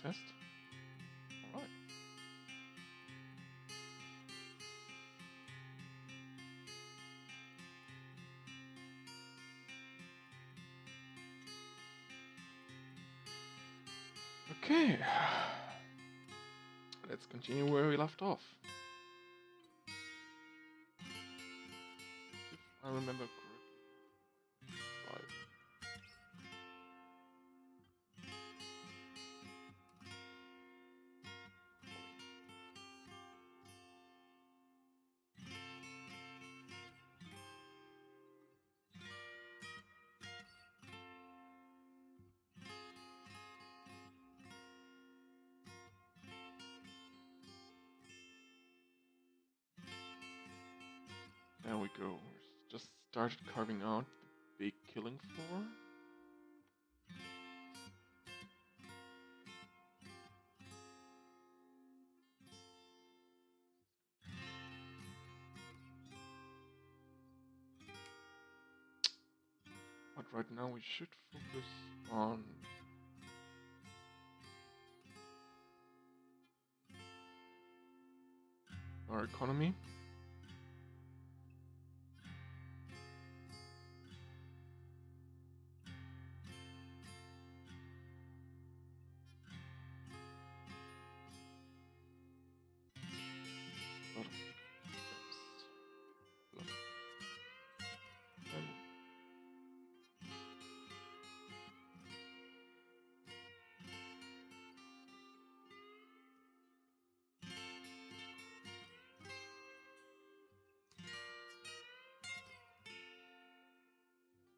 test. All right. Okay. Let's continue where we left off. If I remember correctly. 5. There we go. We just started carving out the big killing floor. But right now we should focus on our economy.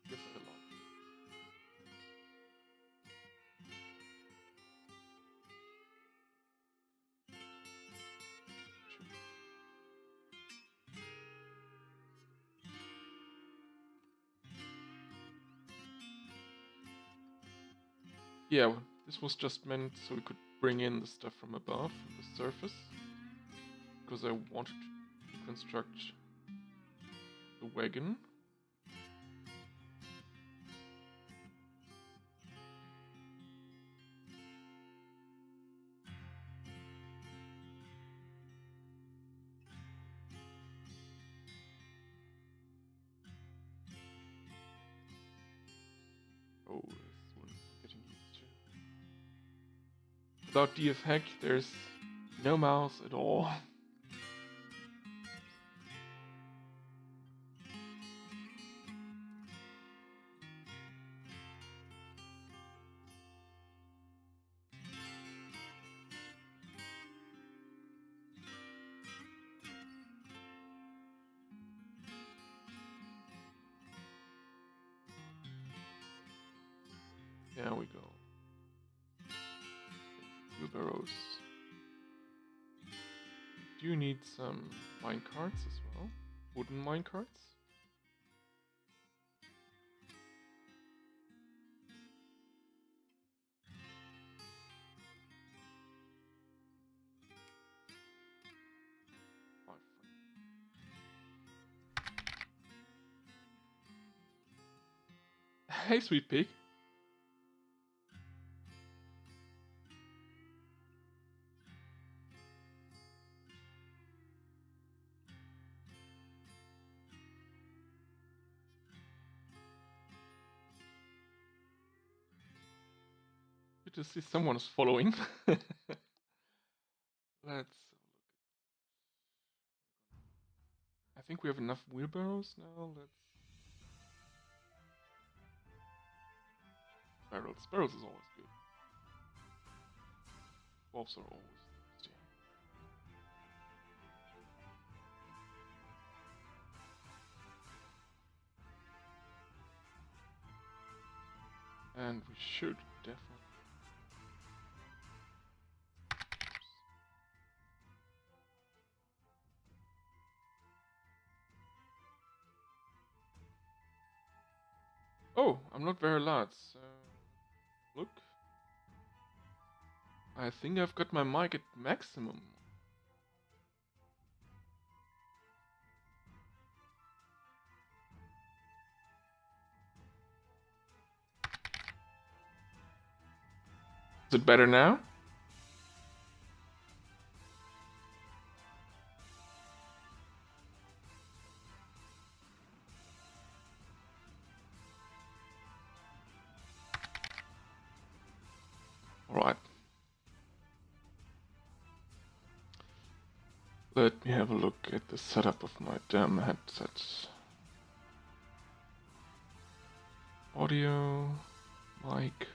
Yes, a lot. Yeah, this was just meant so we could bring in the stuff from above, from the surface, because I wanted to construct the wagon. Oh, this one's getting used to. Without the effect, there's no mouse at all. There we go. Wheelbarrows. We do need some minecarts as well. Wooden minecarts. Hey, sweet pig. Good to see someone is following. Let's have a look. I think we have enough wheelbarrows now. Let's. Barrels. Barrels is always good. Dwarves are always thirsty. And we should definitely. Oh, I'm not very loud, so look. I think I've got my mic at maximum. Is it better now? Let me have a look at the setup of my damn headset. Audio, mic.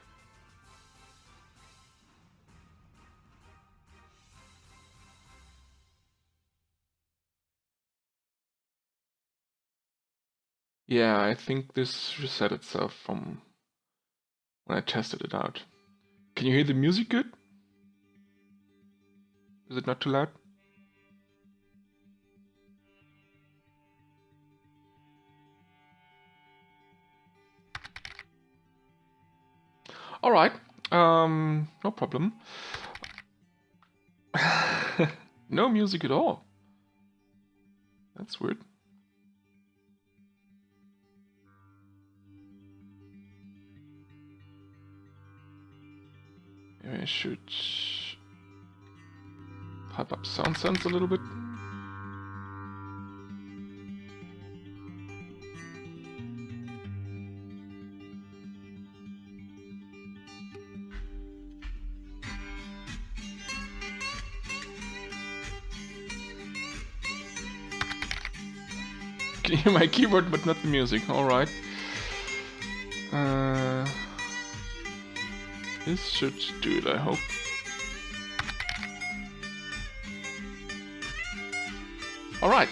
Yeah, I think this reset itself from when I tested it out. Can you hear the music good? Is it not too loud? Alright, no problem. No music at all. That's weird. Maybe I should pipe up sound sense a little bit. Can you hear my keyboard but not the music? Alright. This should do it, I hope. Alright,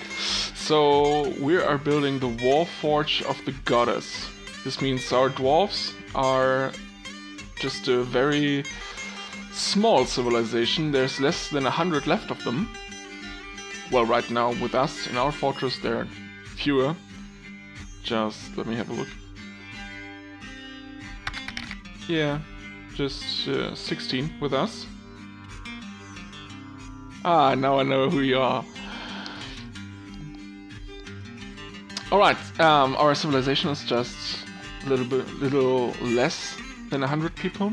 so we are building the Warforge of the Goddess. This means our dwarves are just a very small civilization. There's less than 100 left of them. Well, right now with us in our fortress there are fewer. Just let me have a look. Yeah, just 16 with us. Ah, now I know who you are. Alright, our civilization is just a little less than 100 people.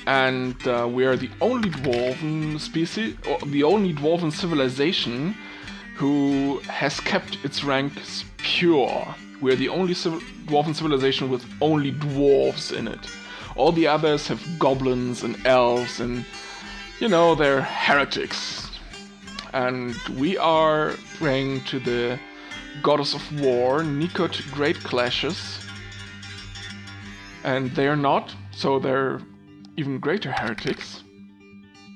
And we are the only dwarven species, or the only dwarven civilization who has kept its ranks pure. We are the only dwarven civilization with only dwarves in it. All the others have goblins and elves and, you know, they're heretics. And we are praying to the goddess of war, Nikot Greatclashes. And they are not, so they're even greater heretics.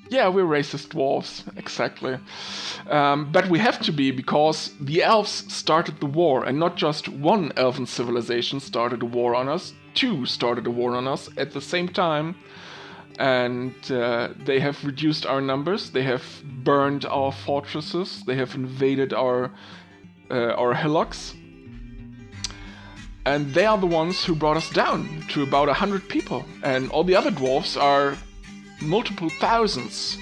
Yeah, we're racist dwarves, exactly. But we have to be, because the elves started the war, and not just one elven civilization started a war on us, two started a war on us at the same time. And they have reduced our numbers, they have burned our fortresses, they have invaded our hillocks. And they are the ones who brought us down to about 100 people. And all the other dwarves are multiple thousands.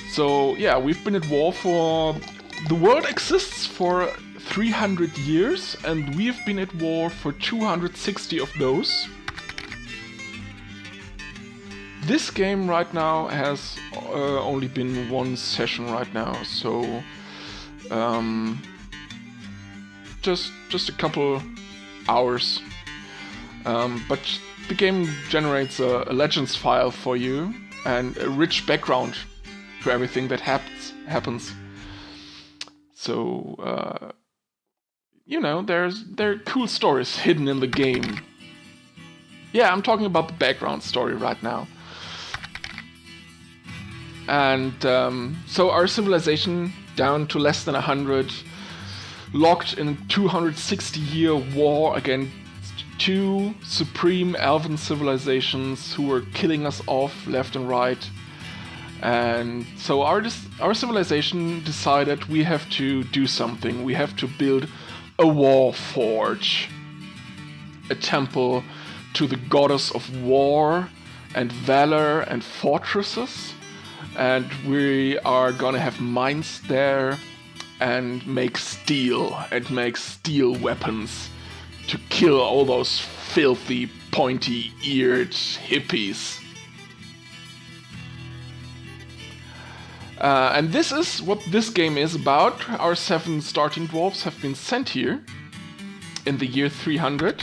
So yeah, we've been at war for... The world exists for 300 years, and we've been at war for 260 of those. This game right now has only been one session right now, so... Just a couple hours. But the game generates a legends file for you and a rich background to everything that happens. So, you know, there are cool stories hidden in the game. Yeah, I'm talking about the background story right now. And so our civilization down to less than 100, locked in a 260-year war against two supreme elven civilizations who were killing us off left and right. And so our civilization decided we have to do something. We have to build a Warforge, a temple to the goddess of war and valor and fortresses. And we are gonna have mines there and make steel weapons to kill all those filthy, pointy-eared hippies. And this is what this game is about. Our 7 starting dwarves have been sent here in the year 300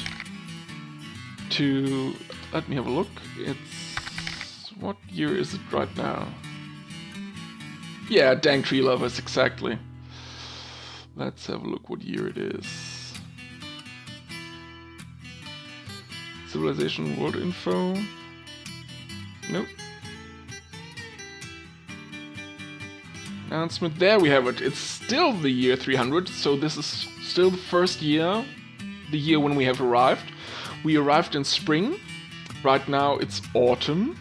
to... Let me have a look. It's... What year is it right now? Yeah, dank tree lovers, exactly. Let's have a look what year it is. Civilization world info. Nope. Announcement, there we have it. It's still the year 300, so this is still the first year, the year when we have arrived. We arrived in spring. Right now it's autumn.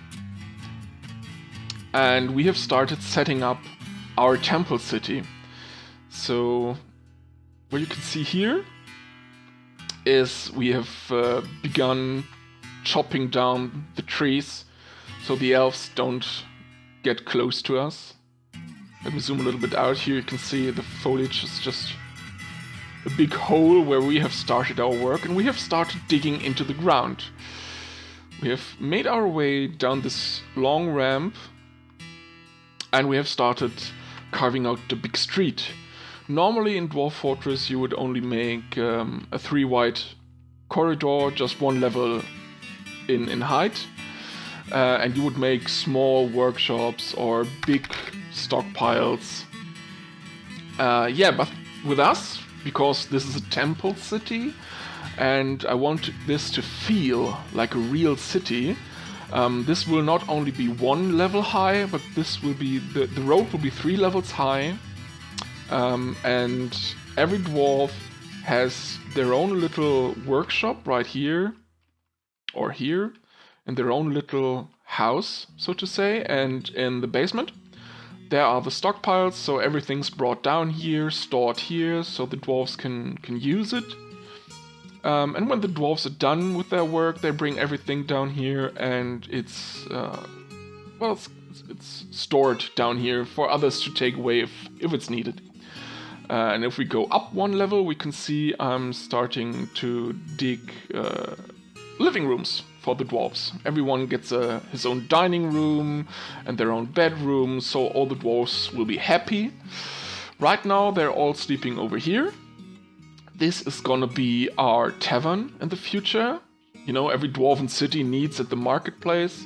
And we have started setting up our temple city. So what you can see here is we have begun chopping down the trees so the elves don't get close to us. Let me zoom a little bit out here. You can see the foliage is just a big hole where we have started our work, and we have started digging into the ground. We have made our way down this long ramp, and we have started carving out the big street. Normally in Dwarf Fortress you would only make a 3-wide corridor, just one level in height, and you would make small workshops or big stockpiles. Yeah, but with us, because this is a temple city and I want this to feel like a real city, this will not only be 1 level high, but this will be the road will be 3 levels high, and every dwarf has their own little workshop right here or here, in their own little house, so to say, and in the basement there are the stockpiles, so everything's brought down here, stored here, so the dwarves can use it. And when the dwarves are done with their work, they bring everything down here, and it's stored down here for others to take away if it's needed. And if we go up 1 level, we can see I'm starting to dig living rooms for the dwarves. Everyone gets his own dining room and their own bedroom, so all the dwarves will be happy. Right now they're all sleeping over here. This is gonna be our tavern in the future. You know, every dwarven city needs at the marketplace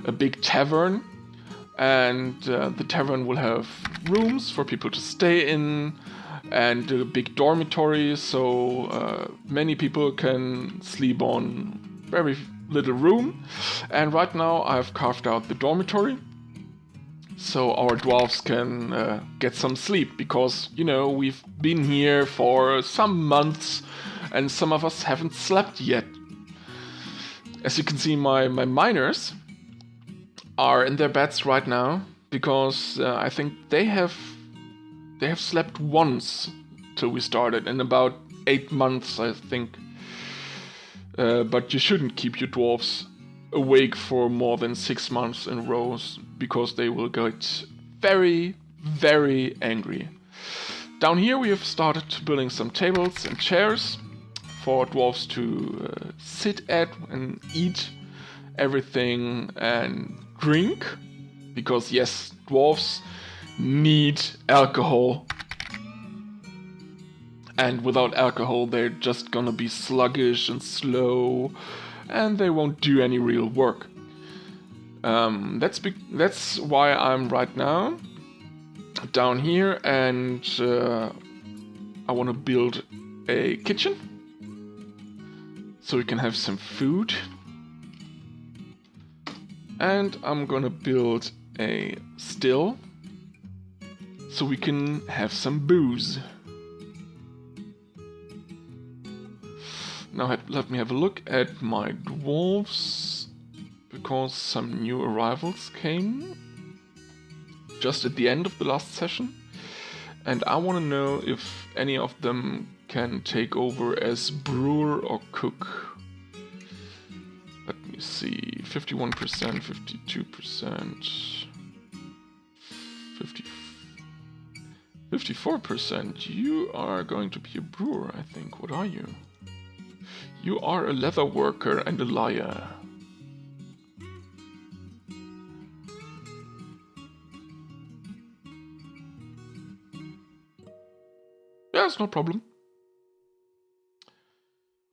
a big tavern, and the tavern will have rooms for people to stay in and a big dormitory, so many people can sleep on very little room. And right now I've carved out the dormitory so our dwarves can get some sleep, because, you know, we've been here for some months and some of us haven't slept yet. As you can see, my miners are in their beds right now, because I think they have slept once till we started, in about 8 months, I think. But you shouldn't keep your dwarves awake for more than 6 months in rows, because they will get very, very angry. Down here we have started building some tables and chairs for dwarves to sit at and eat everything and drink, because yes, dwarves need alcohol, and without alcohol they're just gonna be sluggish and slow, and they won't do any real work. That's why I'm right now down here, and I want to build a kitchen so we can have some food, and I'm gonna build a still so we can have some booze. Now let me have a look at my dwarves, because some new arrivals came just at the end of the last session, and I want to know if any of them can take over as brewer or cook. Let me see, 51%, 52%, 54%. You are going to be a brewer, I think. What are you? You are a leather worker and a liar. Yeah, it's no problem.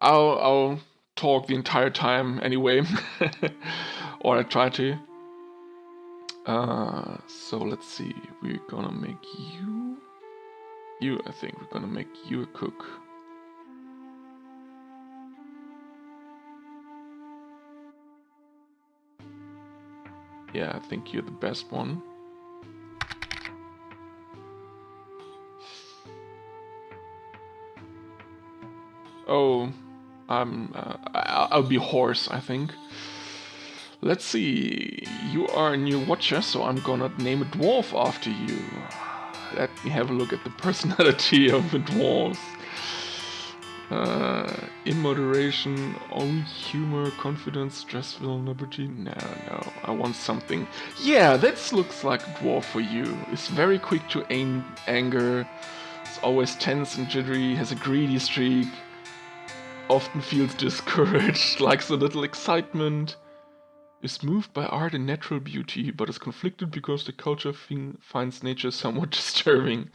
I'll talk the entire time anyway, or I try to. So let's see. We're gonna make you. I think we're gonna make you a cook. Yeah, I think you're the best one. Oh, I'll be horse, I think. Let's see. You are a new watcher, so I'm gonna name a dwarf after you. Let me have a look at the personality of the dwarves. In moderation, only humor, confidence, stress, vulnerability. No, I want something. Yeah, that looks like a dwarf for you. It's very quick to anger. It's always tense and jittery. Has a greedy streak. Often feels discouraged. Likes a little excitement. Is moved by art and natural beauty, but is conflicted because the culture finds nature somewhat disturbing.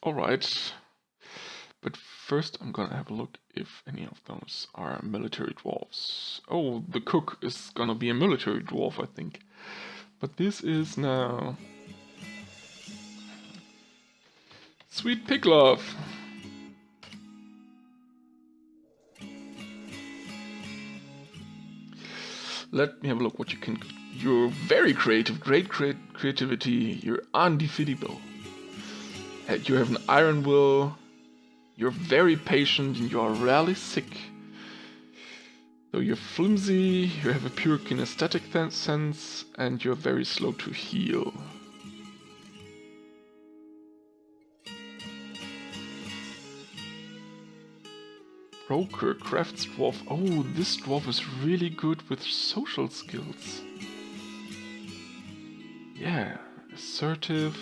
Alright. But first I'm gonna have a look if any of those are military dwarves. Oh, the cook is gonna be a military dwarf, I think. But this is now... Sweet Pigloff! Let me have a look what you can... You're very creative, great creativity, you're undefeatable. You have an iron will, you're very patient and you are rarely sick. So you're flimsy, you have a pure kinesthetic sense, and you're very slow to heal. Broker, crafts dwarf. Oh, this dwarf is really good with social skills. Yeah, assertive.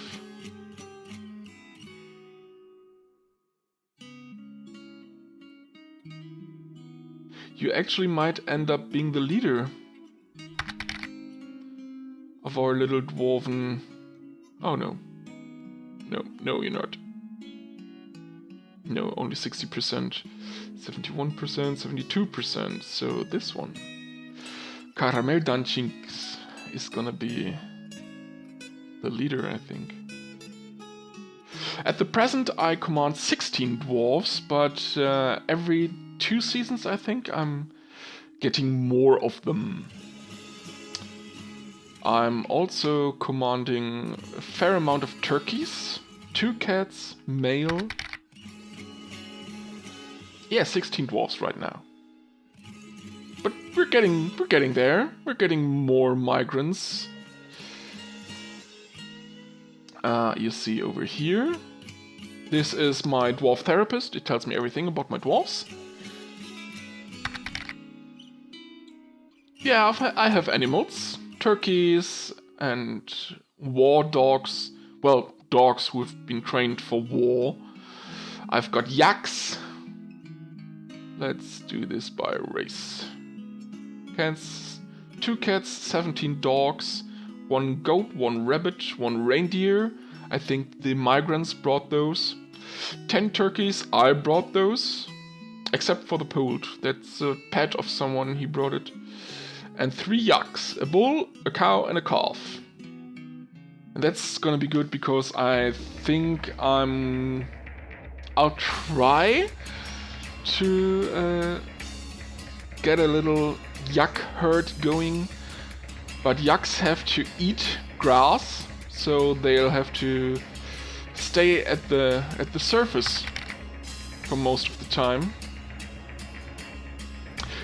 You actually might end up being the leader of our little dwarven... Oh no. No, you're not. No, only 60%. 71%, 72%. So this one. Caramel Danchinks is gonna be the leader, I think. At the present, I command 16 dwarves, but every 2 seasons, I think, I'm getting more of them. I'm also commanding a fair amount of turkeys, 2 cats, male. Yeah, 16 dwarves right now. But we're getting there. We're getting more migrants. You see over here. This is my dwarf therapist. It tells me everything about my dwarves. Yeah, I have animals. Turkeys and war dogs. Well, dogs who have been trained for war. I've got yaks. Let's do this by race. Cats, 2 cats, 17 dogs, 1 goat, 1 rabbit, 1 reindeer. I think the migrants brought those. 10 turkeys, I brought those. Except for the poult. That's a pet of someone, he brought it. And 3 yaks, a bull, a cow and a calf. And that's gonna be good because I think I'll try to get a little yak herd going. But yaks have to eat grass, so they'll have to stay at the surface for most of the time.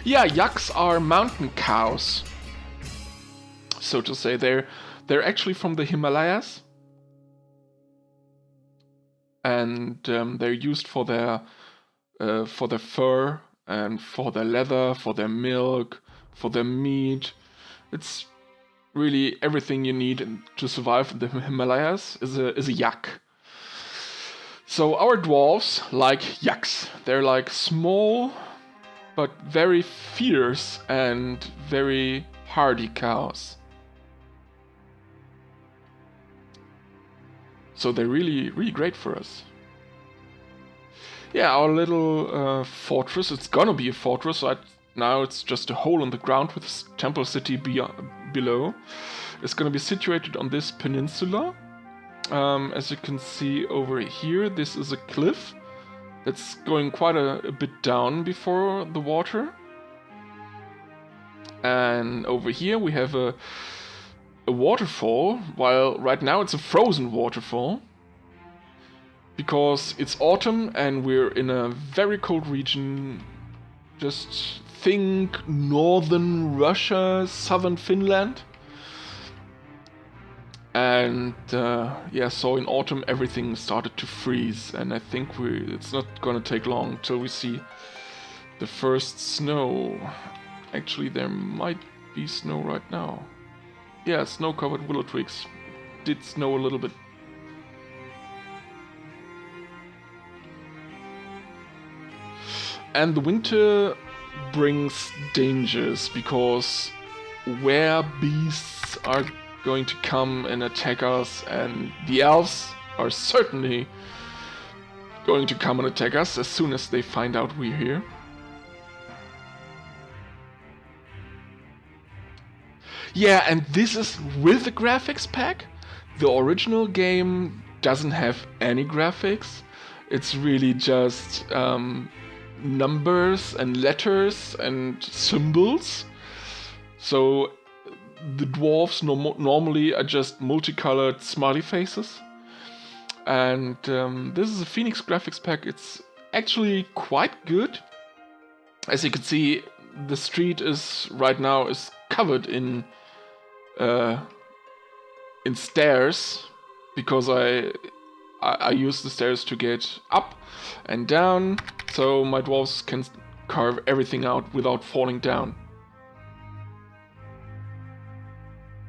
Yeah, yaks are mountain cows, so to say. They're actually from the Himalayas, and they're used for their fur and for their leather, for their milk, for their meat. It's really everything you need to survive in the Himalayas is a yak. So our dwarves like yaks. They're like small but very fierce and very hardy cows. So they're really, really great for us. Yeah, our little fortress, it's gonna be a fortress, so Now it's just a hole in the ground with templecity below. It's going to be situated on this peninsula. As you can see over here, this is a cliff that's going quite a bit down before the water. And over here we have a waterfall, while right now it's a frozen waterfall. Because it's autumn and we're in a very cold region. Just think northern Russia, southern Finland. And yeah, so in autumn everything started to freeze, and I think it's not gonna take long till we see the first snow. Actually, there might be snow right now. Yeah, snow-covered willow twigs. Did snow a little bit. And the winter brings dangers, because beasts are going to come and attack us, and the elves are certainly going to come and attack us as soon as they find out we're here. Yeah, and this is with the graphics pack. The original game doesn't have any graphics. It's really just numbers and letters and symbols. So the dwarves normally are just multicolored smiley faces. And this is a Phoenix graphics pack. It's actually quite good. As you can see, the street is right now is covered in stairs, because I use the stairs to get up and down, so my dwarves can carve everything out without falling down.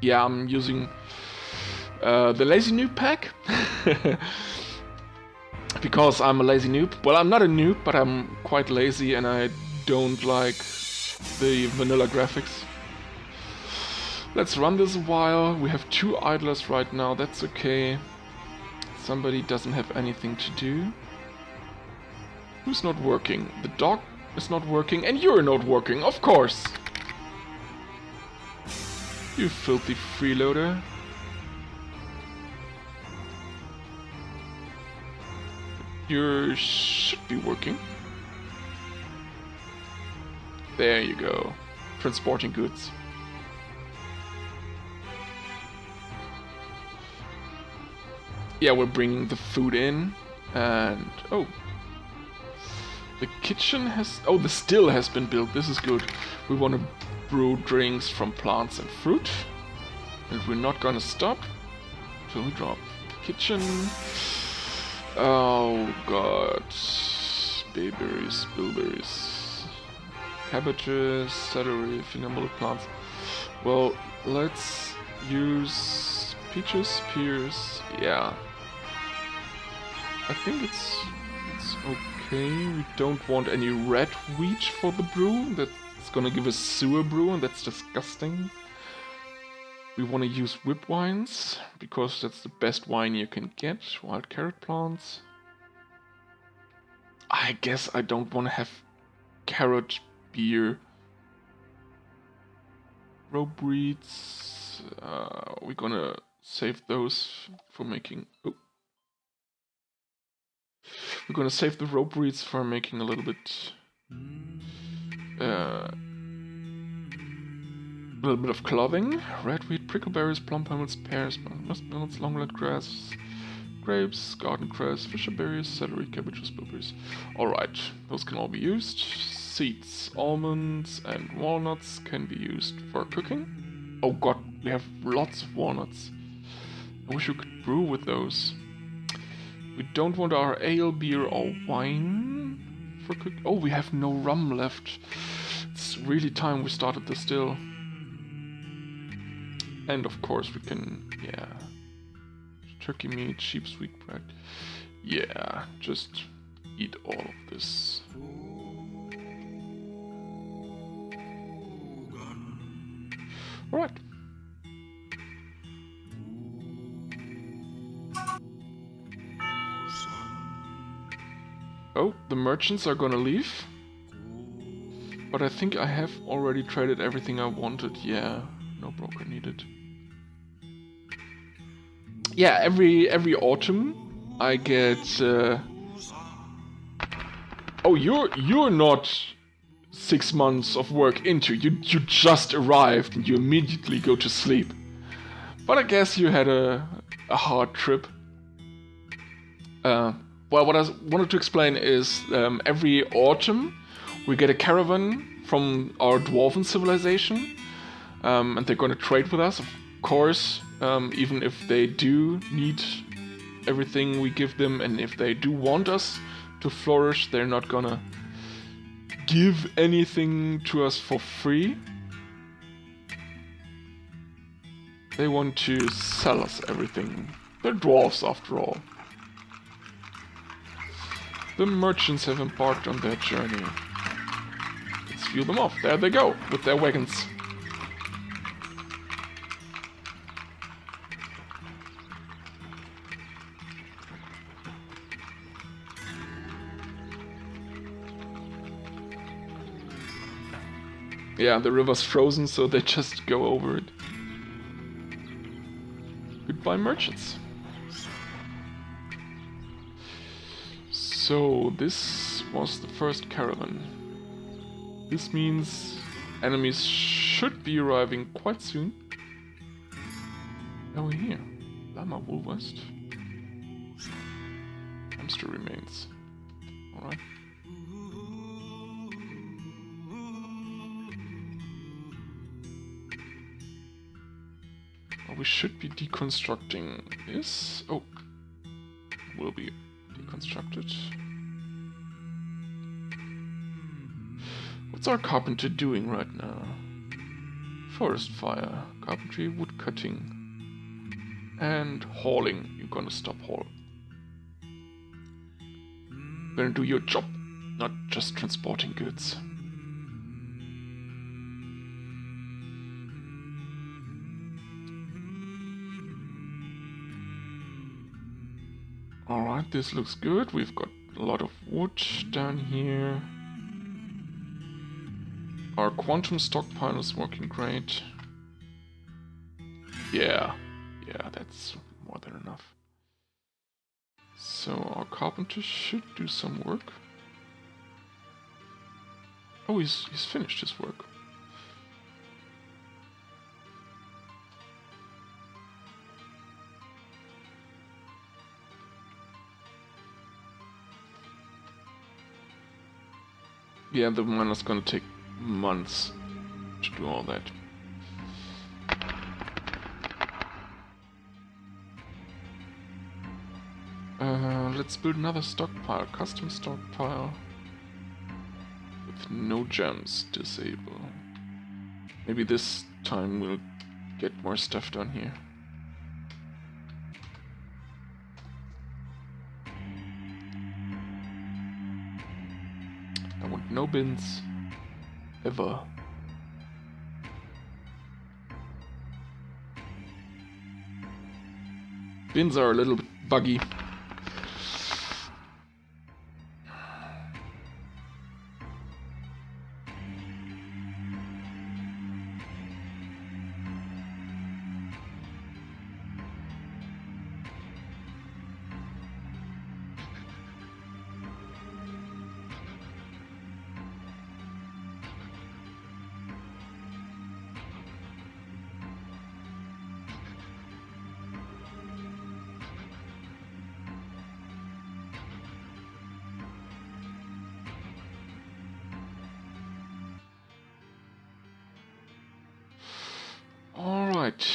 Yeah, I'm using the lazy noob pack because I'm a lazy noob. Well, I'm not a noob, but I'm quite lazy and I don't like the vanilla graphics. Let's run this a while. We have 2 idlers right now, that's okay. Somebody doesn't have anything to do. Who's not working? The dog is not working, and you're not working, of course! You filthy freeloader. You should be working. There you go. Transporting goods. Yeah, we're bringing the food in, and oh, the kitchen has, oh, the still has been built. This is good. We want to brew drinks from plants and fruit, and we're not gonna stop till we drop. Kitchen. Oh god, bayberries, bilberries, cabbages, celery, finger mullet plants. Well, let's use peaches, pears. Yeah. I think it's okay. We don't want any red wheat for the brew. That's gonna give us sewer brew, and that's disgusting. We want to use whip wines, because that's the best wine you can get. Wild carrot plants. I guess I don't want to have carrot beer. Row breeds. We're gonna save those for making... Oh. We're gonna save the rope breeds for making a little bit of clothing. Red wheat, prickleberries, plum pummels, pears, musmelons, longleaf grass, grapes, garden cress, fisher berries, celery, cabbages, blueberries. Alright, those can all be used. Seeds, almonds and walnuts can be used for cooking. Oh god, we have lots of walnuts. I wish we could brew with those. We don't want our ale, beer or wine for cooking. Oh, we have no rum left. It's really time we started the still. And of course we can, yeah. Turkey meat, sheep sweetbread. Yeah, just eat all of this. Alright. Oh, the merchants are gonna leave. But I think I have already traded everything I wanted. Yeah, no broker needed. Yeah, every autumn I get. Oh, you're not 6 months of work into. You just arrived and you immediately go to sleep. But I guess you had a hard trip. Well, what I wanted to explain is every autumn we get a caravan from our dwarven civilization, and they're going to trade with us, of course, even if they do need everything we give them, and if they do want us to flourish, they're not gonna give anything to us for free. They want to sell us everything. They're dwarves, after all. The merchants have embarked on their journey. Let's fuel them off. There they go, with their wagons. Yeah, the river's frozen, so they just go over it. Goodbye, merchants. So, this was the first caravan. This means enemies should be arriving quite soon. Oh, here. Lama Wool West. Hamster remains. Alright. We should be deconstructing this. Oh, will be deconstructed. What's our carpenter doing right now? Forest fire, carpentry, wood cutting, and hauling. You're gonna stop haul. You're gonna do your job, not just transporting goods. Alright, this looks good. We've got a lot of wood down here. Our quantum stockpile is working great. Yeah, that's more than enough. So our carpenter should do some work. Oh, he's finished his work. Yeah, the miner's gonna take months to do all that. Let's build another stockpile, custom stockpile. With no gems, disable. Maybe this time we'll get more stuff done here. I want no bins. Ever. Bins are a little bit buggy. Alright.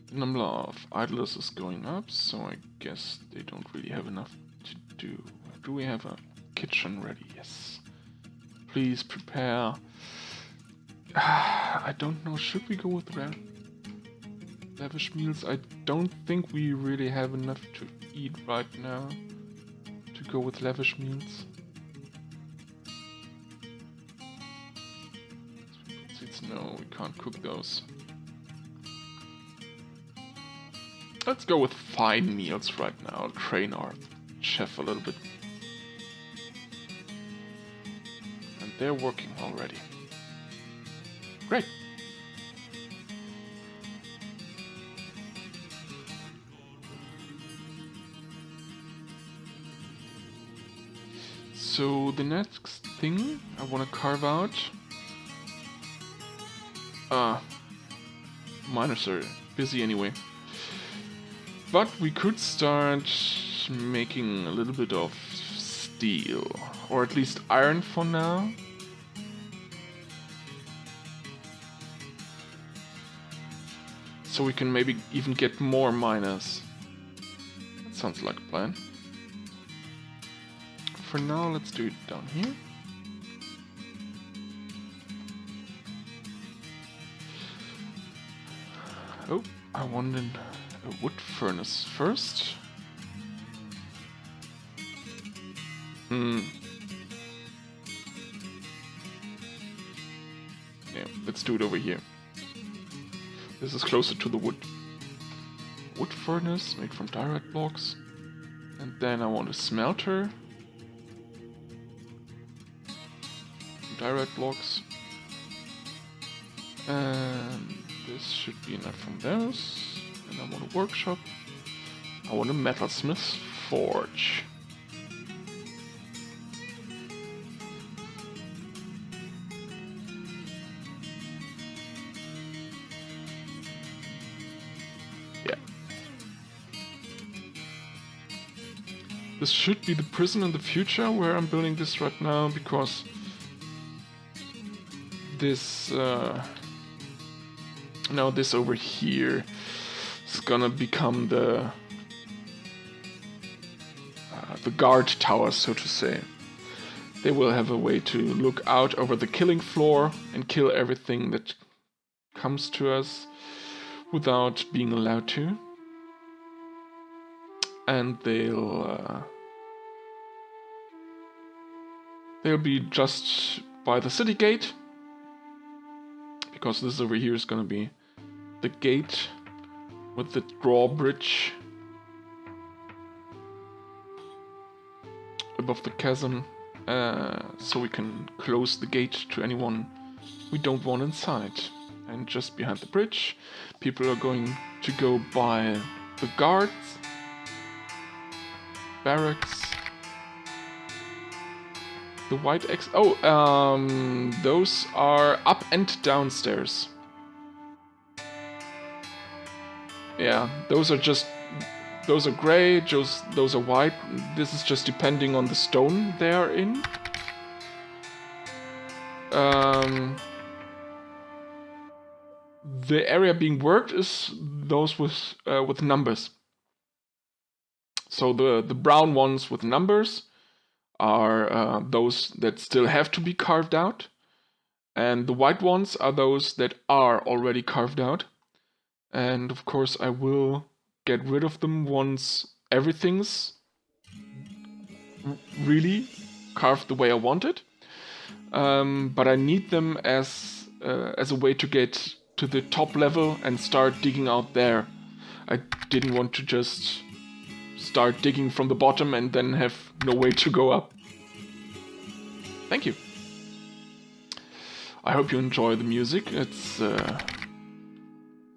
The number of idlers is going up, so I guess they don't really have enough to do. Do we have a kitchen ready? Yes. Please prepare. I don't know, should we go with lavish meals? I don't think we really have enough to eat right now to go with lavish meals. No, we can't cook those. Let's go with fine meals right now. Train our chef a little bit. they're working already. Great. So the next thing I want to carve out... miners are busy anyway. But we could start making a little bit of steel, or at least iron for now. So we can maybe even get more miners. That sounds like a plan. For now, let's do it down here. Oh, I wanted a wood furnace first. Yeah, let's do it over here. This is closer to the wood. Wood furnace made from direct blocks. And then I want a smelter. Direct blocks. And this should be enough from those. And I want a workshop. I want a metalsmith's forge. Yeah. This should be the prison in the future where I'm building this right now, because this now this over here is gonna become the guard tower, so to say. They will have a way to look out over the killing floor and kill everything that comes to us without being allowed to. And they'll be just by the city gate, because this over here is gonna be the gate with the drawbridge above the chasm, so we can close the gate to anyone we don't want inside. And just behind the bridge, people are going to go by the guards, barracks, the white X. Oh, those are up and downstairs. Yeah, those are gray, those are white. This is just depending on the stone they are in. The area being worked is those with numbers. So the brown ones with numbers are those that still have to be carved out, and the white ones are those that are already carved out. And of course I will get rid of them once everything's really carved the way I want it. But I need them as a way to get to the top level and start digging out there. I didn't want to just start digging from the bottom and then have no way to go up. Thank you. I hope you enjoy the music. It's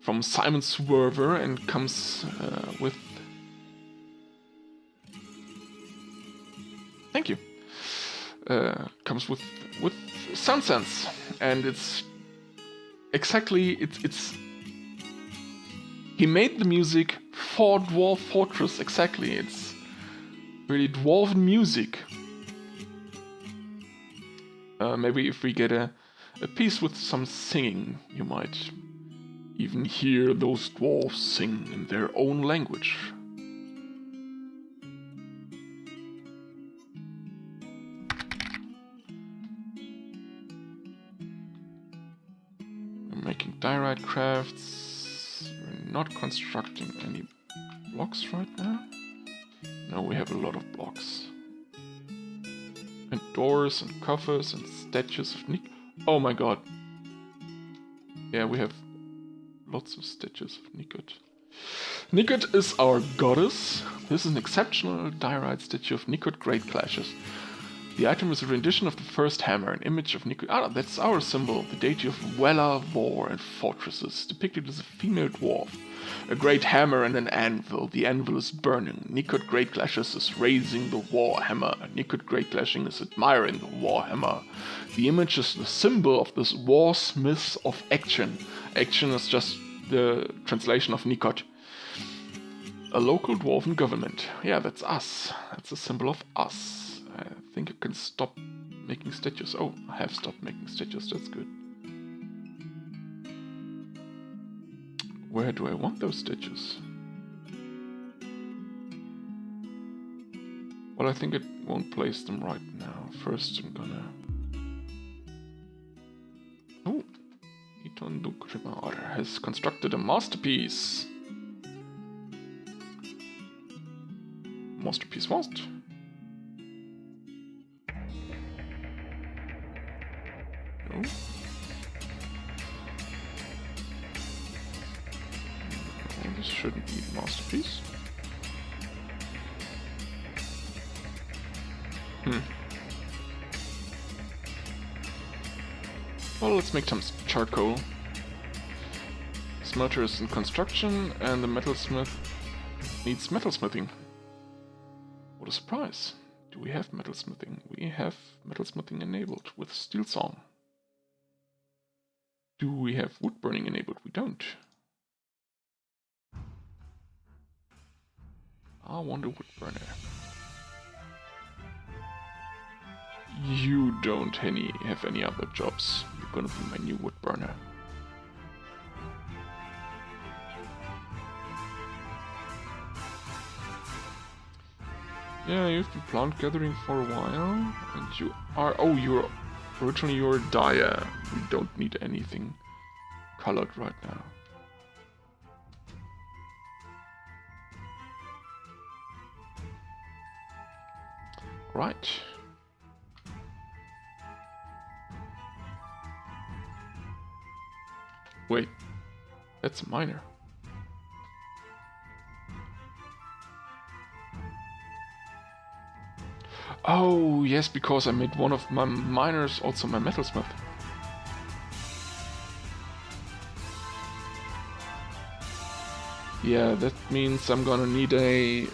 from Simon Swerver and comes with... Thank you. Comes with Sound Sense, and it's exactly it's. He made the music for Dwarf Fortress. Exactly, it's really dwarven music. Maybe if we get a piece with some singing, you might even hear those dwarves sing in their own language. We're making diorite crafts. We're not constructing any blocks right now. No, we have a lot of blocks. And doors and coffers and statues of Nikot. Oh my god. Yeah, we have lots of statues of Nikot. Nikot is our goddess. This is an exceptional diorite statue of Nikot Greatclashes. The item is a rendition of the first hammer, an image of Nikot. Ah, that's our symbol, the deity of Valor, War and Fortresses, depicted as a female dwarf. A great hammer and an anvil. The anvil is burning. Nikot Greatclashes is raising the war hammer. Nikot Greatclashing is admiring the war hammer. The image is the symbol of this war smith of action. Action is just the translation of Nikot. A local dwarven government. Yeah, that's us. That's a symbol of us. I think I can stop making statues. Oh, I have stopped making statues. That's good. Where do I want those statues? Well, I think it won't place them right now. First, I'm gonna... Oh! Nikot has constructed a masterpiece. Masterpiece what? No. This shouldn't be a masterpiece. Well, let's make some charcoal. Smelter is in construction, and the metalsmith needs metalsmithing. What a surprise! Do we have metalsmithing? We have metalsmithing enabled with steel song. Do we have wood burning enabled? We don't. I want a wood burner. You don't have any other jobs. You're gonna be my new wood burner. Yeah, you've been plant gathering for a while, and you are... Oh, originally you're a dyer. We don't need anything colored right now. Right. Wait, that's a miner. Oh, yes, because I made one of my miners also my metalsmith. Yeah, that means I'm gonna need a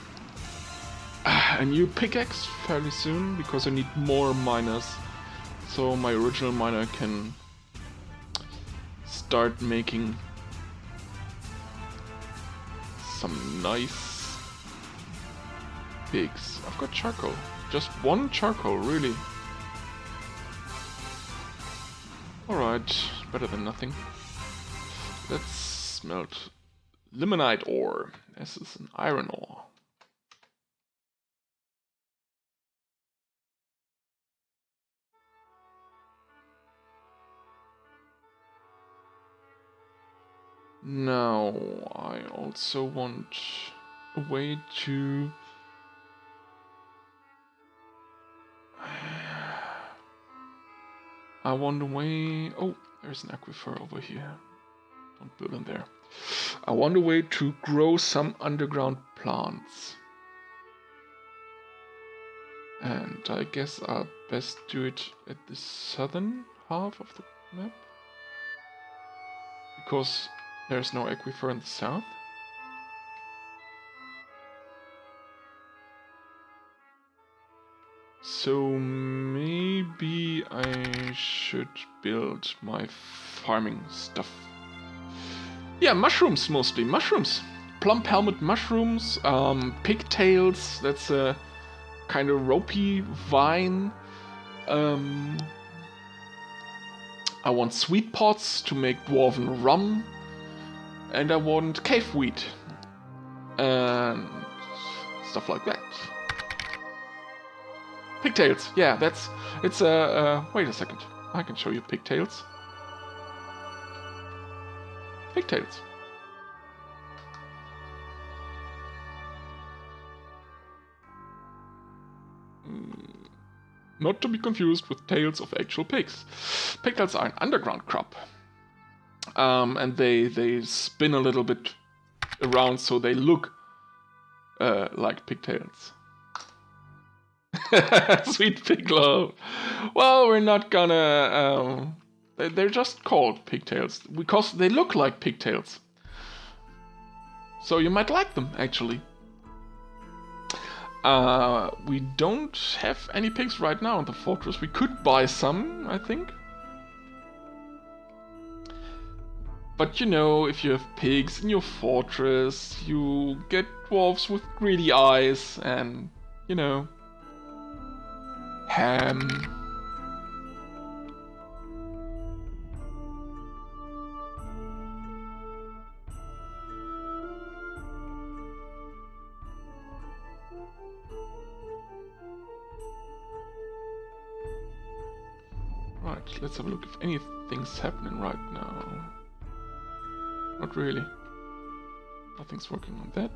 new pickaxe fairly soon, because I need more miners. So my original miner can start making some nice pigs. I've got charcoal. Just one charcoal, really. Alright, better than nothing. Let's smelt limonite ore. This is an iron ore. Now, I also want a way to... I want a way... Oh, there's an aquifer over here. Don't build in there. I want a way to grow some underground plants. And I guess I'll best do it at the southern half of the map. Because there's no aquifer in the south. So maybe I should build my farming stuff. Yeah, mushrooms mostly. Mushrooms. Plump helmet mushrooms, pigtails, that's a kind of ropey vine. I want sweet pots to make dwarven rum. And I want cave wheat. And stuff like that. Pigtails, yeah, it's wait a second, I can show you pigtails. Pigtails. Not to be confused with tails of actual pigs. Pigtails are an underground crop. And they spin a little bit around so they look like pigtails. Sweet piglo. Well, we're not gonna. They're just called pigtails because they look like pigtails. So you might like them, actually. We don't have any pigs right now in the fortress. We could buy some, I think. But you know, if you have pigs in your fortress, you get dwarves with greedy eyes and, you know, ham. Right, let's have a look if anything's happening right now. Not really. Nothing's working on that.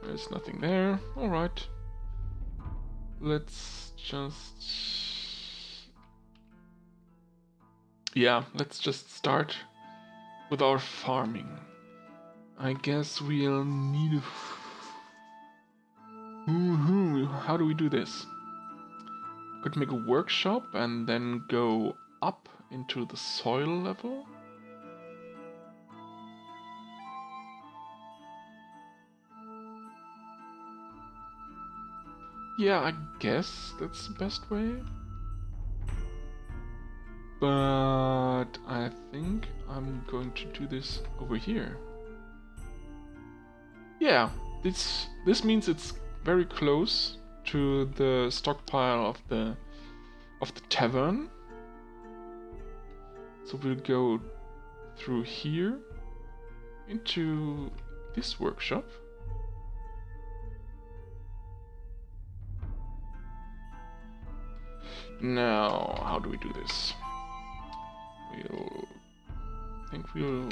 There's nothing there. Alright. Let's just... Yeah, let's just start with our farming. I guess we'll need a... How do we do this? Could make a workshop and then go up into the soil level. Yeah, I guess that's the best way. But I think I'm going to do this over here. Yeah, this means it's very close to the stockpile of the tavern. So we'll go through here into this workshop. Now, how do we do this? I think we'll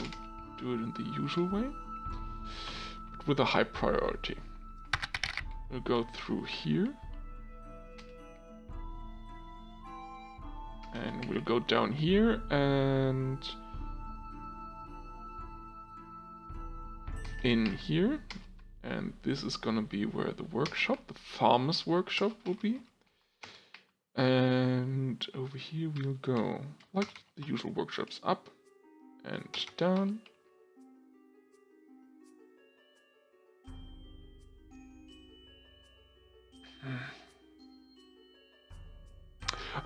do it in the usual way, but with a high priority. We'll go through here. And we'll go down here and in here. And this is gonna be where the workshop, the farmer's workshop, will be. And over here we'll go, like the usual workshops, up and down.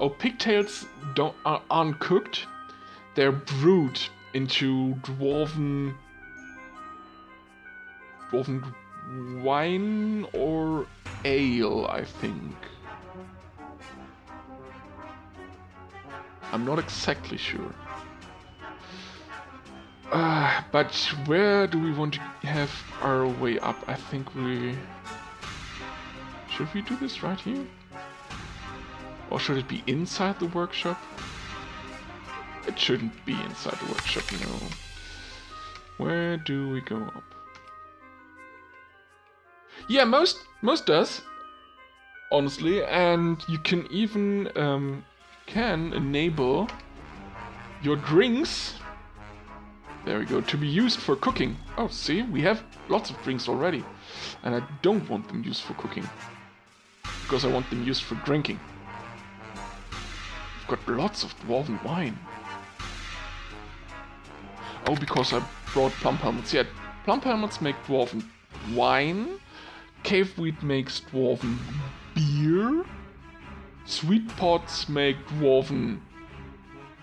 Oh, pigtails aren't cooked. They're brewed into dwarven wine or ale, I think. I'm not exactly sure. But where do we want to have our way up? I think we... Should we do this right here? Or should it be inside the workshop? It shouldn't be inside the workshop, no. Where do we go up? Yeah, most does, honestly, and you can even enable your drinks. There we go, to be used for cooking. Oh, see, we have lots of drinks already, and I don't want them used for cooking because I want them used for drinking. We've got lots of dwarven wine. Oh, because I brought plum helmets. Yeah, plum helmets make dwarven wine. Cave wheat makes dwarven beer. Sweet pots make dwarven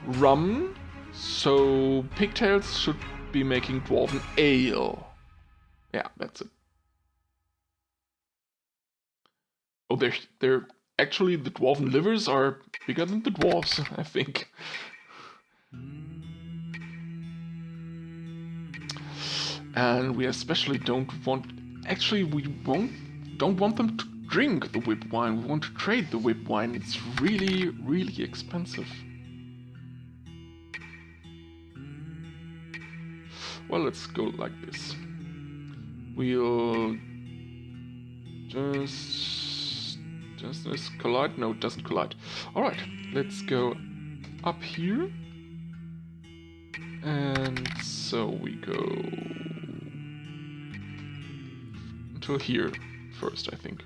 rum. So pigtails should be making dwarven ale. Yeah, that's it. Oh, they're actually, the dwarven livers are bigger than the dwarves, I think. And we especially don't want... Actually, we don't want them to drink the whip wine. We want to trade the whip wine. It's really, really expensive. Well, let's go like this. We'll just this collide? No, it doesn't collide. Alright, let's go up here. And so we go until here first, I think.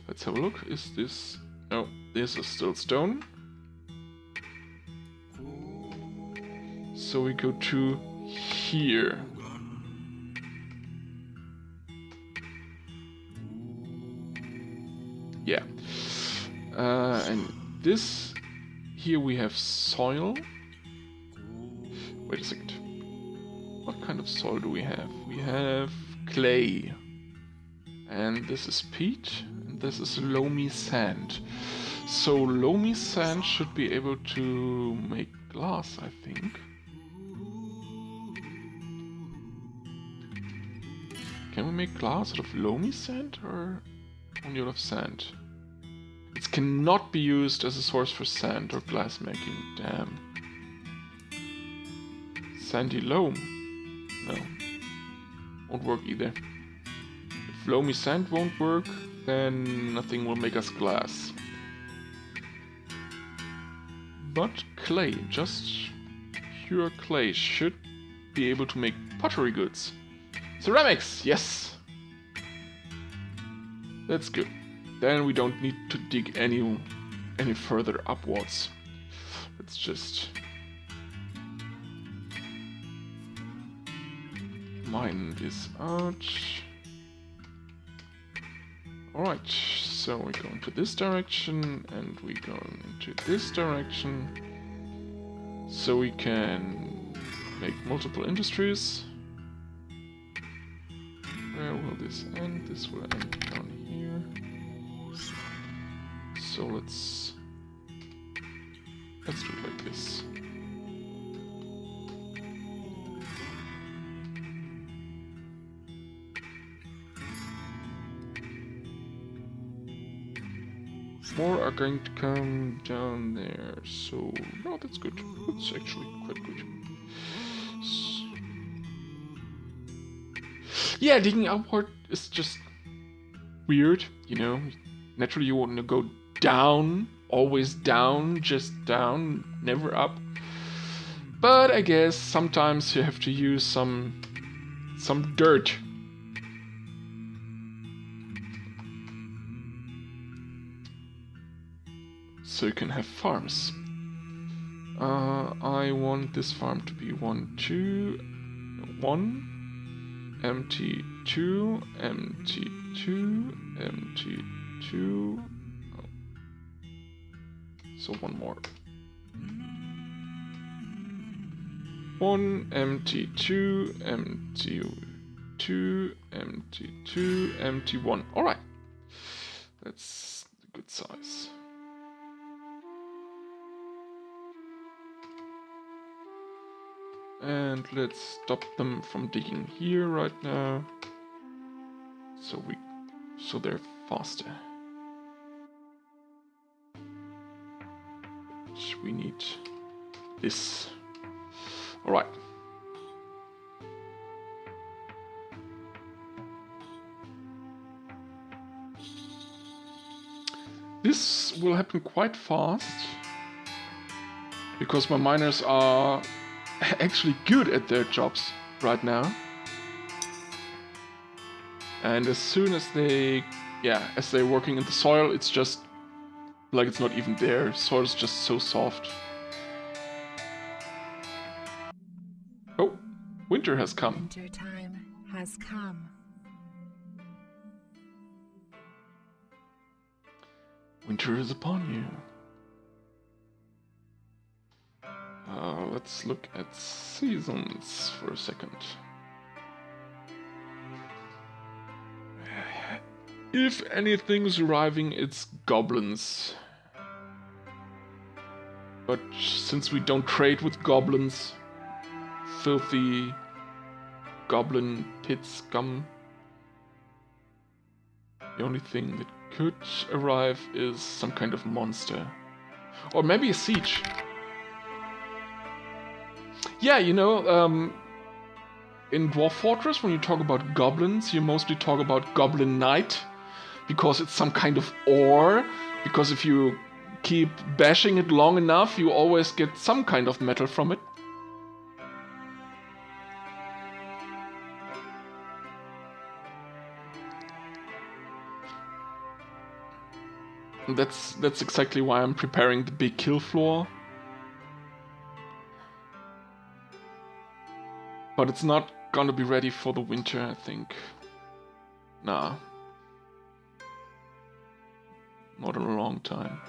Let's have a look. Is this... No, this is still stone. So we go to here. Yeah. And this... Here we have soil. Wait a second. What kind of soil do we have? We have clay. And this is peat. And this is loamy sand. So loamy sand should be able to make glass, I think. Can we make glass out of loamy sand or only out of sand? It cannot be used as a source for sand or glass making. Damn. Sandy loam. No. Won't work either. If loamy sand won't work, then nothing will make us glass. But clay, just pure clay, should be able to make pottery goods. Ceramics, yes! That's good. Then we don't need to dig any further upwards. Let's just mine this out. Alright, so we go into this direction and we go into this direction. So we can make multiple industries. Where will this end? This will end down here. So let's do it like this. More are going to come down there, so no, that's good. That's actually quite good. Yeah, digging upward is just weird, you know. Naturally, you want to go down, always down, just down, never up. But I guess sometimes you have to use some dirt. So you can have farms. I want this farm to be 1, 2, 1, empty 2, empty 2, empty 2. Oh. So one more. 1, empty 2, empty 2, empty 2, empty 1. Alright. That's a good size. And let's stop them from digging here right now. So they're faster. We need this. Alright. This will happen quite fast because my miners are actually good at their jobs right now. And as soon as they're working in the soil, it's just like it's not even there. Soil is just so soft. Oh, winter has come. Winter time has come. Winter is upon you. Let's look at seasons for a second. If anything's arriving, it's goblins. But since we don't trade with goblins, filthy goblin pit scum, the only thing that could arrive is some kind of monster. Or maybe a siege. Yeah, you know, in Dwarf Fortress, when you talk about goblins, you mostly talk about Goblin Knight, because it's some kind of ore, because if you keep bashing it long enough, you always get some kind of metal from it. And that's exactly why I'm preparing the big kill floor. But it's not gonna be ready for the winter, I think. Nah. Not in a long time.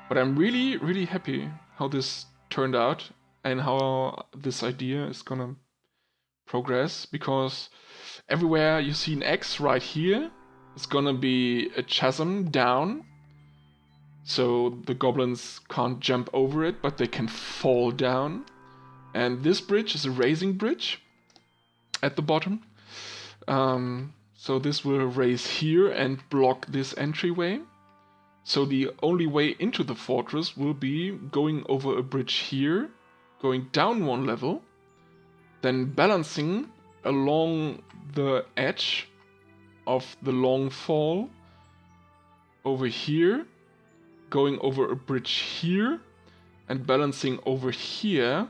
But I'm really, really happy how this turned out and how this idea is gonna progress, because everywhere you see an X right here, it's gonna be a chasm down. So the goblins can't jump over it, but they can fall down. And this bridge is a raising bridge at the bottom. So this will raise here and block this entryway. So the only way into the fortress will be going over a bridge here, going down one level, then balancing along the edge of the long fall over here, going over a bridge here, and balancing over here,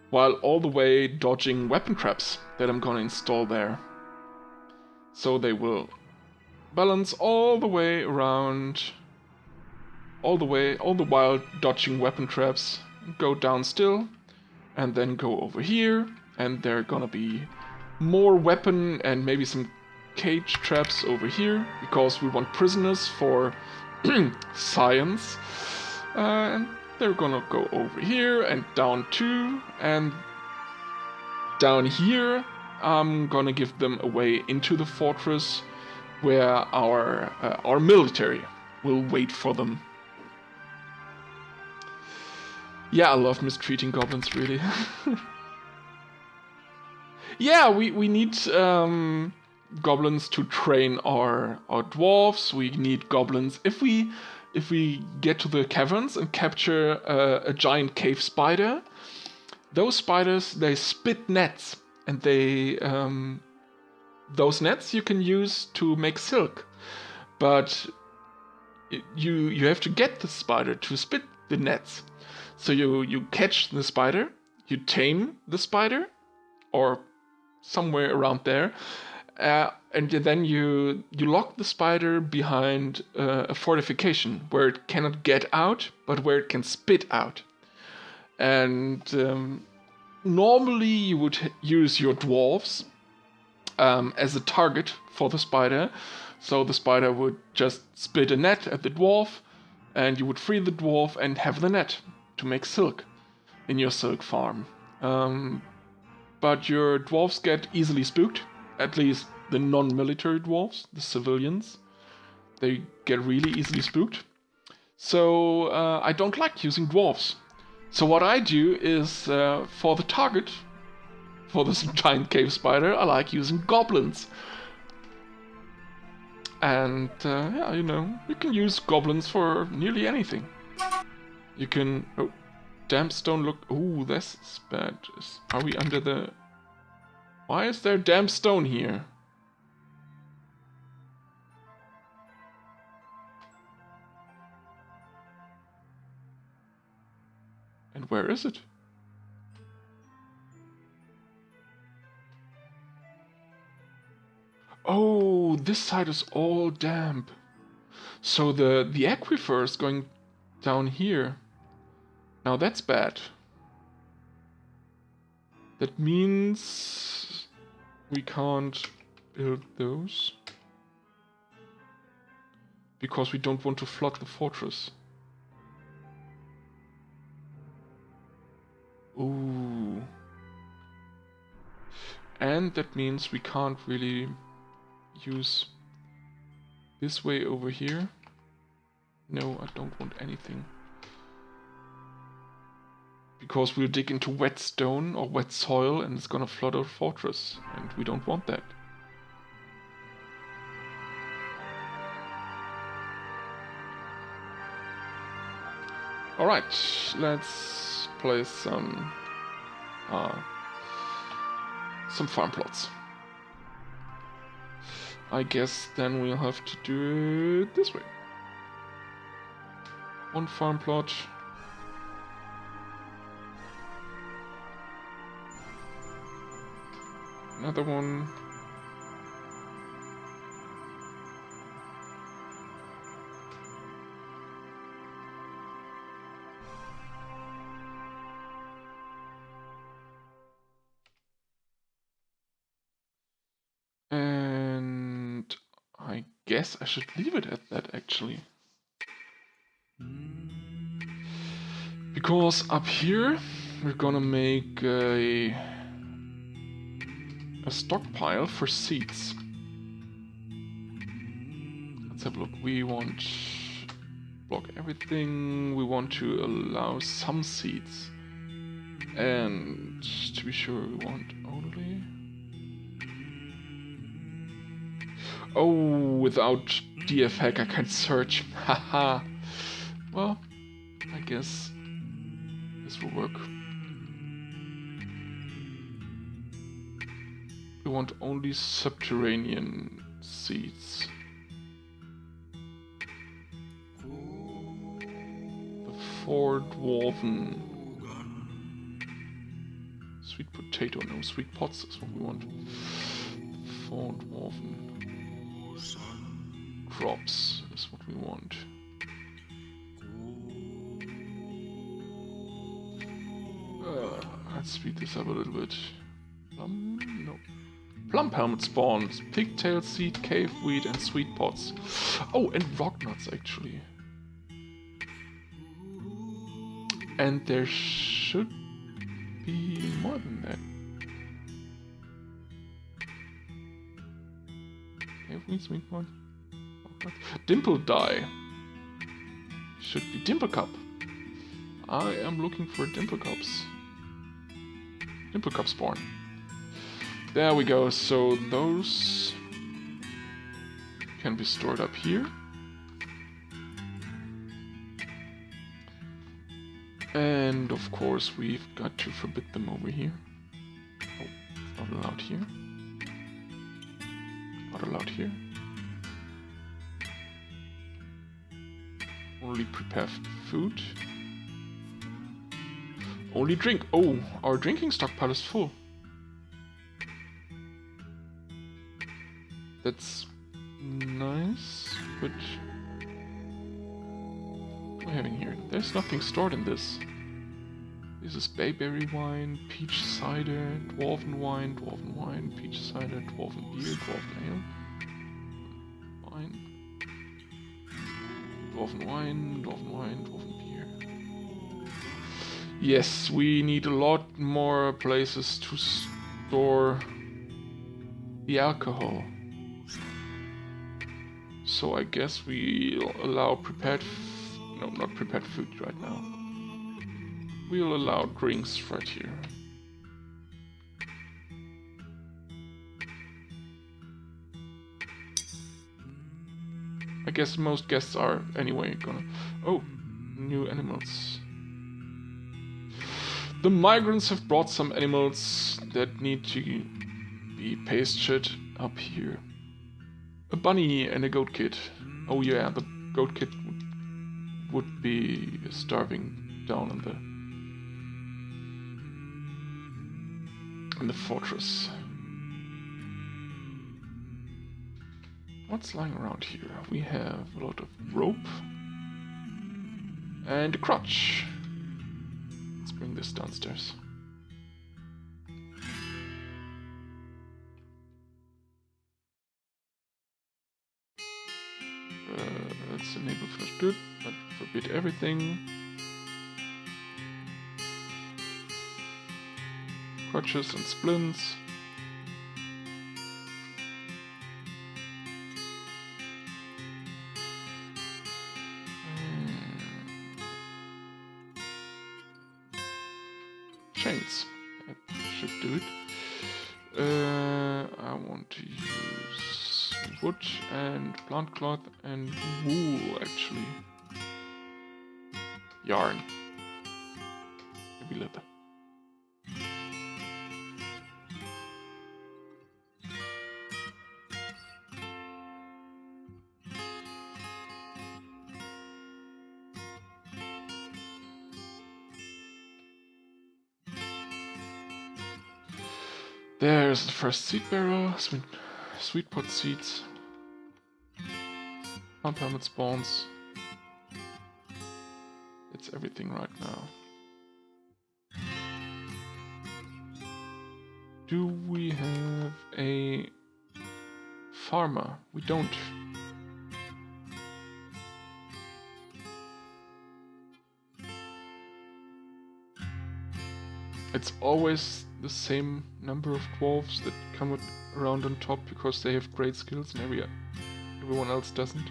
while all the way dodging weapon traps that I'm gonna install there. So they will balance all the way around, all the while dodging weapon traps, go down still, and then go over here, and there are gonna be more weapon and maybe some cage traps over here, because we want prisoners for science. And they're gonna go over here and down too, and down here I'm gonna give them a way into the fortress where our military will wait for them. Yeah, I love mistreating goblins, really. Yeah, we need goblins to train our dwarves. We need goblins if we get to the caverns and capture a giant cave spider. Those spiders, they spit nets, and they those nets you can use to make silk, but you have to get the spider to spit the nets. So you catch the spider, you tame the spider, or somewhere around there, and then you lock the spider behind a fortification where it cannot get out, but where it can spit out. And normally you would use your dwarves as a target for the spider. So the spider would just spit a net at the dwarf, and you would free the dwarf and have the net to make silk in your silk farm. But your dwarves get easily spooked, at least the non-military dwarves, the civilians. They get really easily spooked. So I don't like using dwarves. So what I do is, for the target, for this giant cave spider, I like using goblins. And yeah, you know, you can use goblins for nearly anything. You can... Oh, damp stone, look... Ooh, that's bad. Are we under the... Why is there damp stone here? And where is it? Oh, this side is all damp. So the aquifer is going down here. Now that's bad. That means we can't build those, because we don't want to flood the fortress. Ooh. And that means we can't really use this way over here. No, I don't want anything. Because we'll dig into wet stone or wet soil and it's gonna flood our fortress, and we don't want that. Alright, let's place some farm plots. I guess then we'll have to do it this way. One farm plot. Another one. I guess I should leave it at that, actually. Because up here, we're gonna make a stockpile for seeds. Let's have a look. We want block everything. We want to allow some seeds. And to be sure, we want only... Oh, without DF hack I can't search. Haha. Well, I guess this will work. We want only subterranean seeds. The 4 dwarven. Sweet potato, no, sweet pots is what we want. 4 dwarven. Crops is what we want. Let's speed this up a little bit. Plum? No. Plum helmet spawns, pigtail seed, cave wheat, and sweet pots. Oh, and rock nuts actually. And there should be more than that. Cave wheat, sweet pot. Dimple dye. Should be dimple cup. I am looking for dimple cups. Dimple cup spawn. There we go. So those can be stored up here. And of course we've got to forbid them over here. Oh, it's not allowed here. Not allowed here. Only prepare food. Only drink. Oh, our drinking stockpile is full. That's nice, but what are we having here? There's nothing stored in this. This is bayberry wine, peach cider, dwarven wine, peach cider, dwarven beer, dwarven ale. Wine. Dwarven wine, dwarven beer. Yes, we need a lot more places to store the alcohol. So I guess we'll allow prepared... no, not prepared food right now. We'll allow drinks right here. I guess most guests are anyway gonna... Oh, new animals. The migrants have brought some animals that need to be pastured up here. A bunny and a goat kid. Oh yeah, the goat kid would be starving down in the fortress. What's lying around here? We have a lot of rope and a crutch. Let's bring this downstairs. Let's enable first good, but forbid everything. Crutches and splints. Chains. That should do it. I want to use wood and plant cloth and wool actually. Yarn. Maybe leather. There's the first seed barrel, sweet pot seeds, plant helmet spawns. It's everything right now. Do we have a farmer? We don't. It's always the same number of dwarves that come around on top because they have great skills and everyone else doesn't.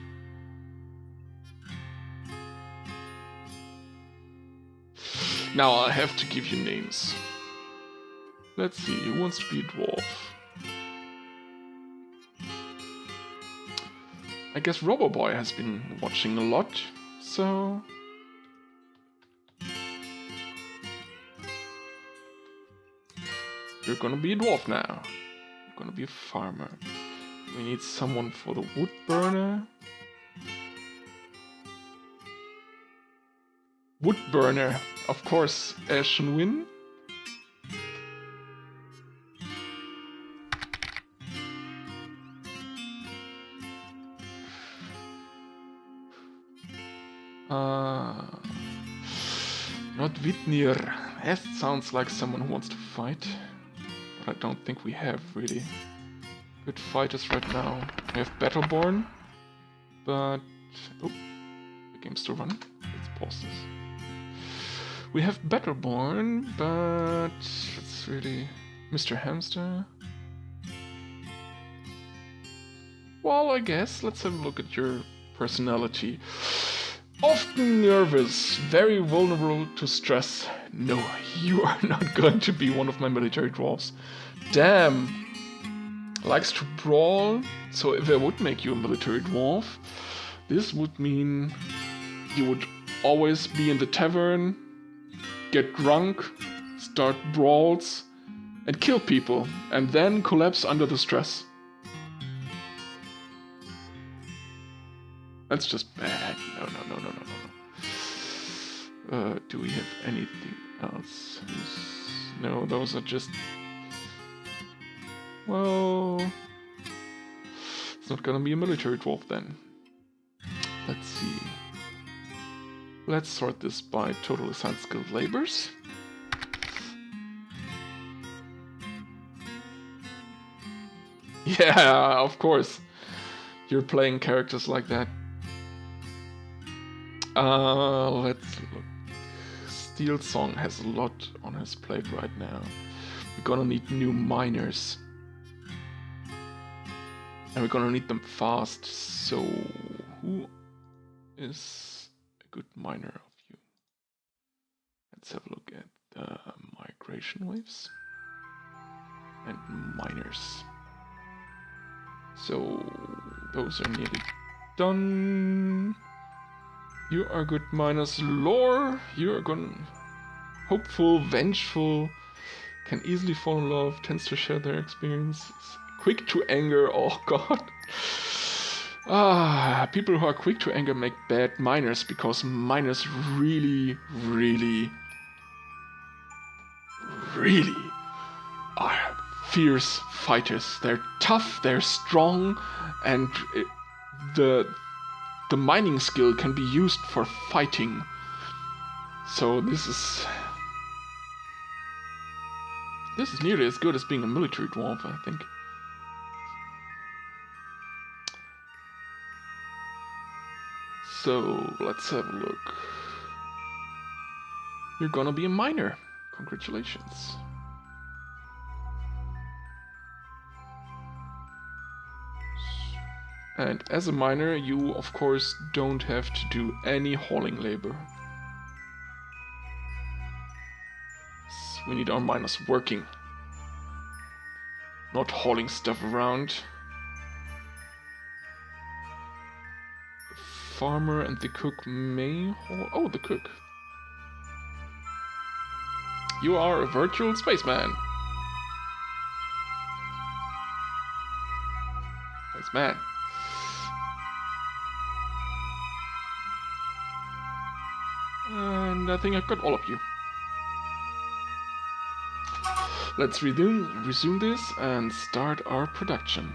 Now I have to give you names. Let's see, who wants to be a dwarf? I guess RoboBoy has been watching a lot, so... You're gonna be a dwarf now. You're gonna be a farmer. We need someone for the wood burner. Wood burner, of course, Ash and Win. Not Vitnir. That sounds like someone who wants to fight. But I don't think we have really good fighters right now. We have Battleborn, but... Oh, the game's still running. Let's pause this. We have Battleborn, but it's really Mr. Hamster. Well, I guess let's have a look at your personality. Often nervous, very vulnerable to stress. No, you are not going to be one of my military dwarves. Damn. Likes to brawl, so if I would make you a military dwarf, this would mean you would always be in the tavern, get drunk, start brawls, and kill people, and then collapse under the stress. That's just bad. No. Do we have anything else? No, those are just... Well... It's not gonna be a military dwarf then. Let's see. Let's sort this by total assigned skilled labors. Yeah, of course. You're playing characters like that. Let's look. Steel Song has a lot on his plate right now. We're gonna need new miners. And we're gonna need them fast, so who is a good miner of you? Let's have a look at the migration waves. And miners. So those are nearly done. You are good minus lore. You are gone hopeful, vengeful, can easily fall in love, tends to share their experiences. Quick to anger, oh god. People who are quick to anger make bad miners because miners really are fierce fighters. They're tough, they're strong, and the mining skill can be used for fighting. So this is nearly as good as being a military dwarf, I think. So let's have a look. You're gonna be a miner. Congratulations. And as a miner, you of course don't have to do any hauling labor. We need our miners working, not hauling stuff around. The farmer and the cook may haul... Oh, the cook. You are a virtual spaceman. Spaceman. And I think I've got all of you. Let's resume this and start our production.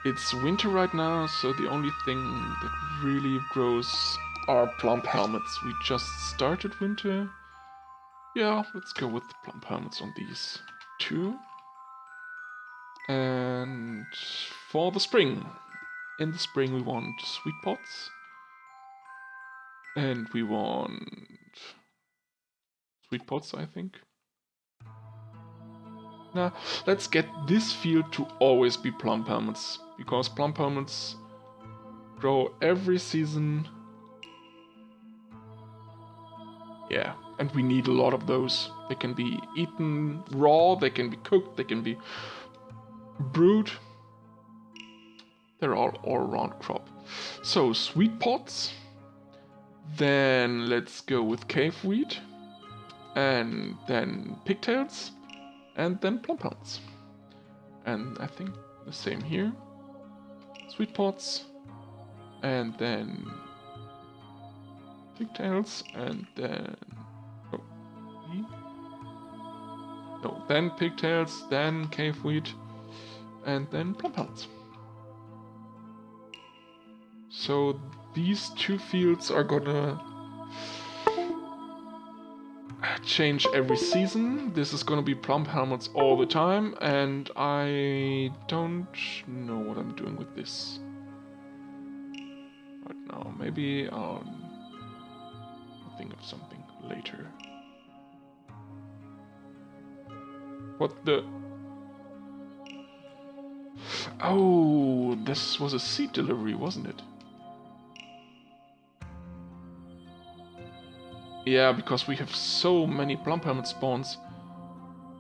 It's winter right now, so the only thing that really grows are plump helmets. We just started winter. Yeah, let's go with the plump helmets on these two. And for the spring. In the spring we want sweet pots. And we want sweet pots, I think. Now, let's get this field to always be plump helmets, because plump helmets grow every season. Yeah, and we need a lot of those. They can be eaten raw, they can be cooked, they can be brewed. They're all around crop. So, sweet pots. Then let's go with cave wheat. And then pigtails. And then plump helmets. And I think the same here. Sweet pots. And then pigtails. And then... Oh. No, then pigtails. Then cave wheat. And then plump helmets. So these two fields are gonna change every season. This is gonna be plump helmets all the time, and I don't know what I'm doing with this right now. Maybe I'll think of something later. What the... Oh, this was a seed delivery, wasn't it? Yeah, because we have so many plump helmet spawns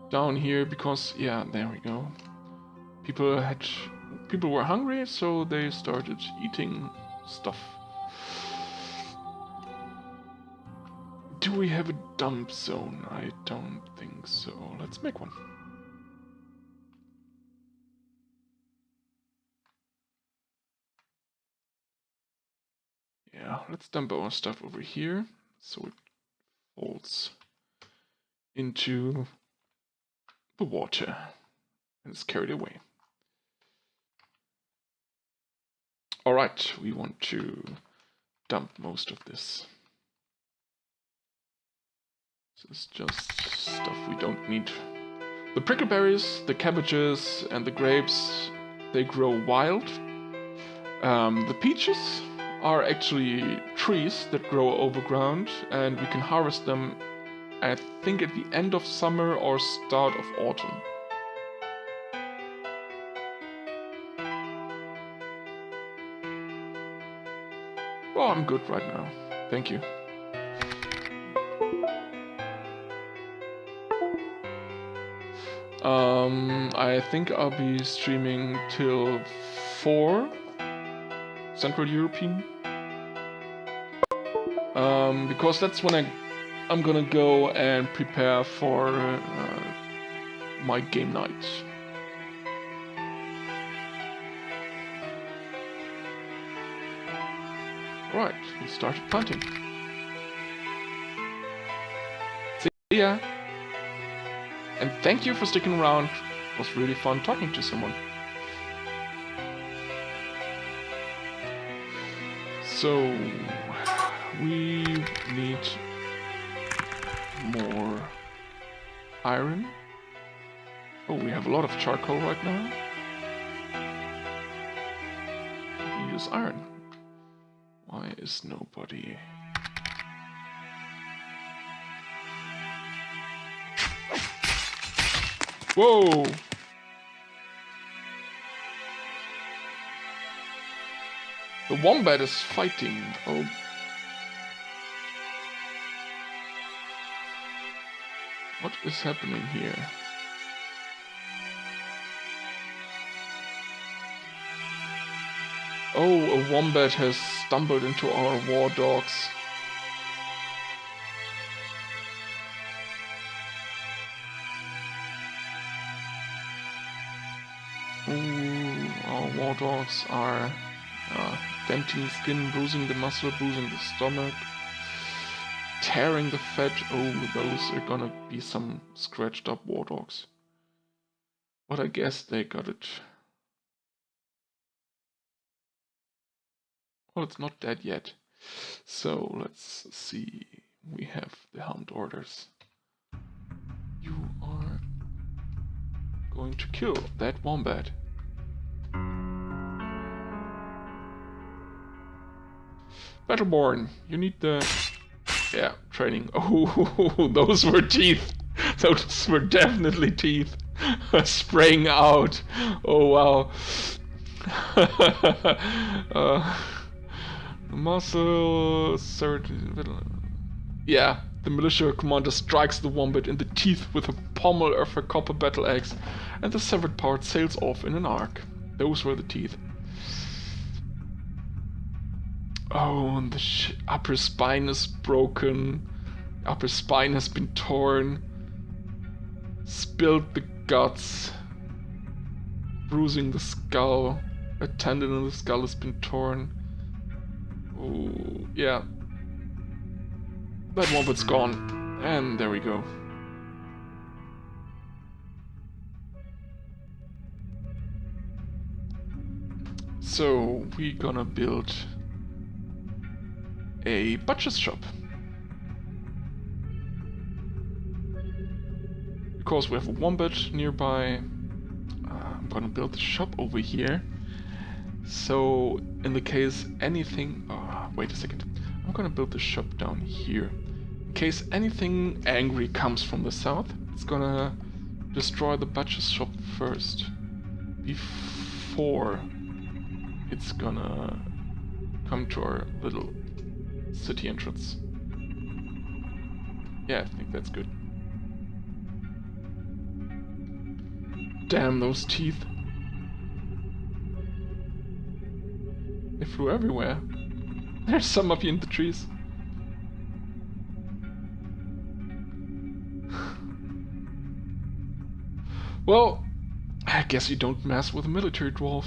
down here, because, yeah, there we go. People were hungry, so they started eating stuff. Do we have a dump zone? I don't think so. Let's make one. Yeah, let's dump our stuff over here, so it falls into the water and is carried away. Alright, we want to dump most of this. This is just stuff we don't need. The prickleberries, the cabbages, and the grapes, they grow wild. The peaches are actually trees that grow overground, and we can harvest them, I think, at the end of summer or start of autumn. Well, I'm good right now. Thank you. I think I'll be streaming till 4 Central European. Because that's when I'm gonna go and prepare for my game night. Right, we started planting. See ya! And thank you for sticking around. It was really fun talking to someone. So, we need more iron. Oh, we have a lot of charcoal right now. We use iron. Why is nobody... Whoa! The wombat is fighting. Oh. What is happening here? Oh, a wombat has stumbled into our war dogs. Ooh, our war dogs are denting skin, bruising the muscle, bruising the stomach, tearing the fat. Oh, those are gonna be some scratched up war dogs. But I guess they got it. Well, it's not dead yet. So let's see. We have the helmed orders. You are going to kill that wombat. Battleborn, you need the... Yeah, training. Oh, those were teeth. Those were definitely teeth. spraying out. Oh wow. Muscle. Yeah, the militia commander strikes the wombat in the teeth with a pommel of her copper battle axe, and the severed part sails off in an arc. Those were the teeth. Oh, and the upper spine is broken. Upper spine has been torn. Spilled the guts. Bruising the skull. A tendon in the skull has been torn. Oh, yeah. That wombat's gone. And there we go. So, we're gonna build a butcher's shop. Because we have a wombat nearby, I'm gonna build the shop over here. So, in the case anything... wait a second. I'm gonna build the shop down here. In case anything angry comes from the south, it's gonna destroy the butcher's shop first. Before it's gonna come to our little city entrance. Yeah, I think that's good. Damn those teeth. They flew everywhere. There's some up here in the trees. Well, I guess you don't mess with a military dwarf.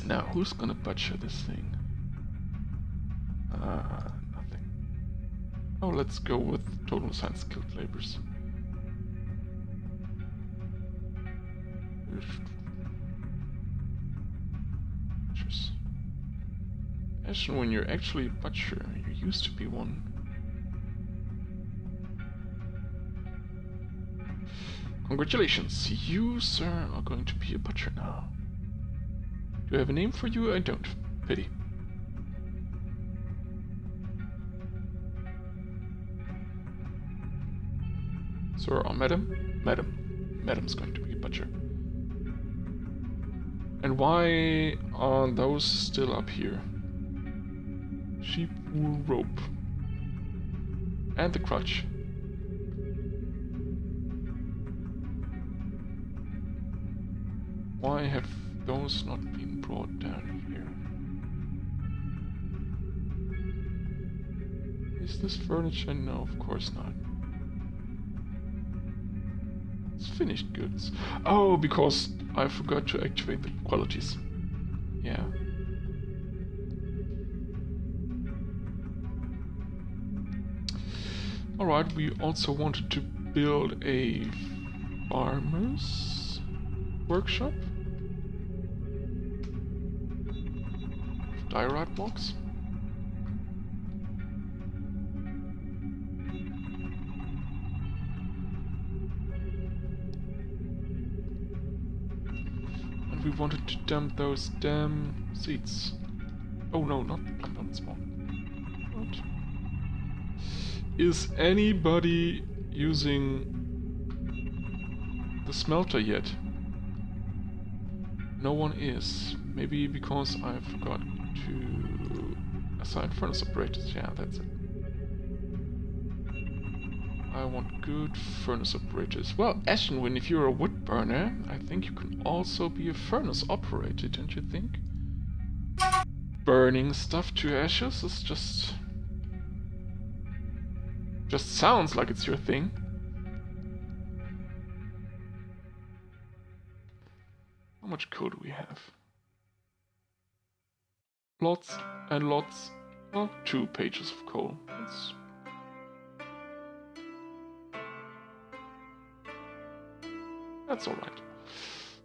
Now, who's gonna butcher this thing? Nothing. Oh, let's go with total assigned skilled labors. Actually, when you're actually a butcher, you used to be one. Congratulations, you, sir, are going to be a butcher now. Do I have a name for you? I don't. Pity. Sir or madam? Madam. Madam's going to be a butcher. And why are those still up here? Sheep wool rope. And the crutch. Why have those not been brought down here? Is this furniture? No, of course not. It's finished goods. Oh, because I forgot to activate the qualities. Yeah. Alright, we also wanted to build a farmer's workshop. Diorite blocks. And we wanted to dump those damn seeds. Oh no, not small. What? Is anybody using the smelter yet? No one is. Maybe because I forgot to assign furnace operators. Yeah, that's it. I want good furnace operators. Well, Ashenwind, if you're a wood burner, I think you can also be a furnace operator, don't you think? Burning stuff to ashes is just sounds like it's your thing. How much coal do we have? Lots and lots. Well, 2 pages of coal. That's alright.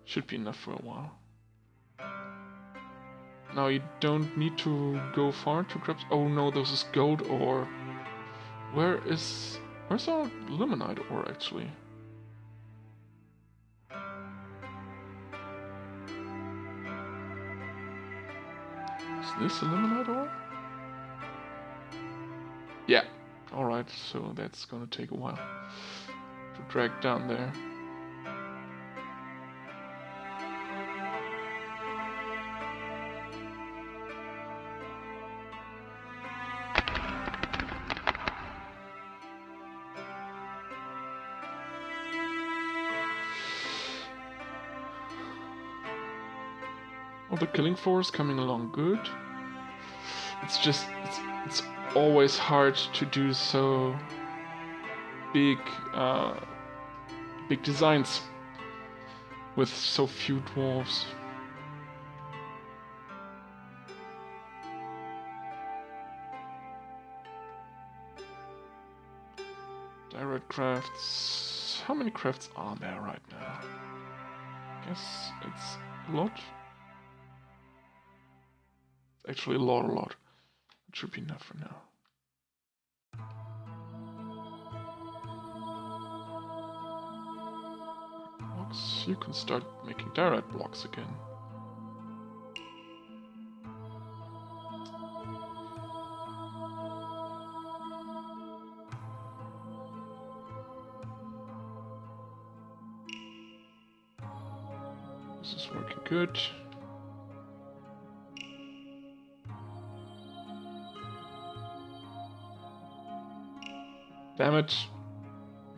Should be enough for a while. Now you don't need to go far to grab... Oh no, this is gold ore. Where's our limonite ore actually? Is this a limonite ore? Yeah, Alright, so that's gonna take a while to drag down there. Oh, the killing force coming along good. It's just, it's always hard to do so big, big designs with so few dwarves. Direct crafts. How many crafts are there right now? Guess it's a lot. It's actually a lot. It should be enough for now. Blocks. You can start making direct blocks again. This is working good. Damn it!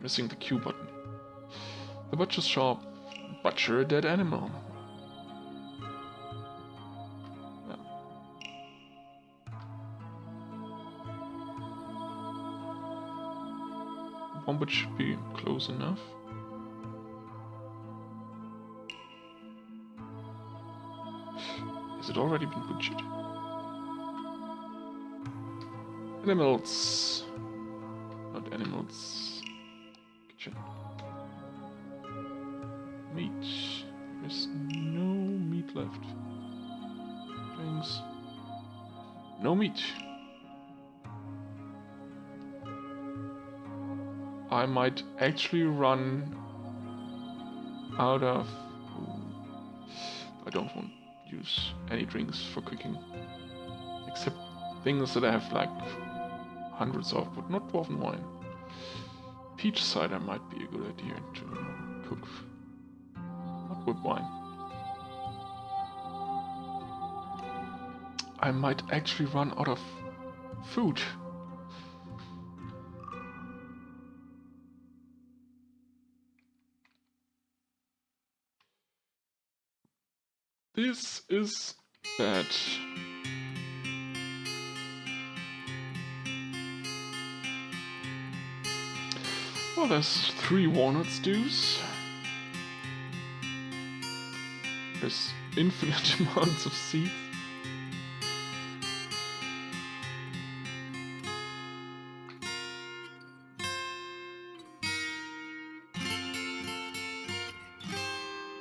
Missing the Q button. The butcher's shop. Butcher a dead animal. Yeah. One butcher should be close enough. Has it already been butchered? Animals. Not animals. Kitchen. Meat. There's no meat left. Drinks. No meat. I might actually run out of... I don't want to use any drinks for cooking. Except things that I have like hundreds of, but not dwarven wine. Peach cider might be a good idea to cook. Not with wine. I might actually run out of food. This is bad. Well, there's 3 walnut stews. There's infinite amounts of seeds.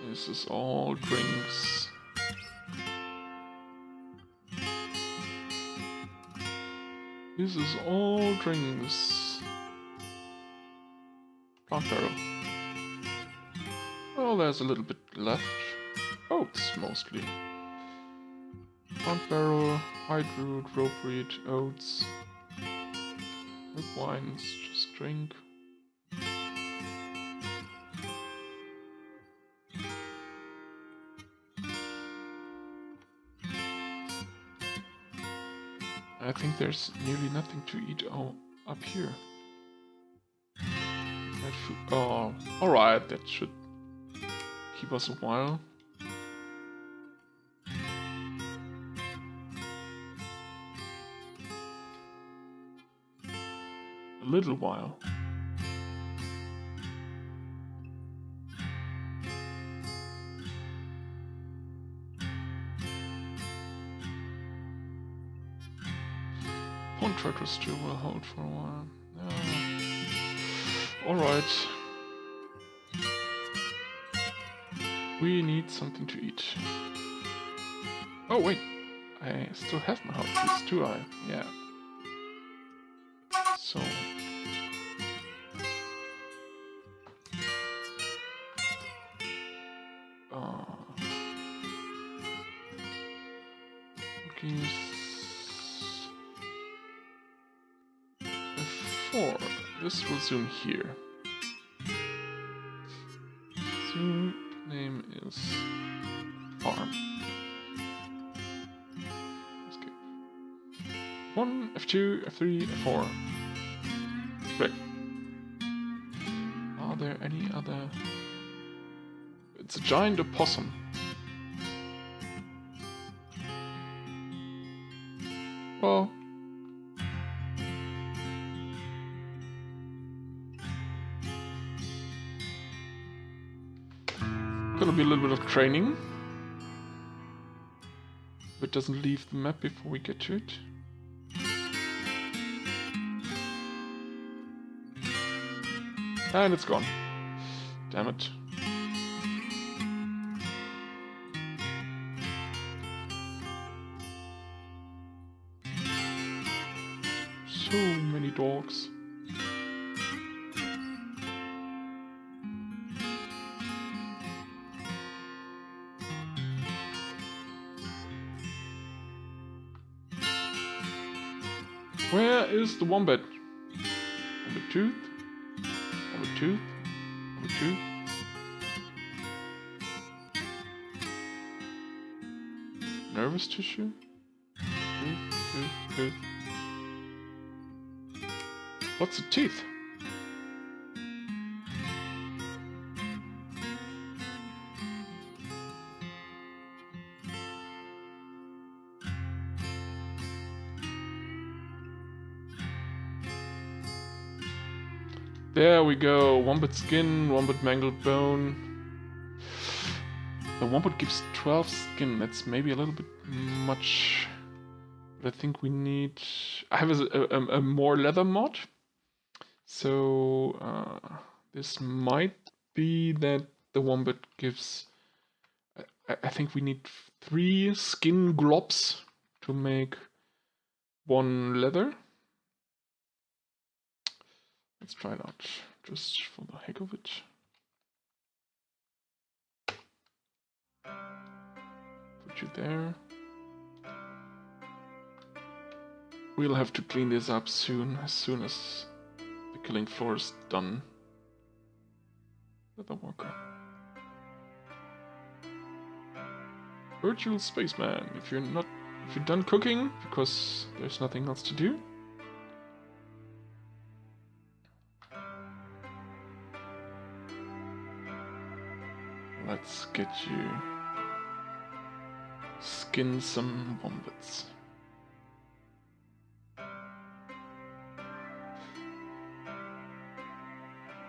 This is all drinks. This is all drinks. Plant barrel. Oh, there's a little bit left. Oats, mostly. Plant barrel, hide root, rope reed, oats. With wines, just drink. I think there's nearly nothing to eat up here. Oh, alright, that should keep us a while. A little while. Contractor still will hold for a while. Alright. We need something to eat. Oh wait, I still have my hot piece, do I? Yeah. So... cookies... 4. This will zoom here. Zoom name is farm. Escape. 1, F2, F3, F4. Great. Are there any other? It's a giant opossum. Well, gonna be a little bit of training. If it doesn't leave the map before we get to it. And it's gone. Damn it. So many dogs. Where is the wombat? Wombat tooth? Wombat tooth? Wombat tooth? Nervous tissue? Tooth. What's a teeth? There we go. Wombat skin, wombat mangled bone. The wombat gives 12 skin. That's maybe a little bit much. But I think we need... I have a more leather mod. So this might be that the wombat gives... I think we need 3 skin globs to make 1 leather. Let's try it out, just for the heck of it. Put you there. We'll have to clean this up soon, as soon as the killing floor is done. Leather worker. Virtual spaceman. If you're done cooking, because there's nothing else to do. Let's get you skin some wombats.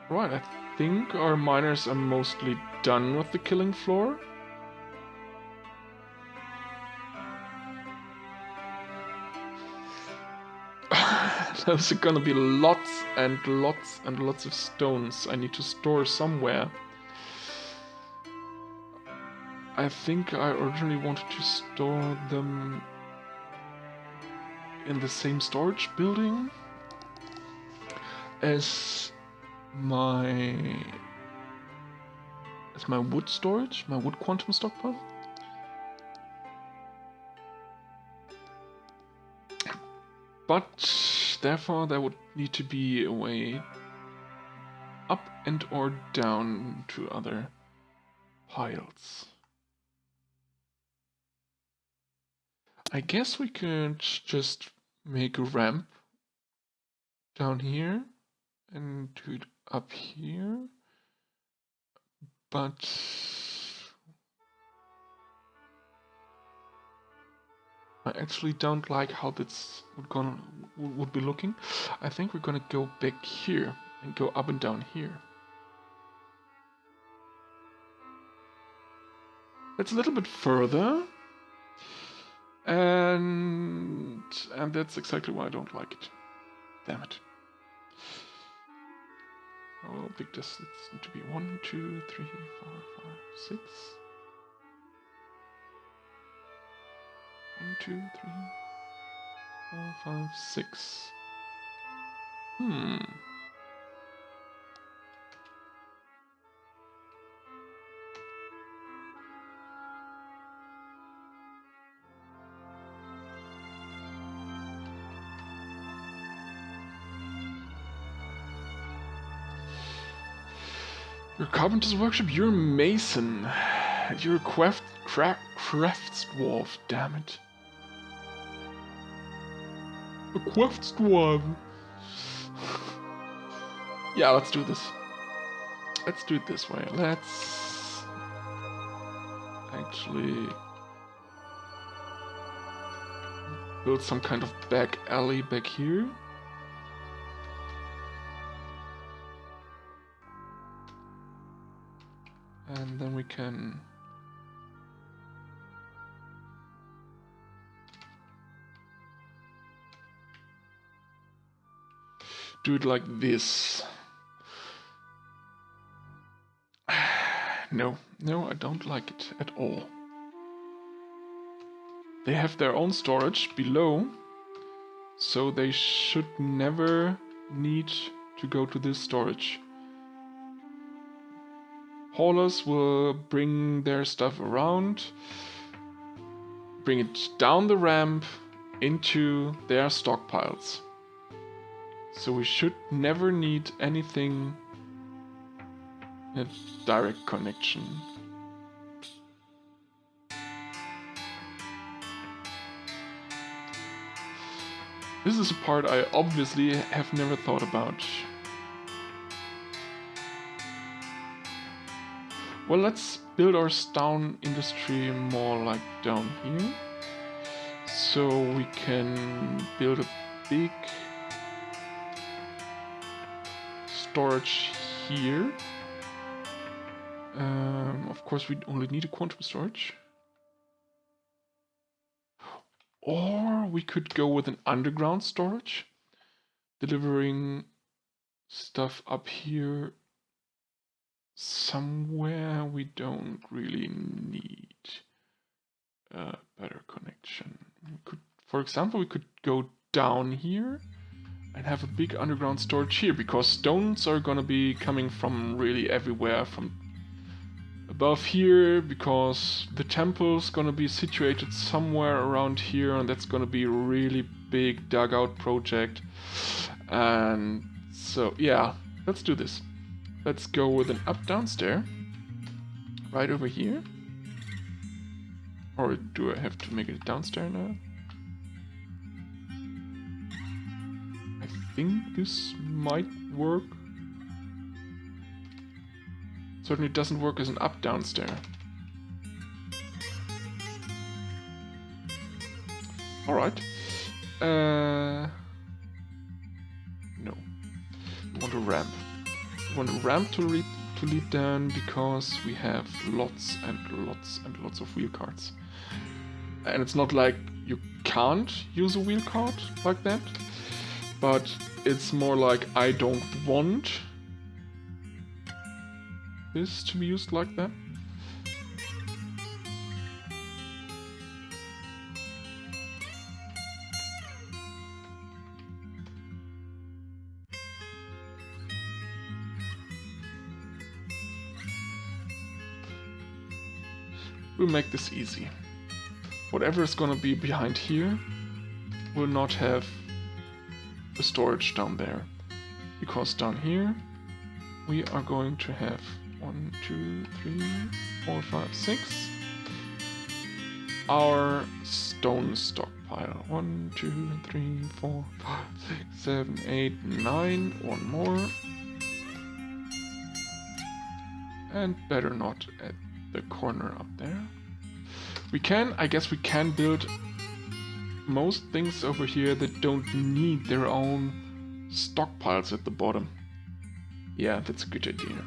Right, I think our miners are mostly done with the killing floor. There's gonna be lots and lots and lots of stones I need to store somewhere. I think I originally wanted to store them in the same storage building as my wood storage, my wood quantum stockpile. But therefore there would need to be a way up and or down to other piles. I guess we could just make a ramp down here and do it up here, but I actually don't like how this would be looking. I think we're gonna go back here and go up and down here. That's a little bit further. And that's exactly why I don't like it. Damn it. How big does it need to be? 1, 2, 3, 4, 5, 6. 1, 2, 3, 4, 5, 6. You're a carpenter's workshop, you're a mason. And you're a crafts dwarf, damn it. A crafts dwarf. Yeah, let's do this. Let's do it this way. Let's actually build some kind of back alley back here. And then we can do it like this. No, I don't like it at all. They have their own storage below, so they should never need to go to this storage. Haulers will bring their stuff around, bring it down the ramp into their stockpiles. So we should never need anything in a direct connection. This is a part I obviously have never thought about. Well, let's build our stone industry more like down here. So we can build a big storage here. Of course, we only need a quantum storage. Or we could go with an underground storage, delivering stuff up here somewhere we don't really need a better connection. We could, for example, we could go down here and have a big underground storage here, because stones are gonna be coming from really everywhere, from above here, because the temple's gonna be situated somewhere around here, and that's gonna be a really big dugout project. And so yeah, let's do this. Let's go with an up-down stair right over here. Or do I have to make it a downstairs now? I think this might work. Certainly doesn't work as an up-down stair. Alright. No. We want a ramp. We want a ramp to lead down, because we have lots and lots of wheel carts. And it's not like you can't use a wheel cart like that, but it's more like I don't want this to be used like that. We'll make this easy. Whatever is gonna be behind here will not have a storage down there, because down here we are going to have 1, 2, 3, 4, 5, 6 our stone stockpile. 1, 2, 3, 4, 5, 6, 7, 8, 9. One more. And better not at the corner up there. We can, I guess we can build most things over here that don't need their own stockpiles at the bottom. Yeah, that's a good idea.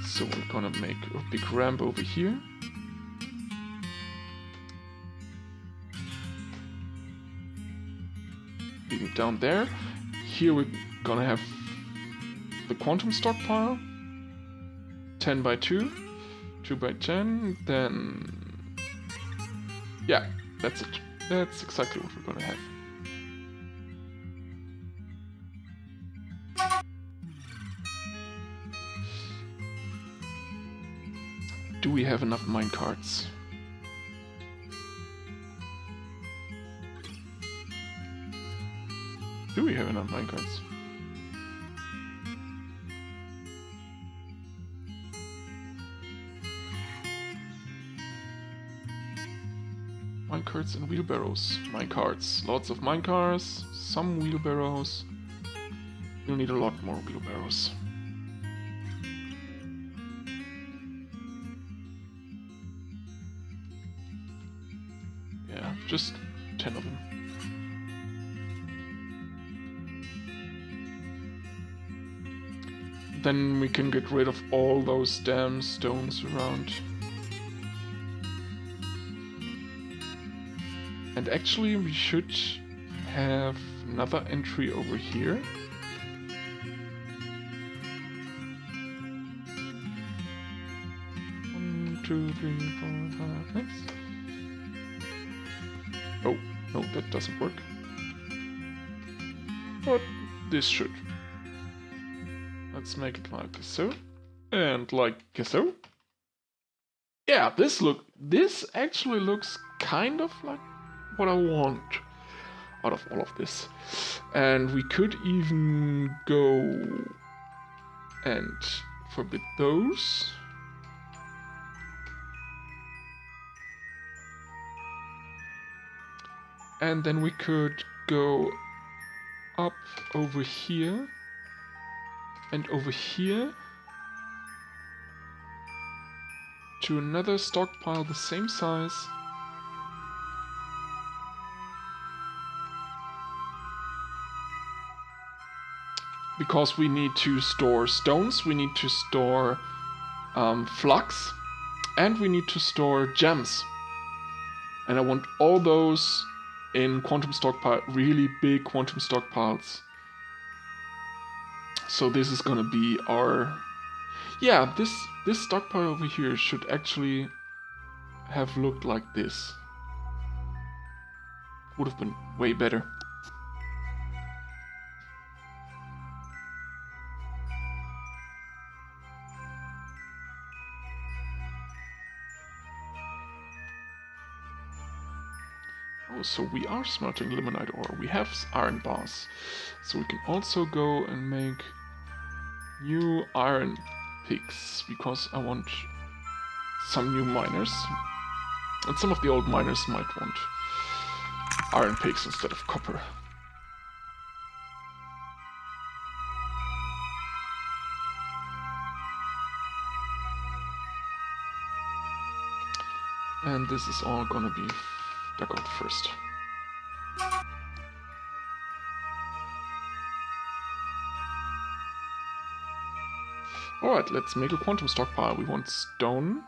So we're gonna make a big ramp over here. Leading down there. Here we're gonna have the quantum stockpile. 10 by 2. 2 by 10. Then... yeah, that's it. That's exactly what we're gonna have. Do we have enough minecarts? Do we have enough minecarts? minecarts and wheelbarrows. Minecarts, lots of minecars, some wheelbarrows. You'll need a lot more wheelbarrows. Yeah, just 10 of them. Then we can get rid of all those damn stones around. And actually we should have another entry over here. One, two, three, four, five, 6. Oh, no, that doesn't work. But this should. Let's make it like so. And like so. Yeah, this actually looks kind of like what I want out of all of this. And we could even go and forbid those. And then we could go up over here and over here to another stockpile the same size. Because we need to store stones, we need to store flux, and we need to store gems. And I want all those in quantum stockpile, really big quantum stockpiles. So this is gonna be our... Yeah, this stockpile over here should actually have looked like this. Would have been way better. Oh, so we are smelting limonite ore. We have iron bars. So we can also go and make new iron picks, because I want some new miners. And some of the old miners might want iron picks instead of copper. And this is all gonna be dug out first. Alright, let's make a quantum stockpile. We want stone.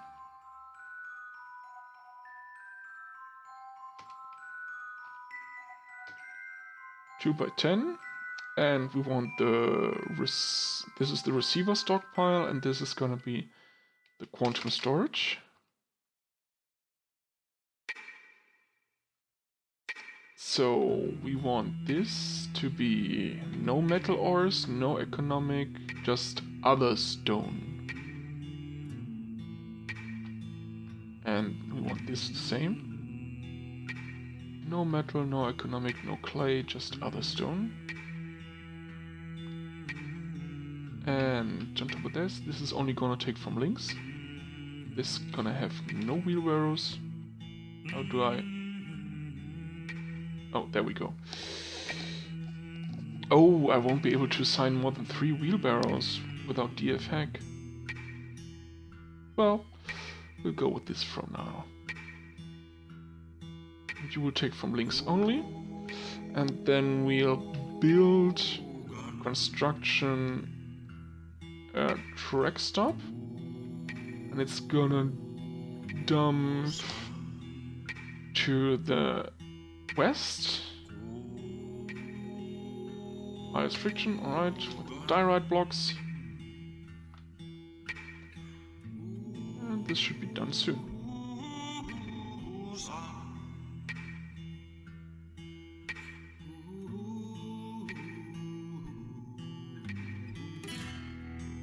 Two by 10. And we want this is the receiver stockpile, and this is gonna be the quantum storage. So we want this to be no metal ores, no economic, just other stone. And we want this the same. No metal, no economic, no clay, just other stone. And on top of this is only gonna take from links. This is gonna have no wheelbarrows. How do I... Oh, there we go. Oh, I won't be able to assign more than 3 wheelbarrows without DF hack. Well, we'll go with this from now. You will take from links only. And then we'll build construction track stop. And it's gonna dump to the west. Highest friction, alright, with diorite blocks. And this should be done soon.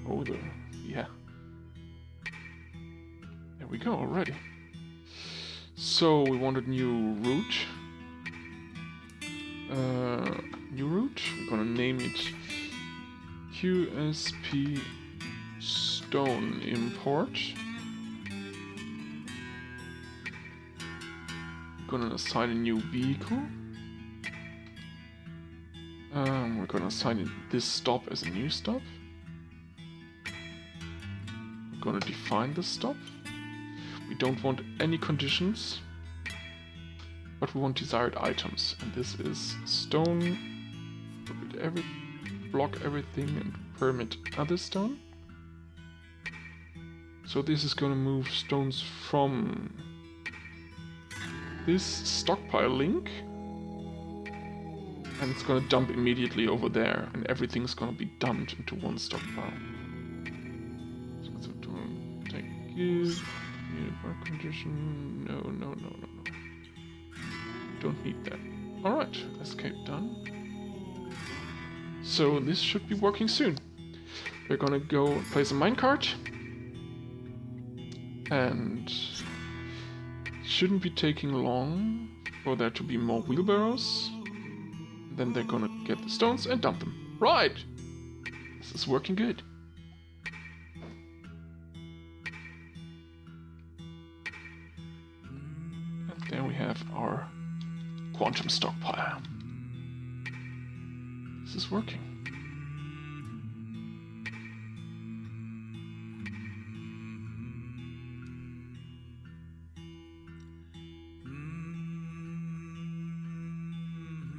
Oh, yeah. There we go already. So we wanted new route. New route. We're gonna name it QSP Stone Import. We're gonna assign a new vehicle. We're gonna assign this stop as a new stop. We're gonna define the stop. We don't want any conditions, but we want desired items. And this is stone, block everything and permit other stone. So this is gonna move stones from this stockpile link, and it's gonna dump immediately over there, and everything's gonna be dumped into one stockpile. So take give, work condition, no. Don't need that. Alright, escape done. So this should be working soon. We're gonna go place a minecart, and shouldn't be taking long for there to be more wheelbarrows. Then they're gonna get the stones and dump them. Right! This is working good. And there we have our quantum stockpile. This is working.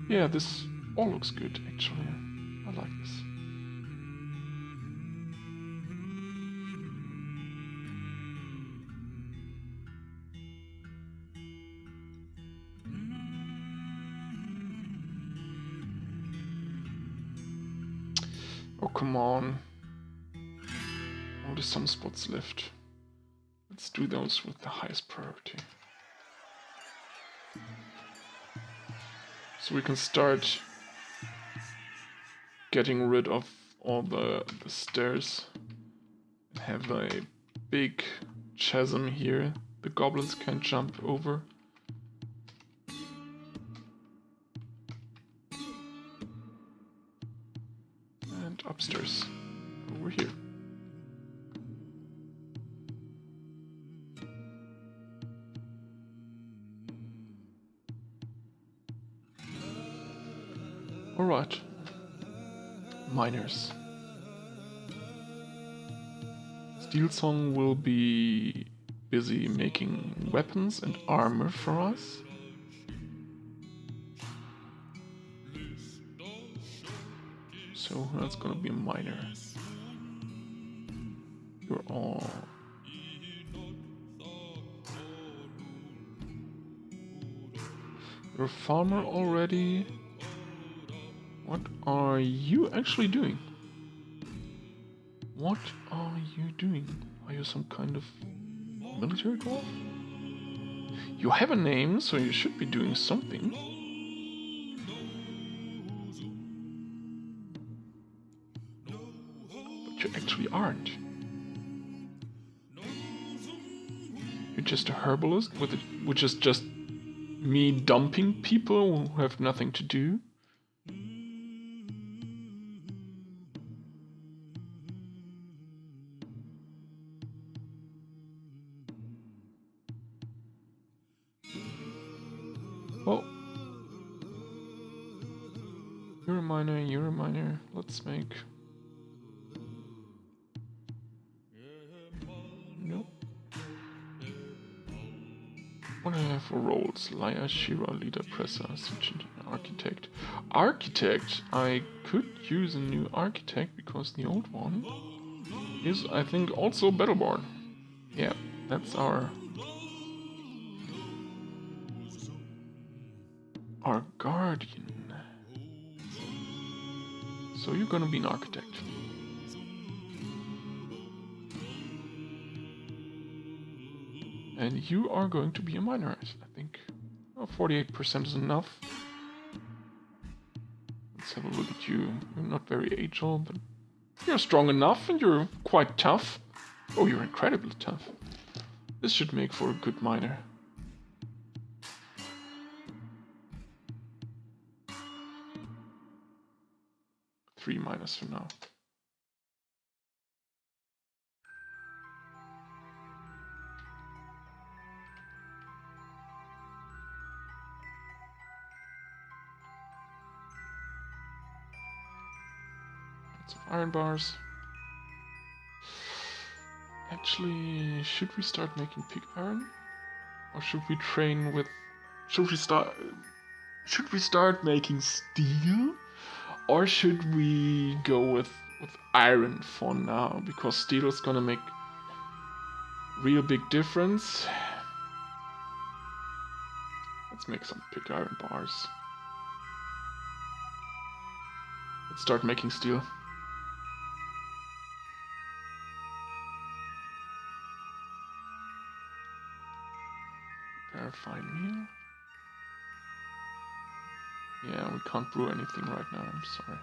Yeah, this all looks good, actually. I like this. Oh, come on. Only some spots left. Let's do those with the highest priority. So we can start getting rid of all the stairs. Have a big chasm here the goblins can jump over. And upstairs, over here. Alright. Miners. Steelsong will be busy making weapons and armor for us. So that's gonna be a miner. You're all... You're a farmer already. What are you actually doing? What are you doing? Are you some kind of military dwarf? You have a name, so you should be doing something. But you actually aren't. You're just a herbalist, which is just me dumping people who have nothing to do. Oh. You're a miner. Let's make... Nope. What do I have for roles? Liar, Shira, leader, presser, engineer, architect. Architect! I could use a new architect because the old one is, I think, also battleborn. Yeah, that's our guardian. So you're gonna be an architect. And you are going to be a miner, I think. Oh, 48% is enough. Let's have a look at you. You're not very agile, but you're strong enough and you're quite tough. Oh, you're incredibly tough. This should make for a good miner. Three miners for now. Lots of iron bars. Actually, should we start making pig iron? Or should we train with... Should we start making steel? Or should we go with iron for now? Because steel is gonna make real big difference. Let's make some pig iron bars. Let's start making steel. Prepare fine meal. Yeah, we can't brew anything right now, I'm sorry.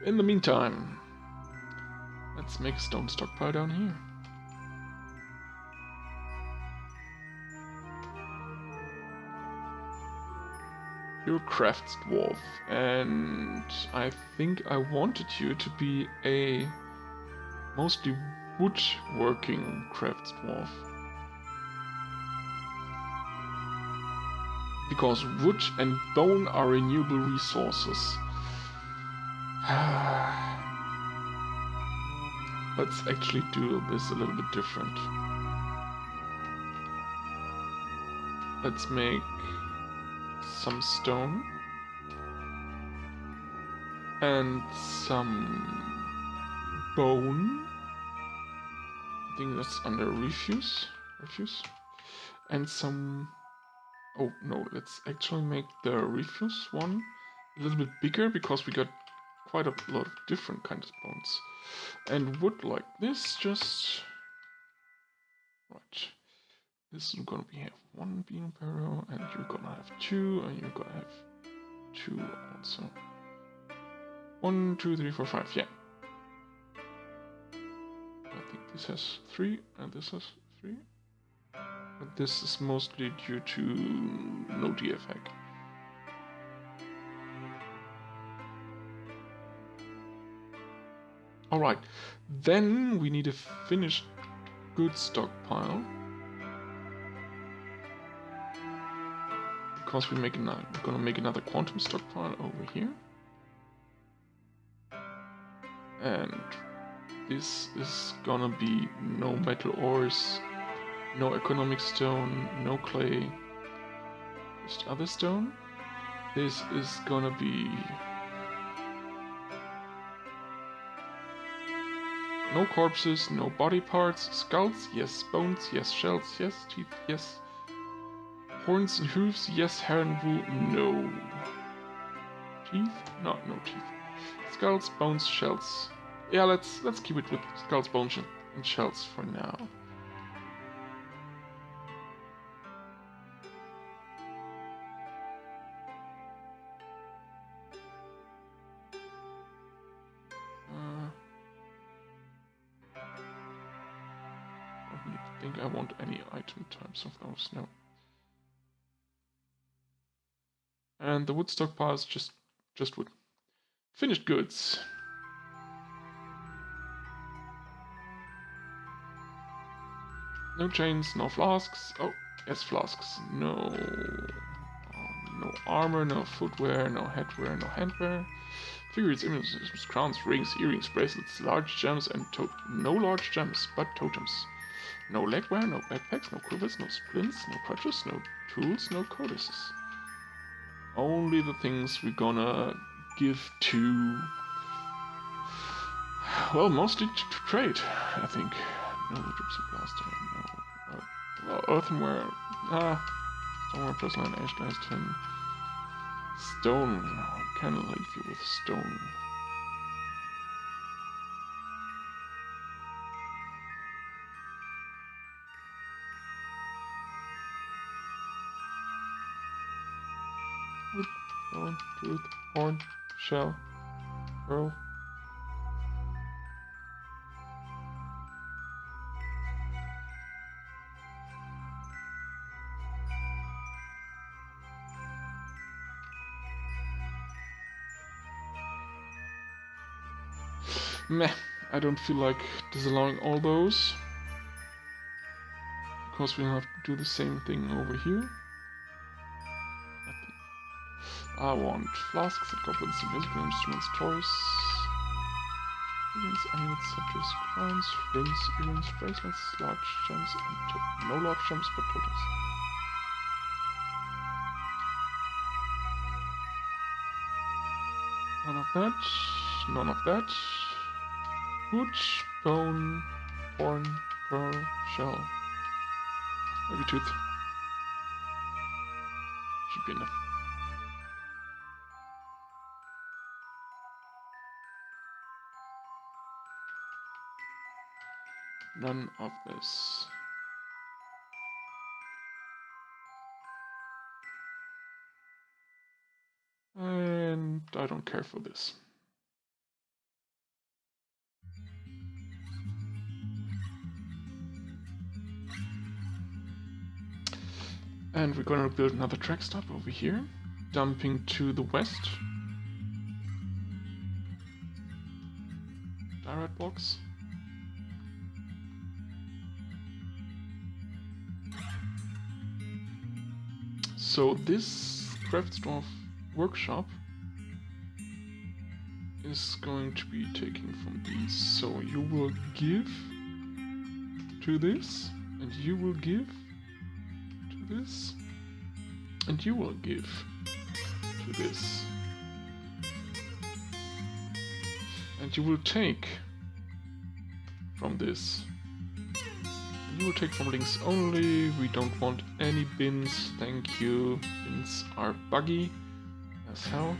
In the meantime, let's make a stone stockpile down here. You're a crafts dwarf, and I think I wanted you to be a mostly woodworking crafts dwarf. Because wood and bone are renewable resources. Let's actually do this a little bit different. Let's make some stone and some bone. I think that's under refuse. And some... Oh no, let's actually make the refuse one a little bit bigger because we got quite a lot of different kinds of bones. And wood like this, just... Right. This is gonna be have one bean barrel, and you're gonna have two, and you're gonna have two also. 1, 2, 3, 4, 5, yeah. I think this has 3, and this has 3. But this is mostly due to no DF hack. Alright, then we need a finished good stockpile. Because we're gonna make another quantum stockpile over here. And this is gonna be no metal ores, no economic stone, no clay, just other stone. This is gonna be no corpses, no body parts, skulls, yes, bones, yes, shells, yes, teeth, yes, horns and hooves, yes, hair and wool, no. Teeth? No teeth. Skulls, bones, shells. Yeah, let's keep it with skulls, bones, and shells for now. I think I want any item types of those, no. And the wood stockpile is just wood. Finished goods. No chains, no flasks. Oh, yes, flasks. No armor, no footwear, no headwear, no handwear. Figures, images, crowns, rings, earrings, bracelets, large gems, and no large gems, but totems. No legwear, no backpacks, no quivers, no splints, no crutches, no tools, no codices. Only the things we're gonna give to... Well, mostly to trade, I think. No gypsy blaster, no... well, earthenware... stoneware, porcelain, ash glass, tin... Stone. I can leave you with stone. Wood, bone, tooth, horn, shell, pearl. Meh, I don't feel like disallowing all those. course, we'll have to do the same thing over here. I want flasks and goblins, musical instruments, toys, amulets, scepters, crowns, rings, earrings, bracelets, large gems, and no large gems, but totems. None of that. None of that. Wood, bone, horn, pearl, shell. Maybe tooth. Should be enough. None of this. And I don't care for this. And we're gonna build another track stop over here, dumping to the west. Direct blocks. So this Craftsdorf workshop is going to be taken from these. So you will give to this, and you will give to this, and you will give to this. And you will take from this. You will take from links only. We don't want any bins, thank you. Bins are buggy as hell.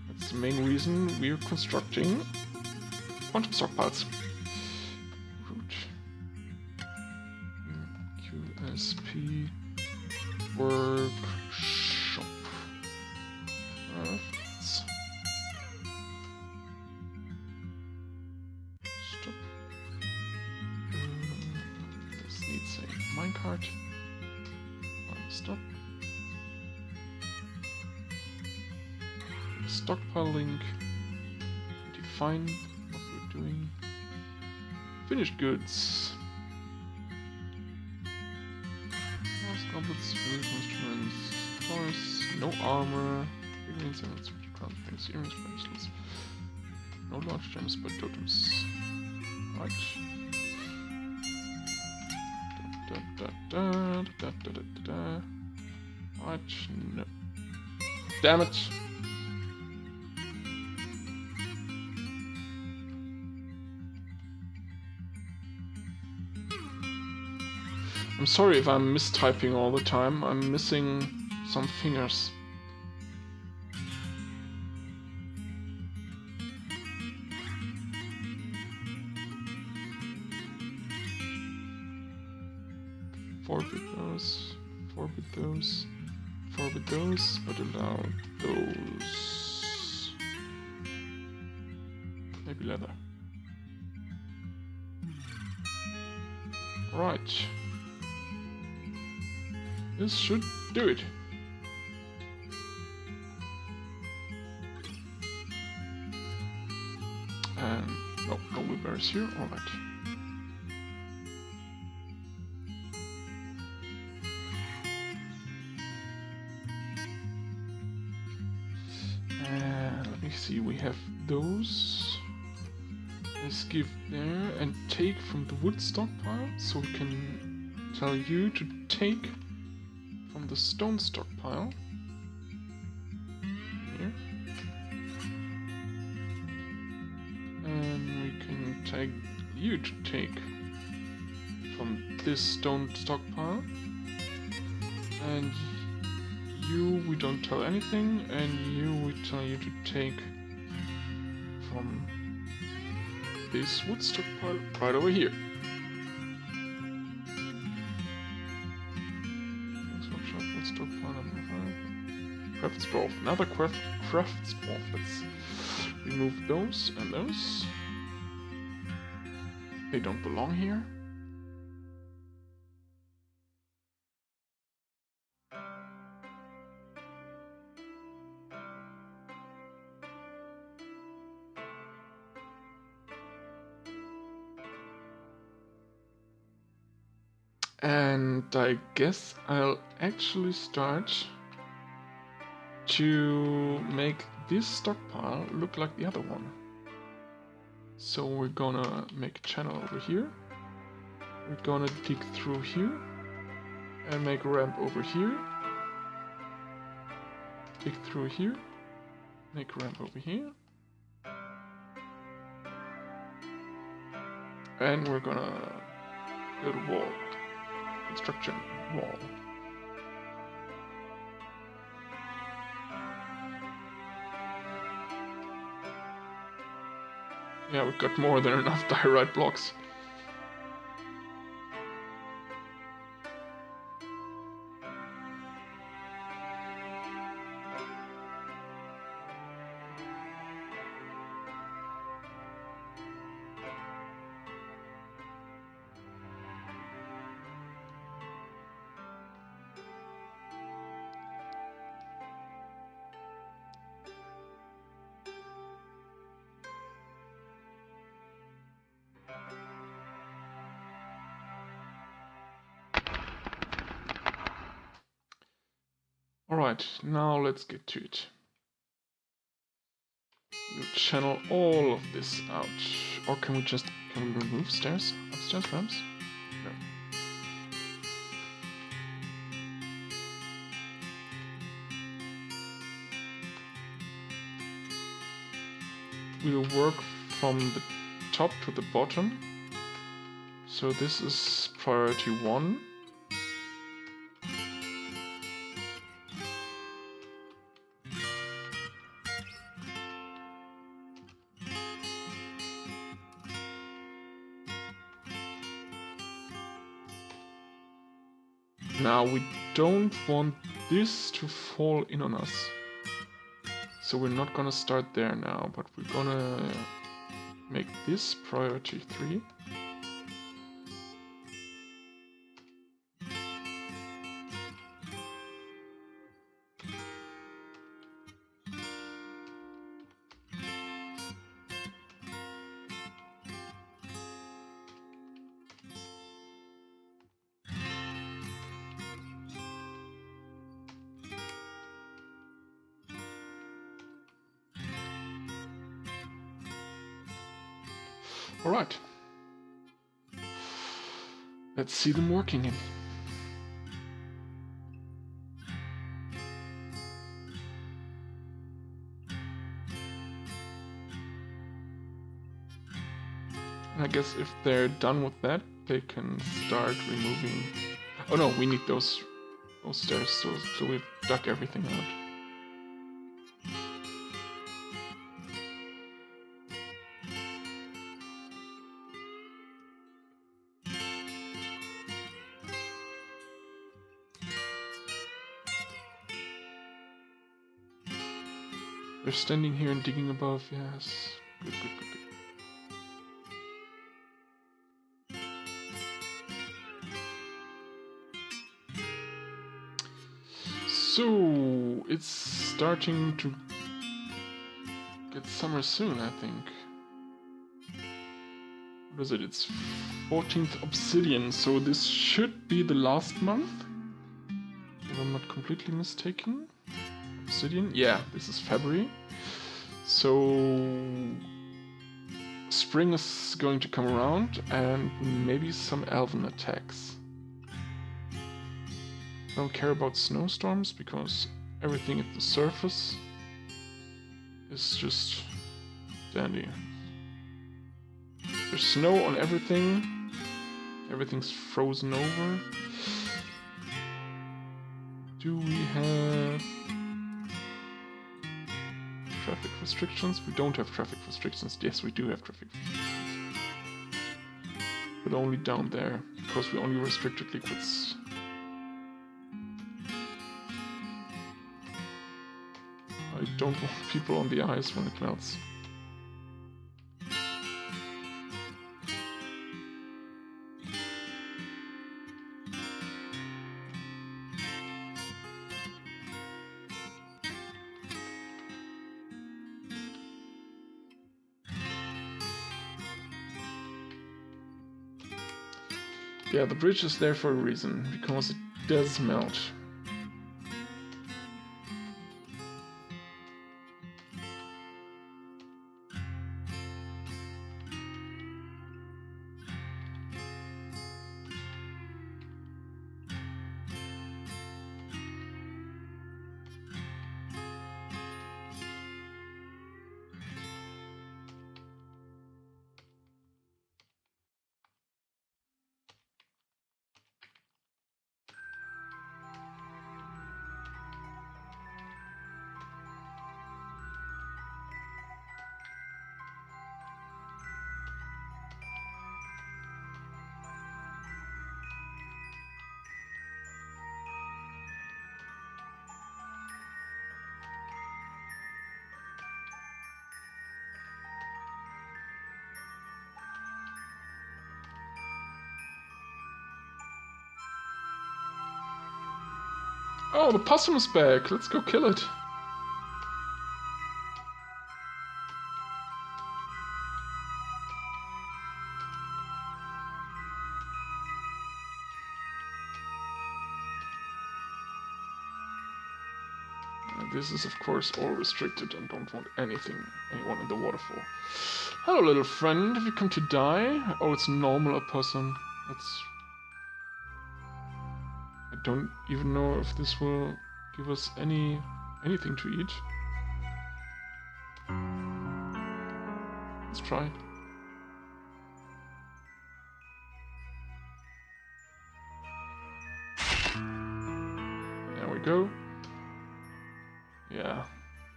That's the main reason we're constructing quantum stockpiles. Root. QSP workshop. Stop. This needs a minecart. Stop. Stockpile link. Define what we're doing. Finished goods. Goblets, instruments, toys, no armor, figurines, and crowns, rings, earrings, bracelets. No large gems, but totems. Right. Right, no. Damn it! I'm sorry if I'm mistyping all the time, I'm missing some fingers. Forbid those, forbid those, forbid those, but allow those. Maybe leather. Right. This should do it. And no wheelbarrows here. All right. Let me see. We have those. Let's give there and take from the wood stockpile, so we can tell you to take from the stone stockpile. Here. And we can tag you to take from this stone stockpile. And you, we don't tell anything, and you, we tell you to take from this wood stockpile right over here. Craftsdorf, another Craftsdorf. Let's remove those and those. They don't belong here. And I guess I'll actually start to make this stockpile look like the other one. So we're gonna make a channel over here. We're gonna dig through here and make a ramp over here. Dig through here, make a ramp over here. And we're gonna build a wall. Construction wall. Yeah, we've got more than enough diorite blocks. Alright, now let's get to it. We'll channel all of this out. Or can we remove stairs? Upstairs ramps? No. We'll work from the top to the bottom. So this is priority 1. Now we don't want this to fall in on us. So we're not gonna start there now, but we're gonna make this priority 3. Alright. Let's see them working in. And I guess if they're done with that, they can start removing... Oh no, we need those stairs, so we've dug everything out. They're standing here and digging above, yes. Good, good, good, good. So, it's starting to get summer soon, I think. What is it? It's 14th Obsidian, so this should be the last month. If I'm not completely mistaken. Obsidian? Yeah, this is February. So spring is going to come around and maybe some elven attacks. I don't care about snowstorms because everything at the surface is just dandy. There's snow on everything. Everything's frozen over. Do we have traffic restrictions? We don't have traffic restrictions. Yes, we do have traffic restrictions. But only down there, because we only restricted liquids. I don't want people on the ice when it melts. Yeah, the bridge is there for a reason, because it does melt. Oh, the possum is back. Let's go kill it. This is of course all restricted and don't want anyone in the waterfall. Hello little friend, have you come to die? Oh, it's normal opossum. I don't even know if this will give us anything to eat. Let's try. There we go. Yeah,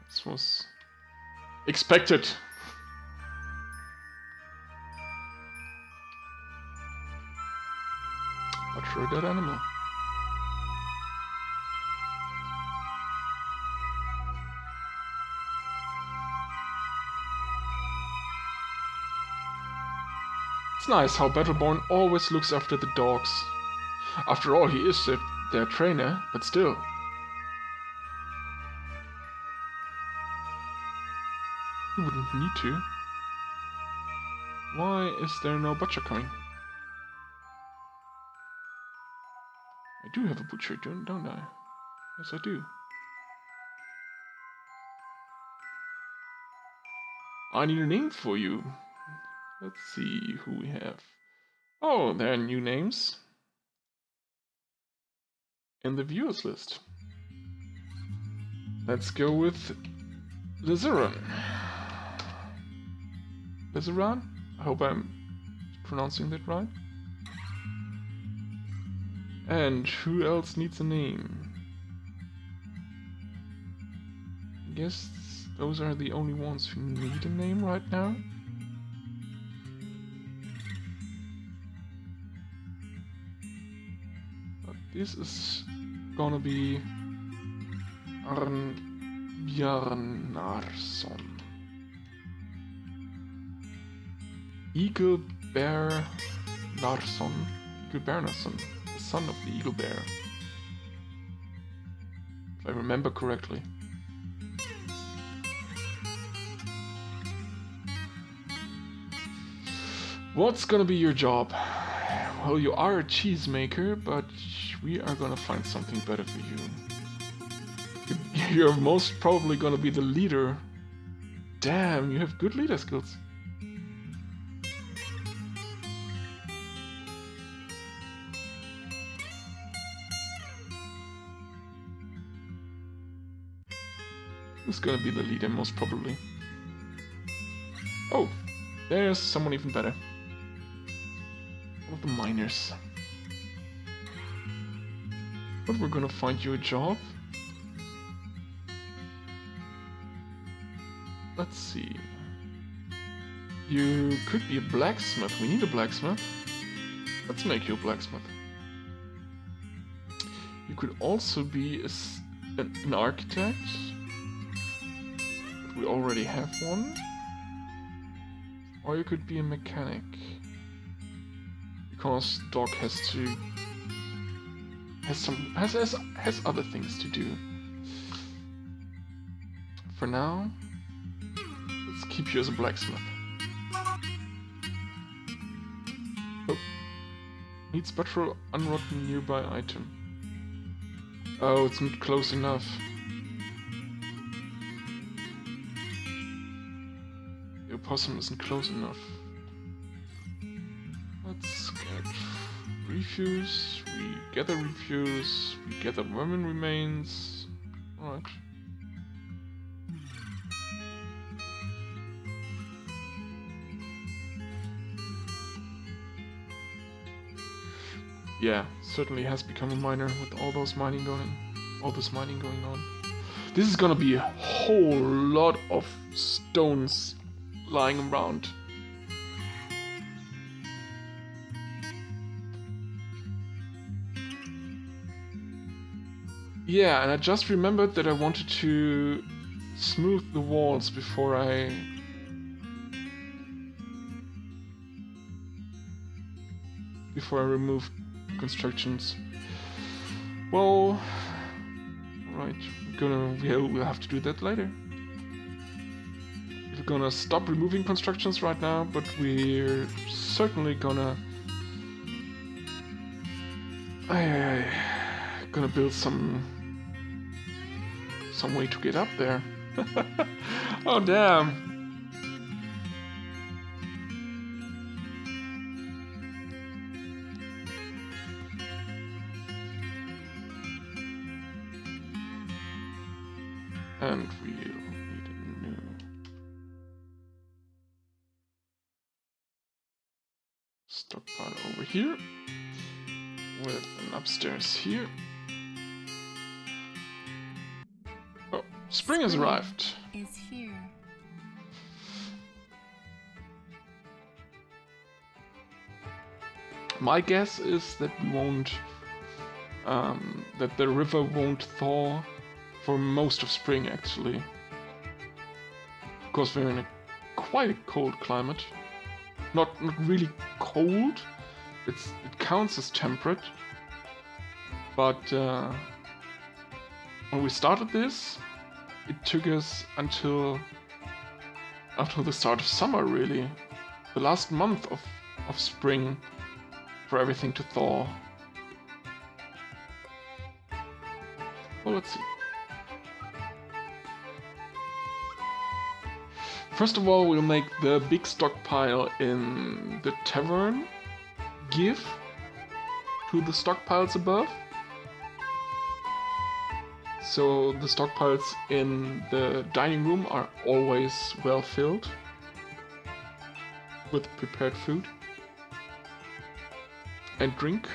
this was expected. Butcher a dead animal. It's nice how Battleborn always looks after the dogs. After all, he is their trainer, but still. He wouldn't need to. Why is there no butcher coming? I do have a butcher, don't I? Yes, I do. I need a name for you. Let's see who we have. Oh, there are new names in the viewers list. Let's go with Lizeran. Lizeran? I hope I'm pronouncing that right. And who else needs a name? I guess those are the only ones who need a name right now. But this is gonna be Arnbjarnarsson. Eagle Bear Larsson. Eagle Bearnason, the son of the Eagle Bear. If I remember correctly. What's gonna be your job? Well, you are a cheesemaker, but we are gonna find something better for you. You're most probably gonna be the leader. Damn, you have good leader skills. Who's gonna be the leader, most probably? Oh, there's someone even better. One of the miners. But we're gonna find you a job. Let's see. You could be a blacksmith. We need a blacksmith. Let's make you a blacksmith. You could also be an architect. But we already have one. Or you could be a mechanic. Because Doc has other things to do. For now, let's keep you as a blacksmith. Oh, Needs spectral unrotten nearby item. Oh, it's not close enough. The opossum isn't close enough. Let's get refuse. We gather refuse. We gather vermin remains. Alright. Yeah, certainly has become a miner with all this mining going on. This is gonna be a whole lot of stones lying around. Yeah, and I just remembered that I wanted to smooth the walls before I remove constructions. Well, right, we'll have to do that later. We're gonna stop removing constructions right now, but we're certainly gonna build some way to get up there. Oh damn. And we'll need a new stockpile over here with an upstairs here. Oh, spring has arrived. Is here. My guess is that we won't, that the river won't thaw for most of spring, actually. Because we're in quite a cold climate. Not really cold. It counts as temperate. But when we started this, it took us until the start of summer, really. The last month of spring for everything to thaw. Well, let's see. First of all, we'll make the big stockpile in the tavern give to the stockpiles above. So the stockpiles in the dining room are always well filled with prepared food and drink.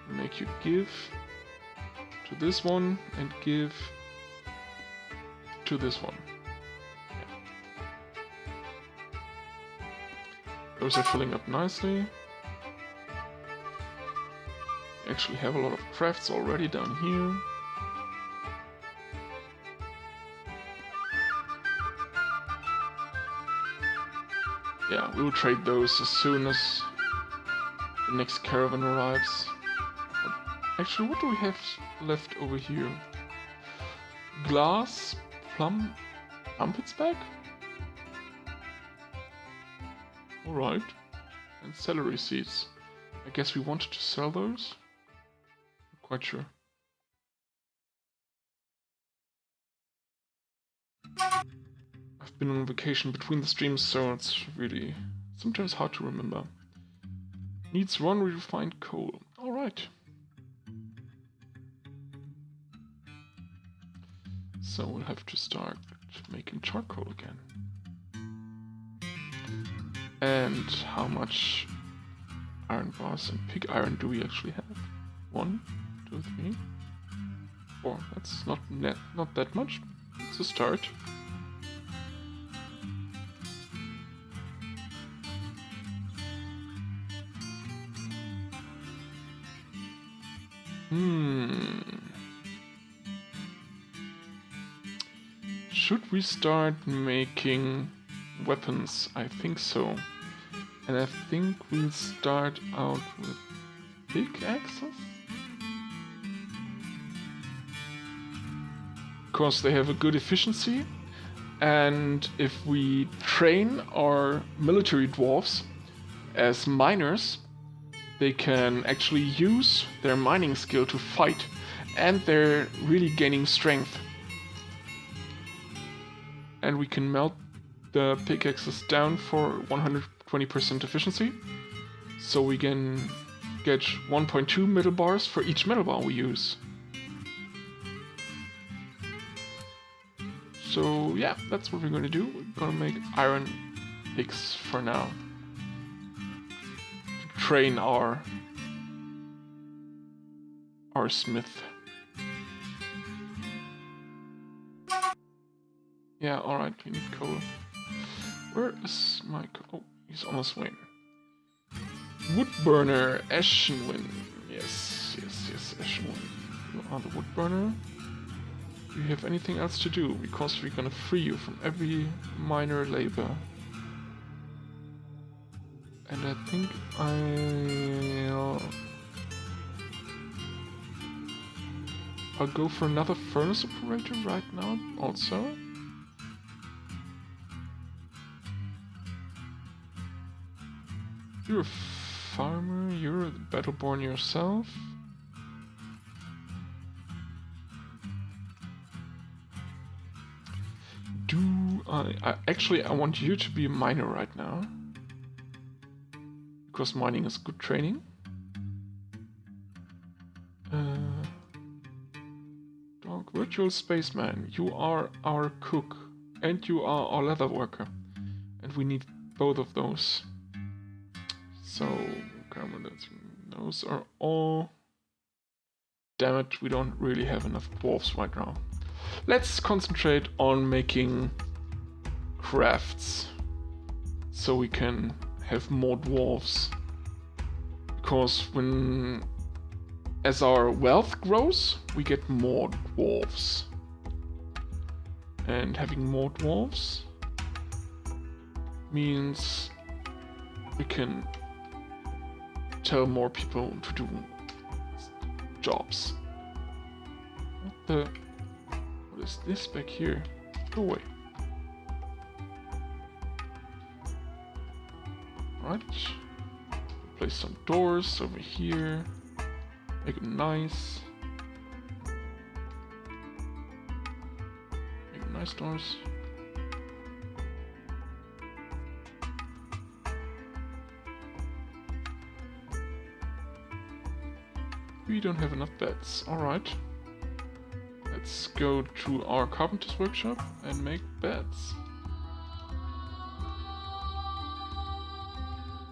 Make you give to this one and give to this one. Yeah. Those are filling up nicely. We actually have a lot of crafts already down here. Yeah, we will trade those as soon as the next caravan arrives. Actually, what do we have left over here? Glass, plumpets bag? Alright. And celery seeds. I guess we wanted to sell those? Not quite sure. I've been on vacation between the streams, so it's really sometimes hard to remember. Needs 1 refined coal. Alright. So we'll have to start making charcoal again. And how much iron bars and pig iron do we actually have? 1, 2, 3, 4. That's not that much. It's a start. Should we start making weapons? I think so. And I think we'll start out with pickaxes? Because they have a good efficiency, and if we train our military dwarves as miners, they can actually use their mining skill to fight, and they're really gaining strength. And we can melt the pickaxes down for 120% efficiency, so we can get 1.2 metal bars for each metal bar we use. So yeah, that's what we're gonna do. We're gonna make iron picks for now. To train our smith. Yeah, alright, we need coal. Where is my coal? Oh, he's on his way. Wood burner, Ashenwind. Yes, Ashenwind. You are the wood burner. Do you have anything else to do? Because we're gonna free you from every minor labor. And I think I'll go for another furnace operator right now also. You're a farmer, you're a battleborn yourself. Actually, I want you to be a miner right now. Because mining is good training. Dog, virtual spaceman, you are our cook. And you are our leather worker. And we need both of those. So, those are all... Damn it, we don't really have enough dwarves right now. Let's concentrate on making crafts, so we can have more dwarves. Because as our wealth grows, we get more dwarves. And having more dwarves means we can tell more people to do jobs. What is this back here? Go away. Right. Place some doors over here. Make them nice. Make them nice doors. We don't have enough beds. Alright. Let's go to our carpenter's workshop and make beds.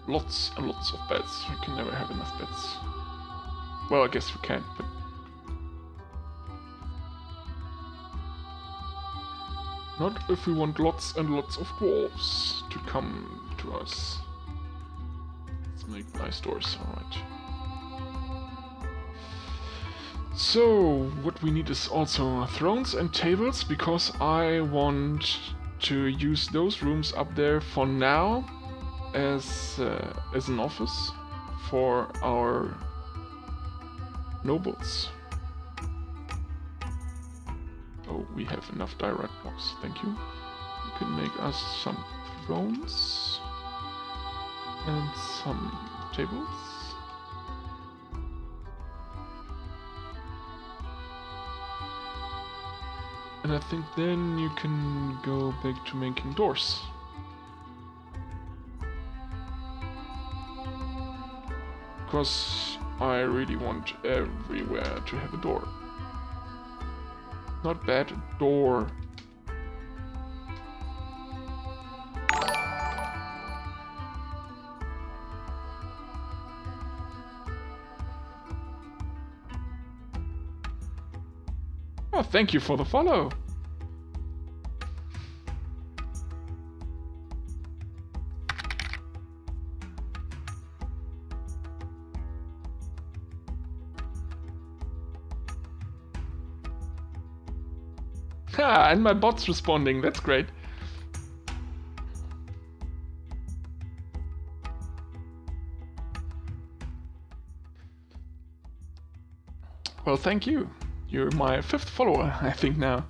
Lots and lots of beds. We can never have enough beds. Well, I guess we can, but... Not if we want lots and lots of dwarves to come to us. Let's make nice doors, alright. So, what we need is also thrones and tables, because I want to use those rooms up there for now as an office for our nobles. Oh, we have enough direct blocks, thank you. You can make us some thrones and some tables. And I think then you can go back to making doors. Because I really want everywhere to have a door. Not bad, a door. Oh, thank you for the follow. Ha, and my bot's responding, that's great. Well, thank you. You're my 5th follower, I think now.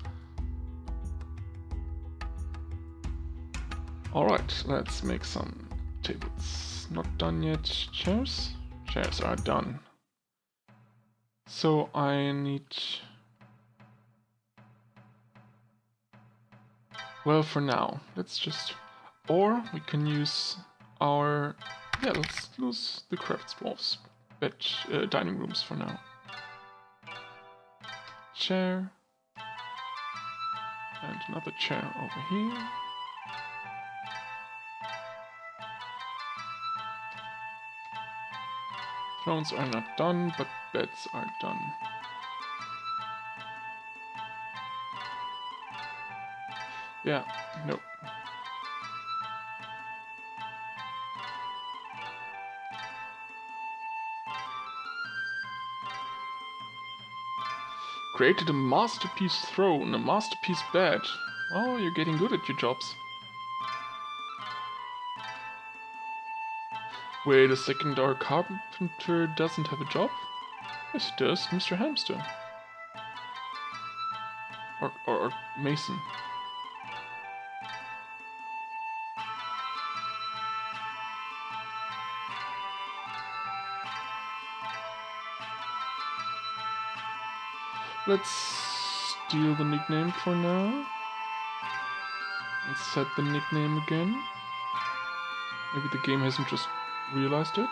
Alright, let's make some tables. Not done yet. Chairs? Chairs are done. So I need... Well, for now, let's just... Or we can use our... Yeah, let's use the crafts dwarfs dining rooms for now. Chair. And another chair over here. Thrones are not done, but beds are done. Yeah, no. Created a masterpiece throne, a masterpiece bed. Oh, you're getting good at your jobs. Wait a second, our carpenter doesn't have a job? Yes, he does, Mr. Hamster. Or mason. Let's steal the nickname for now. And set the nickname again. Maybe the game hasn't just realized it.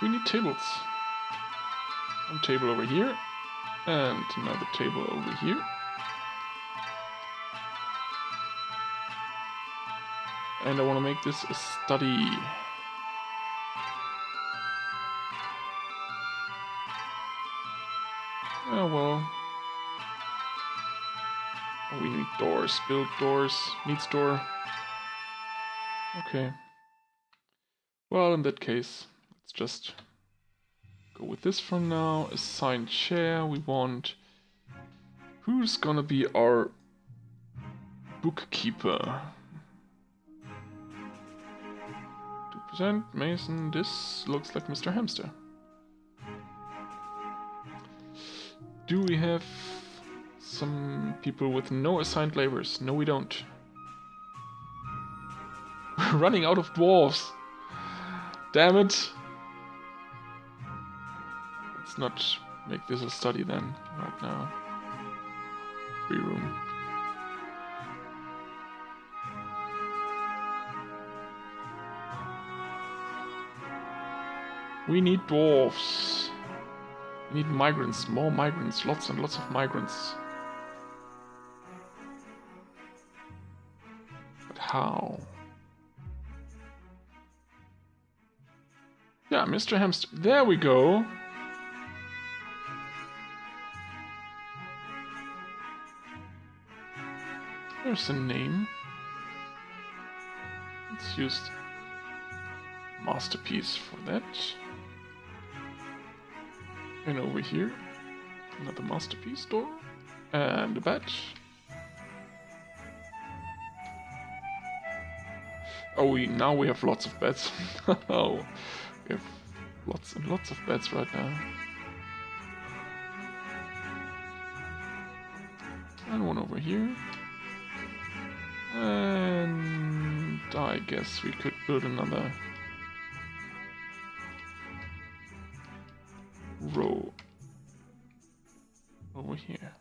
We need tables. One table over here. And another table over here. And I want to make this a study. Oh well. Oh, we need doors. Build doors. Needs door. Okay. Well, in that case, let's just go with this for now. Assign chair. We want... Who's gonna be our bookkeeper? 2% Mason. This looks like Mr. Hamster. Do we have some people with no assigned labors? No, we don't. We're running out of dwarves. Damn it. Let's not make this a study then, right now. Free room. We need dwarves. We need migrants, more migrants, lots and lots of migrants. But how? Yeah, Mr. Hamster. There we go. There's a name. Let's use masterpiece for that. And over here, another masterpiece door, and a badge. Oh, now we have lots of beds. Oh, we have lots and lots of beds right now. And one over here. And I guess we could build another row over here.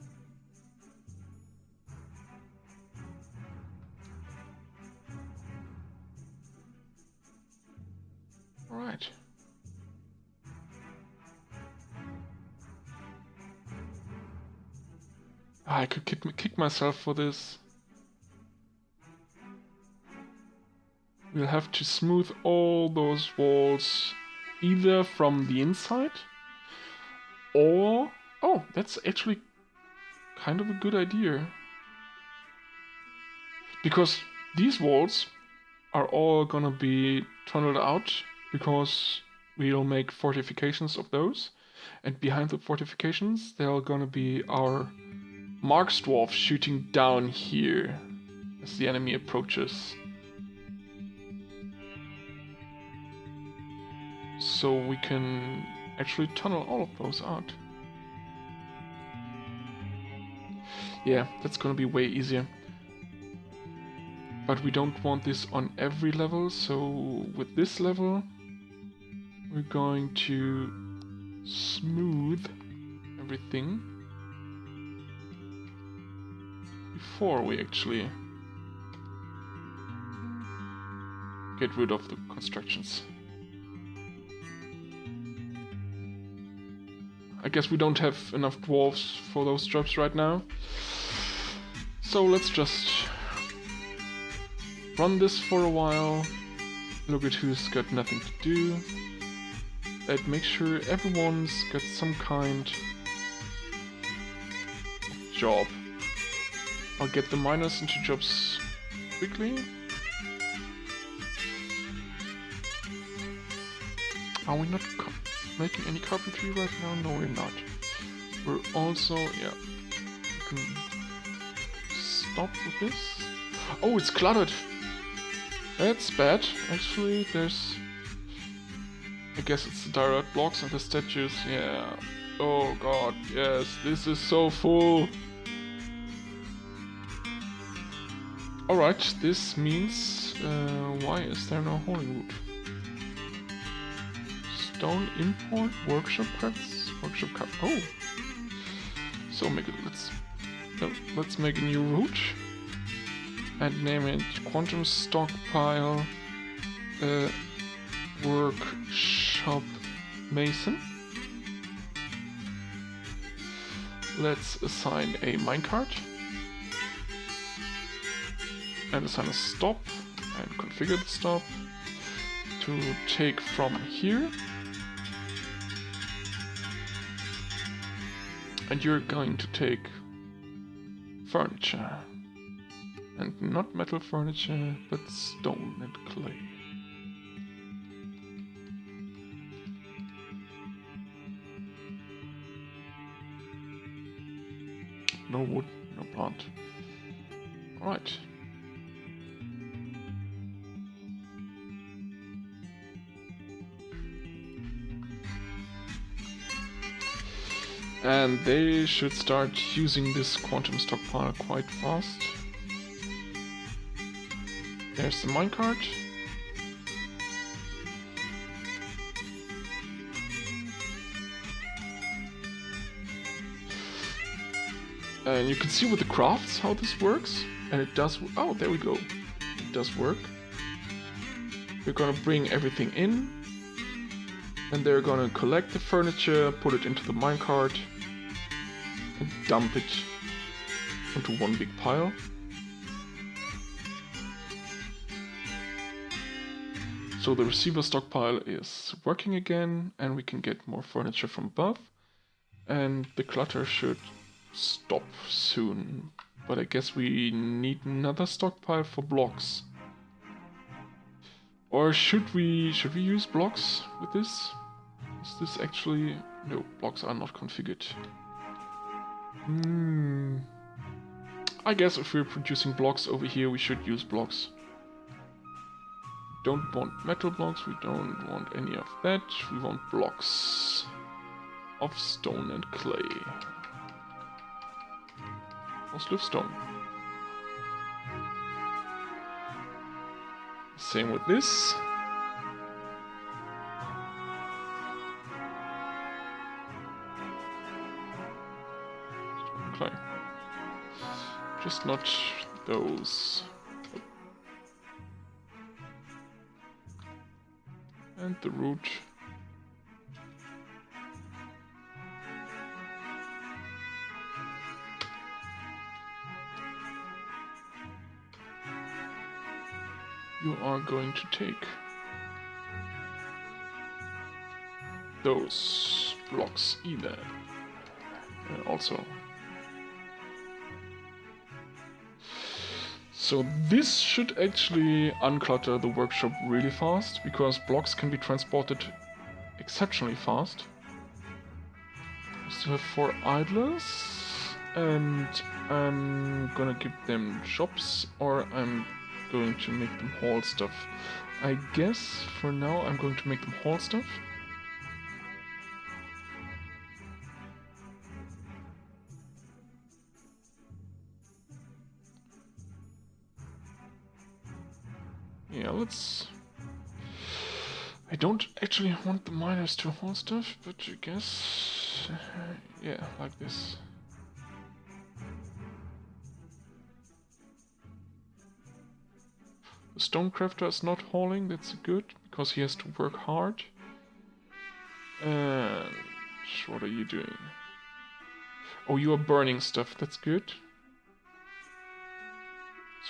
All right. I could kick myself for this. We'll have to smooth all those walls either from the inside or... Oh, that's actually kind of a good idea. Because these walls are all gonna be tunneled out because we'll make fortifications of those. And behind the fortifications, there are gonna be our Marks dwarf shooting down here as the enemy approaches. so we can actually tunnel all of those out. Yeah, that's gonna be way easier. But we don't want this on every level, so with this level we're going to smooth everything before we actually get rid of the constructions. I guess we don't have enough dwarves for those jobs right now. So let's just run this for a while. Look at who's got nothing to do. And make sure everyone's got some kind of job. I'll get the miners into jobs quickly. Are we not making any carpentry right now? No, we're not. We're also, yeah, we can stop with this. Oh, it's cluttered. That's bad. Actually, there's, I guess it's the direct blocks and the statues. Yeah. Oh god, yes, this is so full. Alright, this means, why is there no holy wood? Stone import, workshop cuts, workshop cut. Oh, so let's make a new route and name it quantum stockpile workshop mason. Let's assign a minecart and assign a stop and configure the stop to take from here. And you're going to take furniture. And not metal furniture, but stone and clay. No wood, no plant. Alright. And they should start using this quantum stockpile quite fast. There's the minecart. And you can see with the crafts how this works. And it does. Oh, there we go. It does work. We're gonna bring everything in. And they're gonna collect the furniture, put it into the minecart, and dump it into one big pile. So the receiver stockpile is working again, and we can get more furniture from above. And the clutter should stop soon. But I guess we need another stockpile for blocks. Or should we use blocks with this? Is this actually... No, blocks are not configured. I guess if we're producing blocks over here, we should use blocks. Don't want metal blocks, we don't want any of that. We want blocks of stone and clay. Mostly of stone. Same with this. Stone and clay. Just not those. And the root. You are going to take those blocks either. Also. So this should actually unclutter the workshop really fast, because blocks can be transported exceptionally fast. We still have 4 idlers, and I'm gonna give them jobs, or I'm going to make them haul stuff. I guess for now I'm going to make them haul stuff. Yeah, let's... I don't actually want the miners to hold stuff, but I guess... yeah, like this. The stonecrafter is not hauling, that's good, because he has to work hard. And what are you doing? Oh, you are burning stuff, that's good.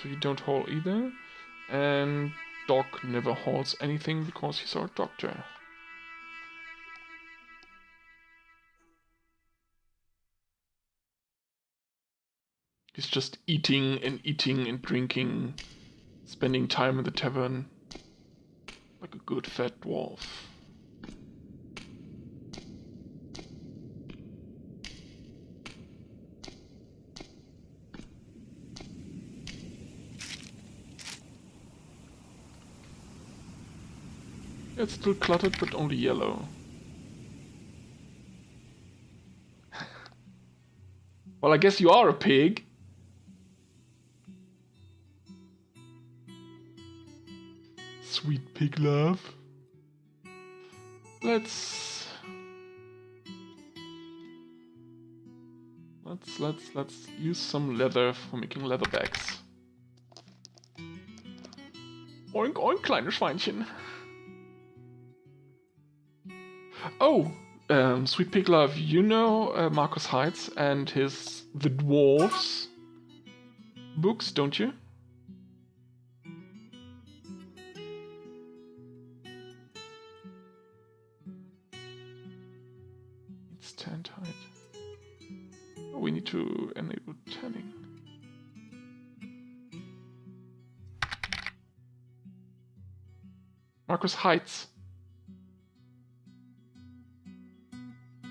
So you don't haul either. And Doc never hauls anything because he's our doctor. He's just eating and drinking, spending time in the tavern, like a good fat dwarf. It's still cluttered, but only yellow. Well, I guess you are a pig. Sweet pig love. Let's use some leather for making leather bags. Oink oink, kleine Schweinchen. Oh, Sweet Pig Love, you know Marcus Heights and his The Dwarves books, don't you? It's tanned hide. Oh, we need to enable tanning. Marcus Heights.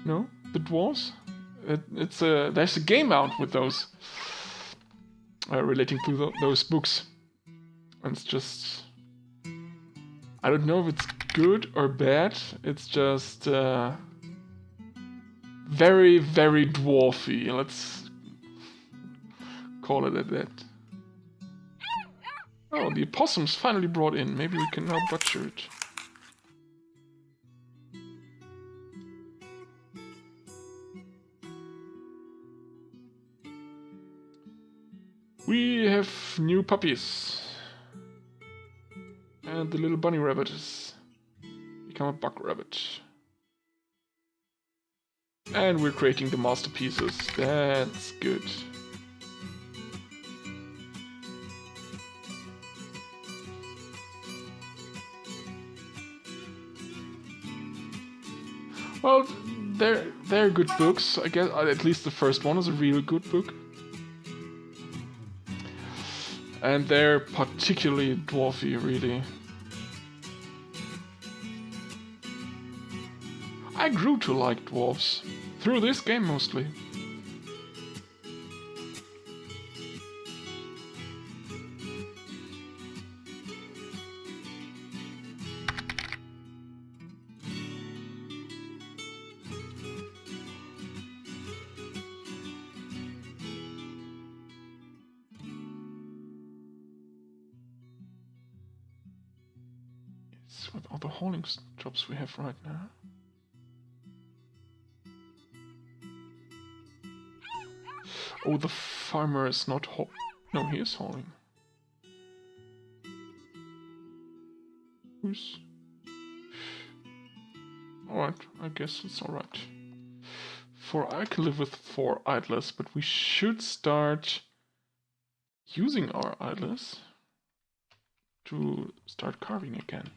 No? The Dwarves? There's a game out with those. Relating to those books. And it's just... I don't know if it's good or bad. It's just... very, very dwarfy. Let's call it at that. Oh, the opossum's finally brought in. Maybe we can now butcher it. We have new puppies. And the little bunny rabbit has become a buck rabbit. And we're creating the masterpieces. That's good. Well, they're good books. I guess at least the first one is a real good book. And they're particularly dwarfy, really. I grew to like dwarves. Through this game, mostly. Yes, with all the hauling jobs we have right now. Oh, the farmer is not no, he is hauling. Who's... Alright, I guess it's alright. I can live with 4 idlers, but we should start using our idlers to start carving again.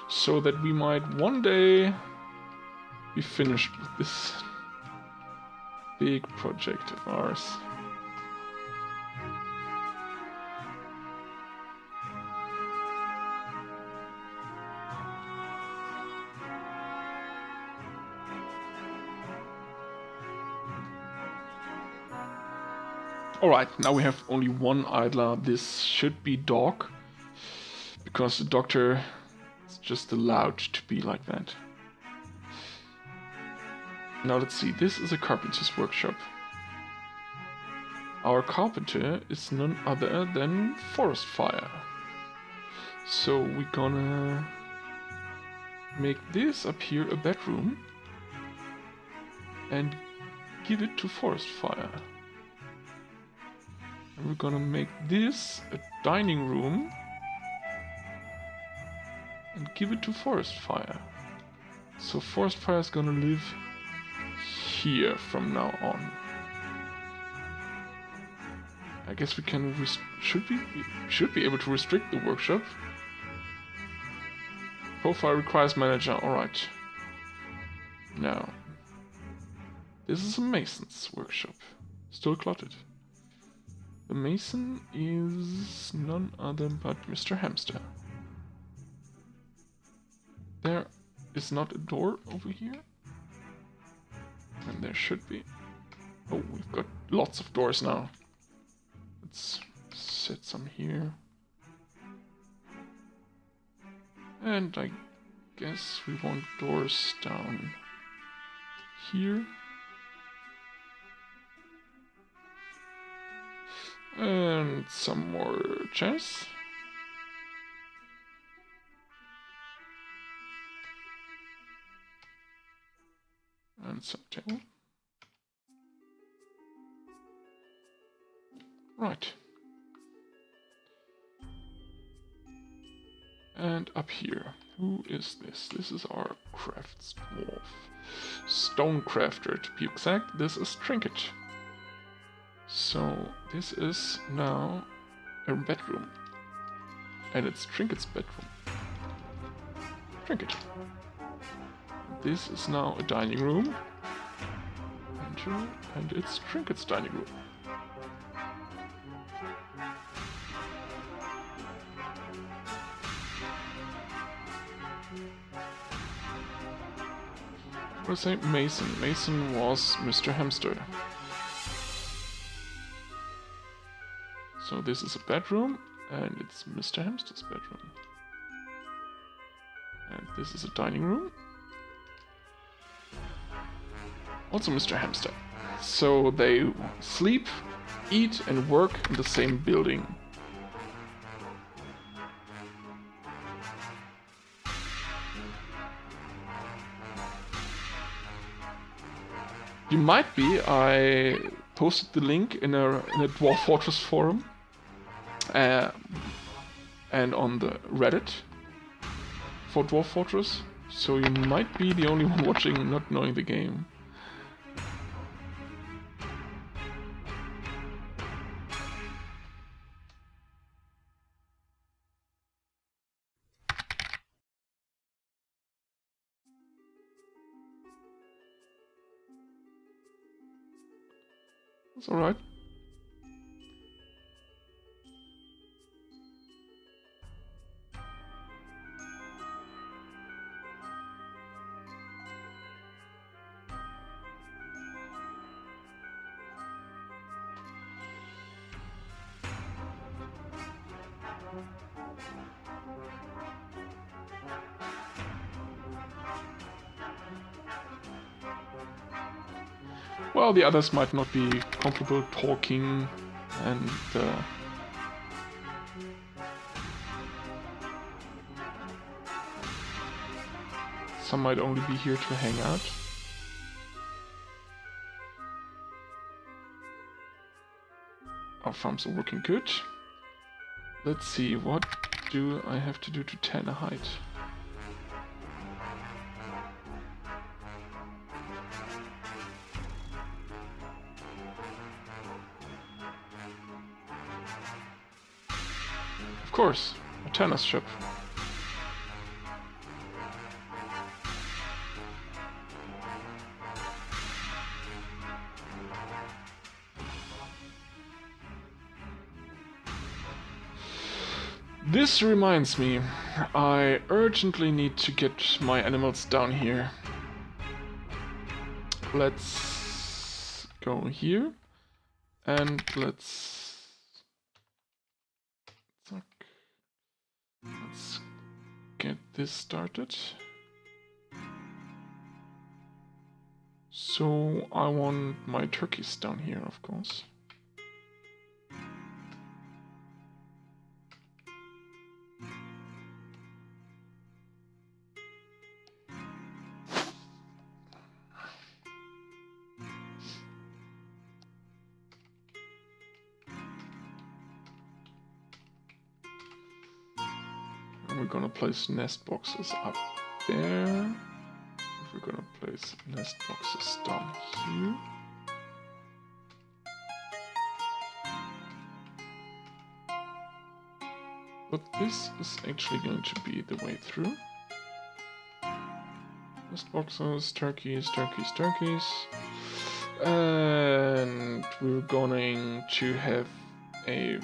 So that we might one day be finished with this big project of ours. Alright, now we have only one idler. This should be dog, because the doctor is just allowed to be like that. Now let's see, this is a carpenter's workshop. Our carpenter is none other than Forest Fire. So we're gonna make this up here a bedroom and give it to Forest Fire. And we're gonna make this a dining room and give it to Forest Fire. So Forest Fire is gonna live here from now on. I guess we can should be able to restrict the workshop. Profile requires manager. All right. Now, this is a mason's workshop. Still cluttered. The mason is none other but Mr. Hamster. There is not a door over here. And there should be. Oh, we've got lots of doors now. Let's set some here. And I guess we want doors down here. And some more chests. And some table. Right. And up here, who is this? This is our crafts dwarf. Stonecrafter, to be exact. This is Trinket. So this is now a bedroom. And it's Trinket's bedroom. Trinket. This is now a dining room. Enter, and it's Trinket's dining room. I'm gonna say Mason. Mason was Mr. Hamster. So this is a bedroom, and it's Mr. Hamster's bedroom. And this is a dining room. Also Mr. Hamster. So they sleep, eat, and work in the same building. You might be. I posted the link in a Dwarf Fortress forum and on the Reddit for Dwarf Fortress, so you might be the only one watching not knowing the game. It's alright. Well, the others might not be comfortable talking, and some might only be here to hang out. Our farms are working good. Let's see, what do I have to do to 10 a height? Of course, a tennis ship. This reminds me, I urgently need to get my animals down here. Let's go here. And let's get this started. So I want my turkeys down here, of course. And we're gonna place nest boxes up there. We're gonna place nest boxes down here. But this is actually going to be the way through. Nest boxes, turkeys, turkeys, turkeys. And we're going to have a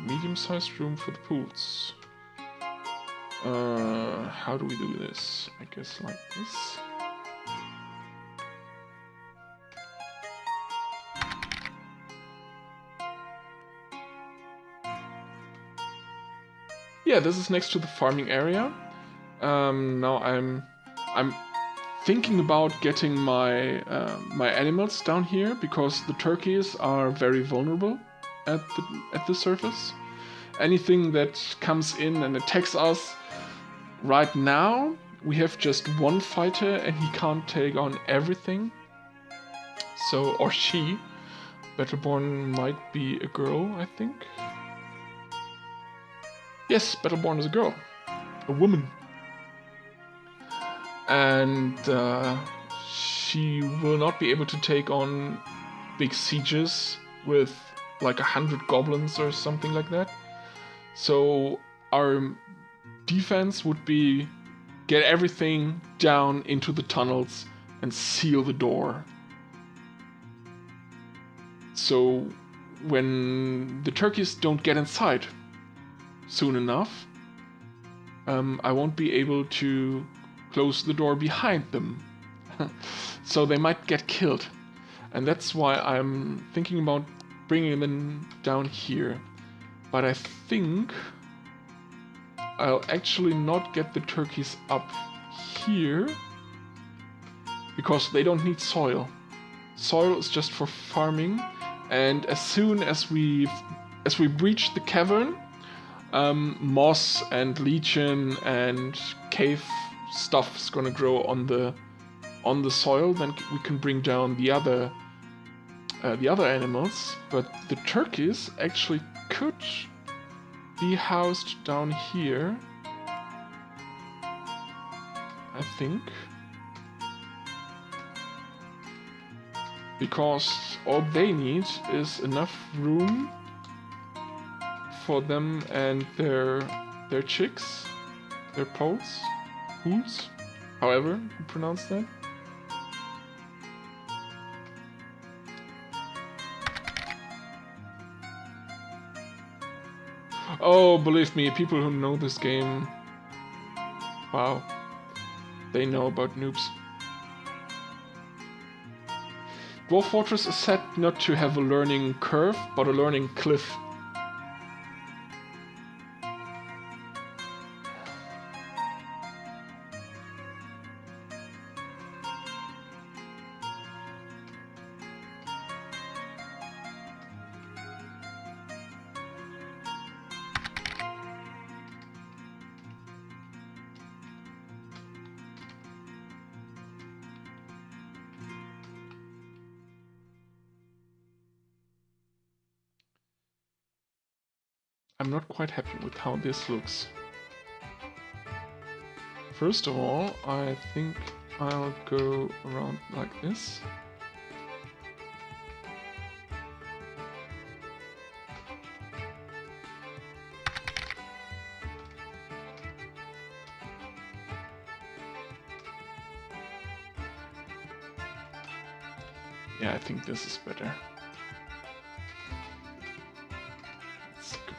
medium-sized room for the pools. How do we do this? I guess like this. Yeah, this is next to the farming area. Now I'm thinking about getting my my animals down here because the turkeys are very vulnerable at the surface. Anything that comes in and attacks us right now, we have just one fighter and he can't take on everything. So, or she. Battleborn might be a girl, I think. Yes, Battleborn is a girl. A woman. And she will not be able to take on big sieges with like 100 goblins or something like that. So our defense would be get everything down into the tunnels and seal the door. So when the turkeys don't get inside soon enough, I won't be able to close the door behind them. So they might get killed. And that's why I'm thinking about bringing them down here. But I think I'll actually not get the turkeys up here because they don't need soil. Soil is just for farming, and as soon as we breach the cavern, moss and lichen and cave stuff is gonna grow on the soil. Then we can bring down the other animals. But the turkeys actually could be housed down here, I think, because all they need is enough room for them and their chicks, their pools, however you pronounce that. Oh, believe me, people who know this game, wow, they know about noobs. Dwarf Fortress is said not to have a learning curve, but a learning cliff. I'm not quite happy with how this looks. First of all, I think I'll go around like this. Yeah, I think this is better. Let's go.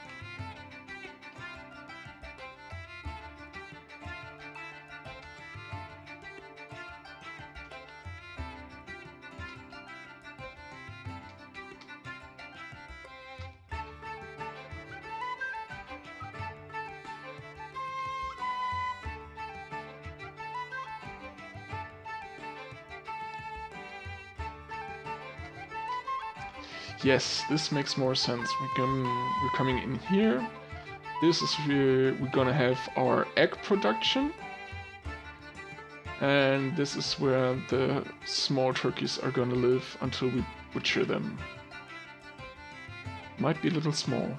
Yes, this makes more sense. We're coming in here. This is where we're gonna have our egg production. And this is where the small turkeys are gonna live until we butcher them. Might be a little small.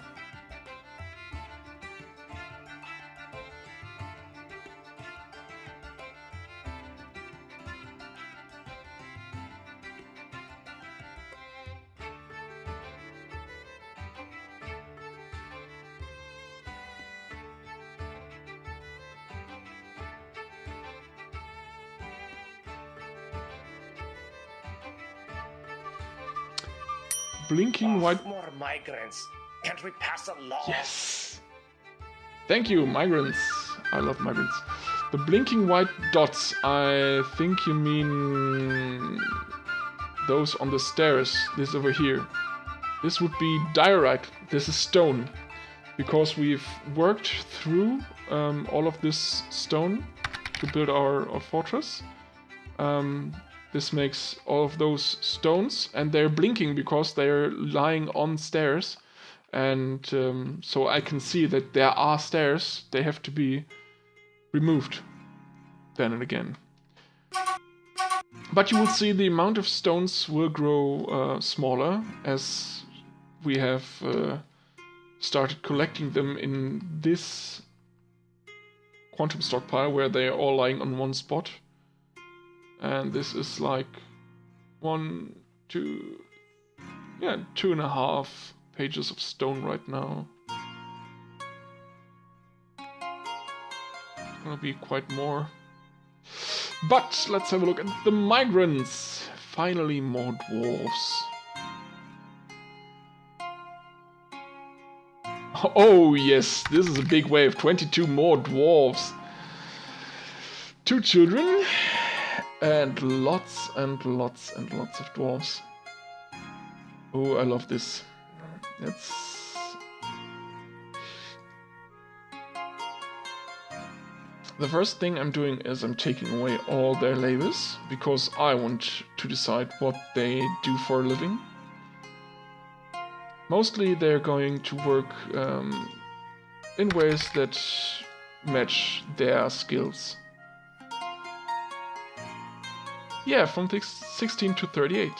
Blinking white. More migrants. Can't we pass a law? Yes. Thank you, migrants. I love migrants. The blinking white dots. I think you mean those on the stairs. This over here. This would be diorite. This is stone, because we've worked through all of this stone to build our fortress. This makes all of those stones, and they're blinking because they're lying on stairs. And so I can see that there are stairs. They have to be removed then and again. But you will see the amount of stones will grow smaller as we have started collecting them in this quantum stockpile where they are all lying on one spot. And this is like 2.5 pages of stone right now. It's gonna be quite more. But let's have a look at the migrants. Finally, more dwarves. Oh yes, this is a big wave. 22 more dwarves. 2 children. And lots and lots and lots of dwarves. Oh, I love this. The first thing I'm doing is I'm taking away all their labors, because I want to decide what they do for a living. Mostly they're going to work in ways that match their skills. Yeah, from 16 to 38.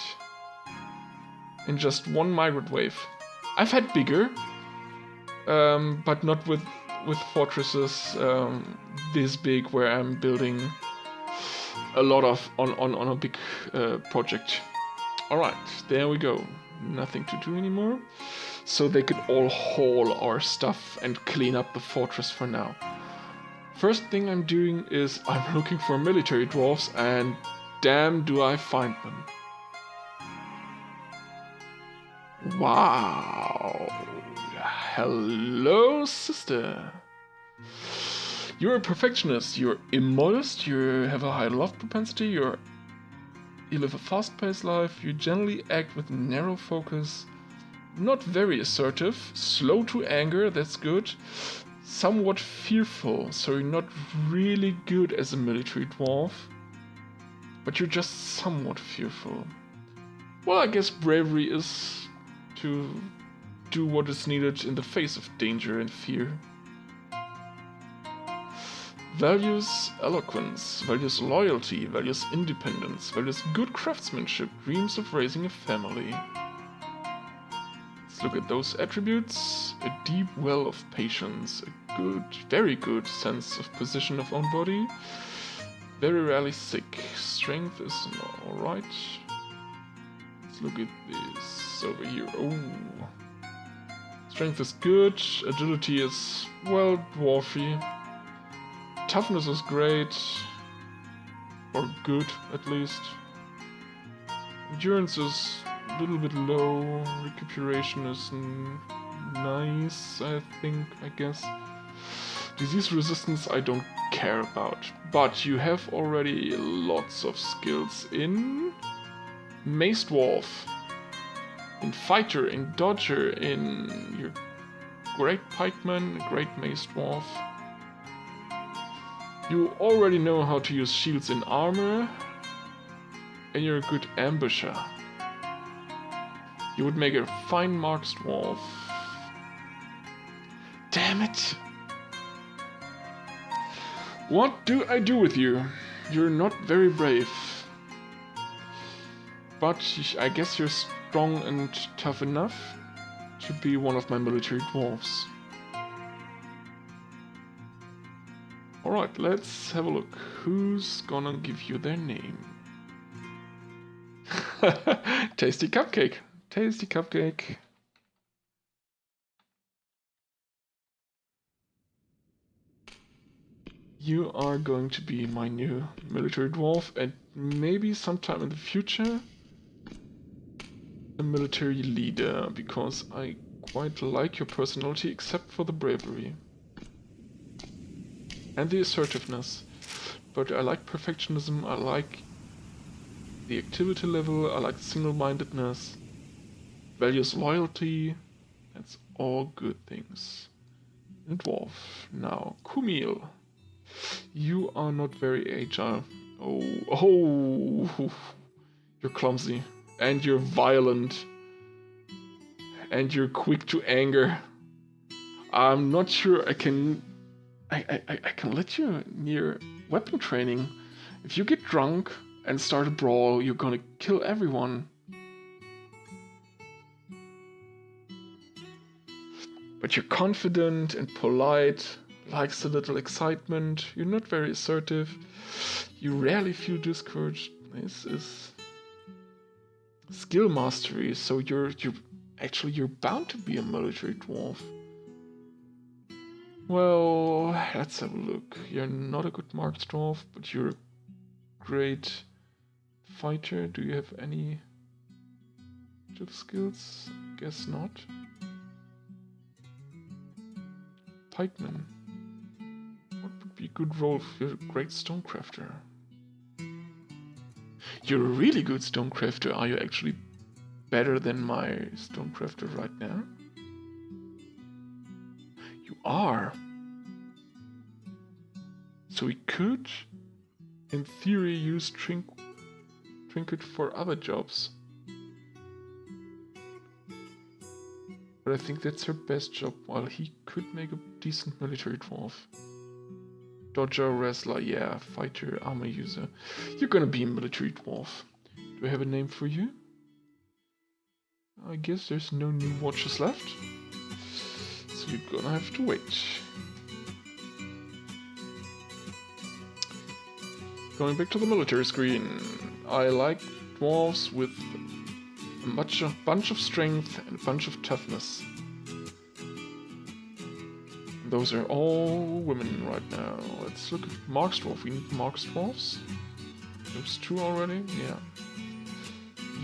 In just one migrant wave. I've had bigger, but not with fortresses this big, where I'm building a lot of on a big project. Alright, there we go. Nothing to do anymore. So they could all haul our stuff and clean up the fortress for now. First thing I'm doing is I'm looking for military dwarves, and damn do I find them. Wow. Hello, sister. You're a perfectionist, you're immodest, you have a high love propensity, you live a fast-paced life, you generally act with narrow focus, not very assertive, slow to anger, that's good, somewhat fearful, so you're not really good as a military dwarf. But you're just somewhat fearful. Well, I guess bravery is to do what is needed in the face of danger and fear. Values eloquence, values loyalty, values independence, values good craftsmanship, dreams of raising a family. Let's look at those attributes. A deep well of patience, a good, very good sense of possession of own body. Very rarely sick. Strength is alright. Let's look at this over here. Oh. Strength is good. Agility is, well, dwarfy. Toughness is great. Or good, at least. Endurance is a little bit low. Recuperation is nice, I guess. Disease resistance I don't care about. But you have already lots of skills in Mace Dwarf, in Fighter, in Dodger, in your Great Pikeman, Great Mace Dwarf. You already know how to use shields in armor, and you're a good ambusher. You would make a fine marks dwarf. Damn it! What do I do with you? You're not very brave. But I guess you're strong and tough enough to be one of my military dwarves. Alright, let's have a look. Who's gonna give you their name? Tasty cupcake. Tasty cupcake. You are going to be my new military dwarf, and maybe sometime in the future a military leader, because I quite like your personality except for the bravery and the assertiveness. But I like perfectionism, I like the activity level, I like single-mindedness, values loyalty. That's all good things. And dwarf. Now, Kumail. You are not very agile. Oh, you're clumsy, and you're violent, and you're quick to anger. I'm not sure I can let you near weapon training. If you get drunk and start a brawl, you're gonna kill everyone. But you're confident and polite, likes a little excitement, you're not very assertive, you rarely feel discouraged. This is skill mastery, so you're bound to be a military dwarf. Well, let's have a look. You're not a good marks dwarf, but you're a great fighter. Do you have any skills? Guess not. Pikeman. What would be a good role if you're a great stonecrafter? You're a really good stonecrafter. Are you actually better than my stonecrafter right now? You are. So we could, in theory, use Trinket for other jobs. But I think that's her best job, while he could make a decent military dwarf. Dodger, wrestler, yeah, fighter, armor user. You're gonna be a military dwarf. Do I have a name for you? I guess there's no new watches left. So you're gonna have to wait. Going back to the military screen. I like dwarves with a bunch of strength and a bunch of toughness. Those are all women right now. Let's look at Marks Dwarf. We need Marks Dwarfs. There's two already? Yeah.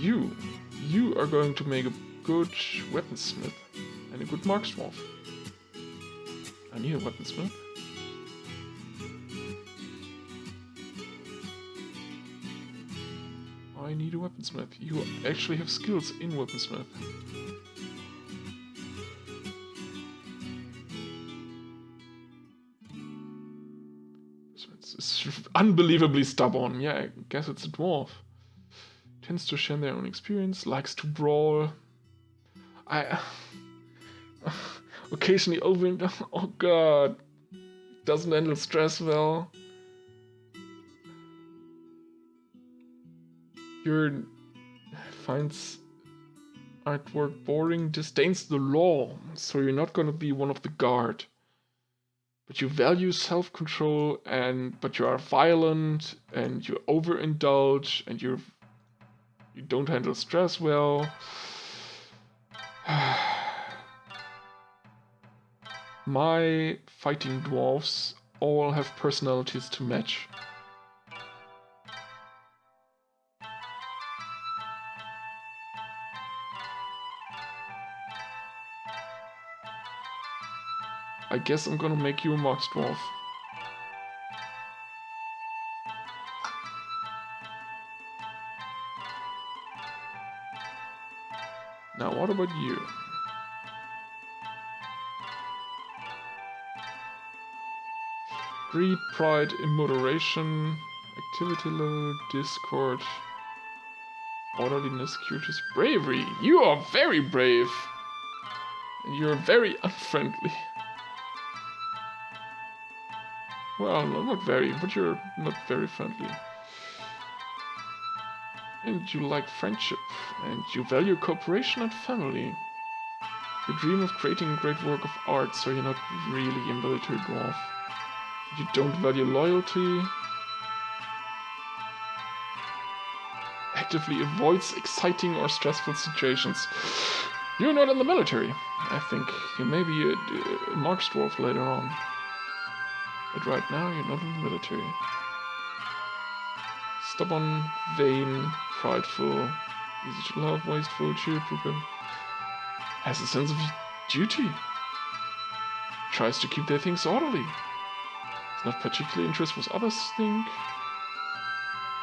You are going to make a good weaponsmith and a good Marks Dwarf. I need a weaponsmith. I need a weaponsmith. You actually have skills in weaponsmith. It's unbelievably stubborn. Yeah, I guess it's a dwarf. Tends to share their own experience, likes to brawl. Occasionally over. Oh god. Doesn't handle stress well. Finds artwork boring, disdains the law, so you're not gonna be one of the guard. But you value self-control, but you are violent, and you overindulge, and you don't handle stress well. My fighting dwarves all have personalities to match. I guess I'm gonna make you a Marks Dwarf. Now what about you? Greed, pride, immoderation, activity level, discord. Orderliness, curious, bravery. You are very brave. And you're very unfriendly. Well, no, not very, but you're not very friendly. And you like friendship, and you value cooperation and family. You dream of creating a great work of art, so you're not really a military dwarf. You don't value loyalty. Actively avoids exciting or stressful situations. You're not in the military. I think you may be a march dwarf later on. But right now, you're not in the military. Stubborn, vain, prideful, easy to love, wasteful, cheerful, has a sense of duty. Tries to keep their things orderly. Is not particularly interested in what others think.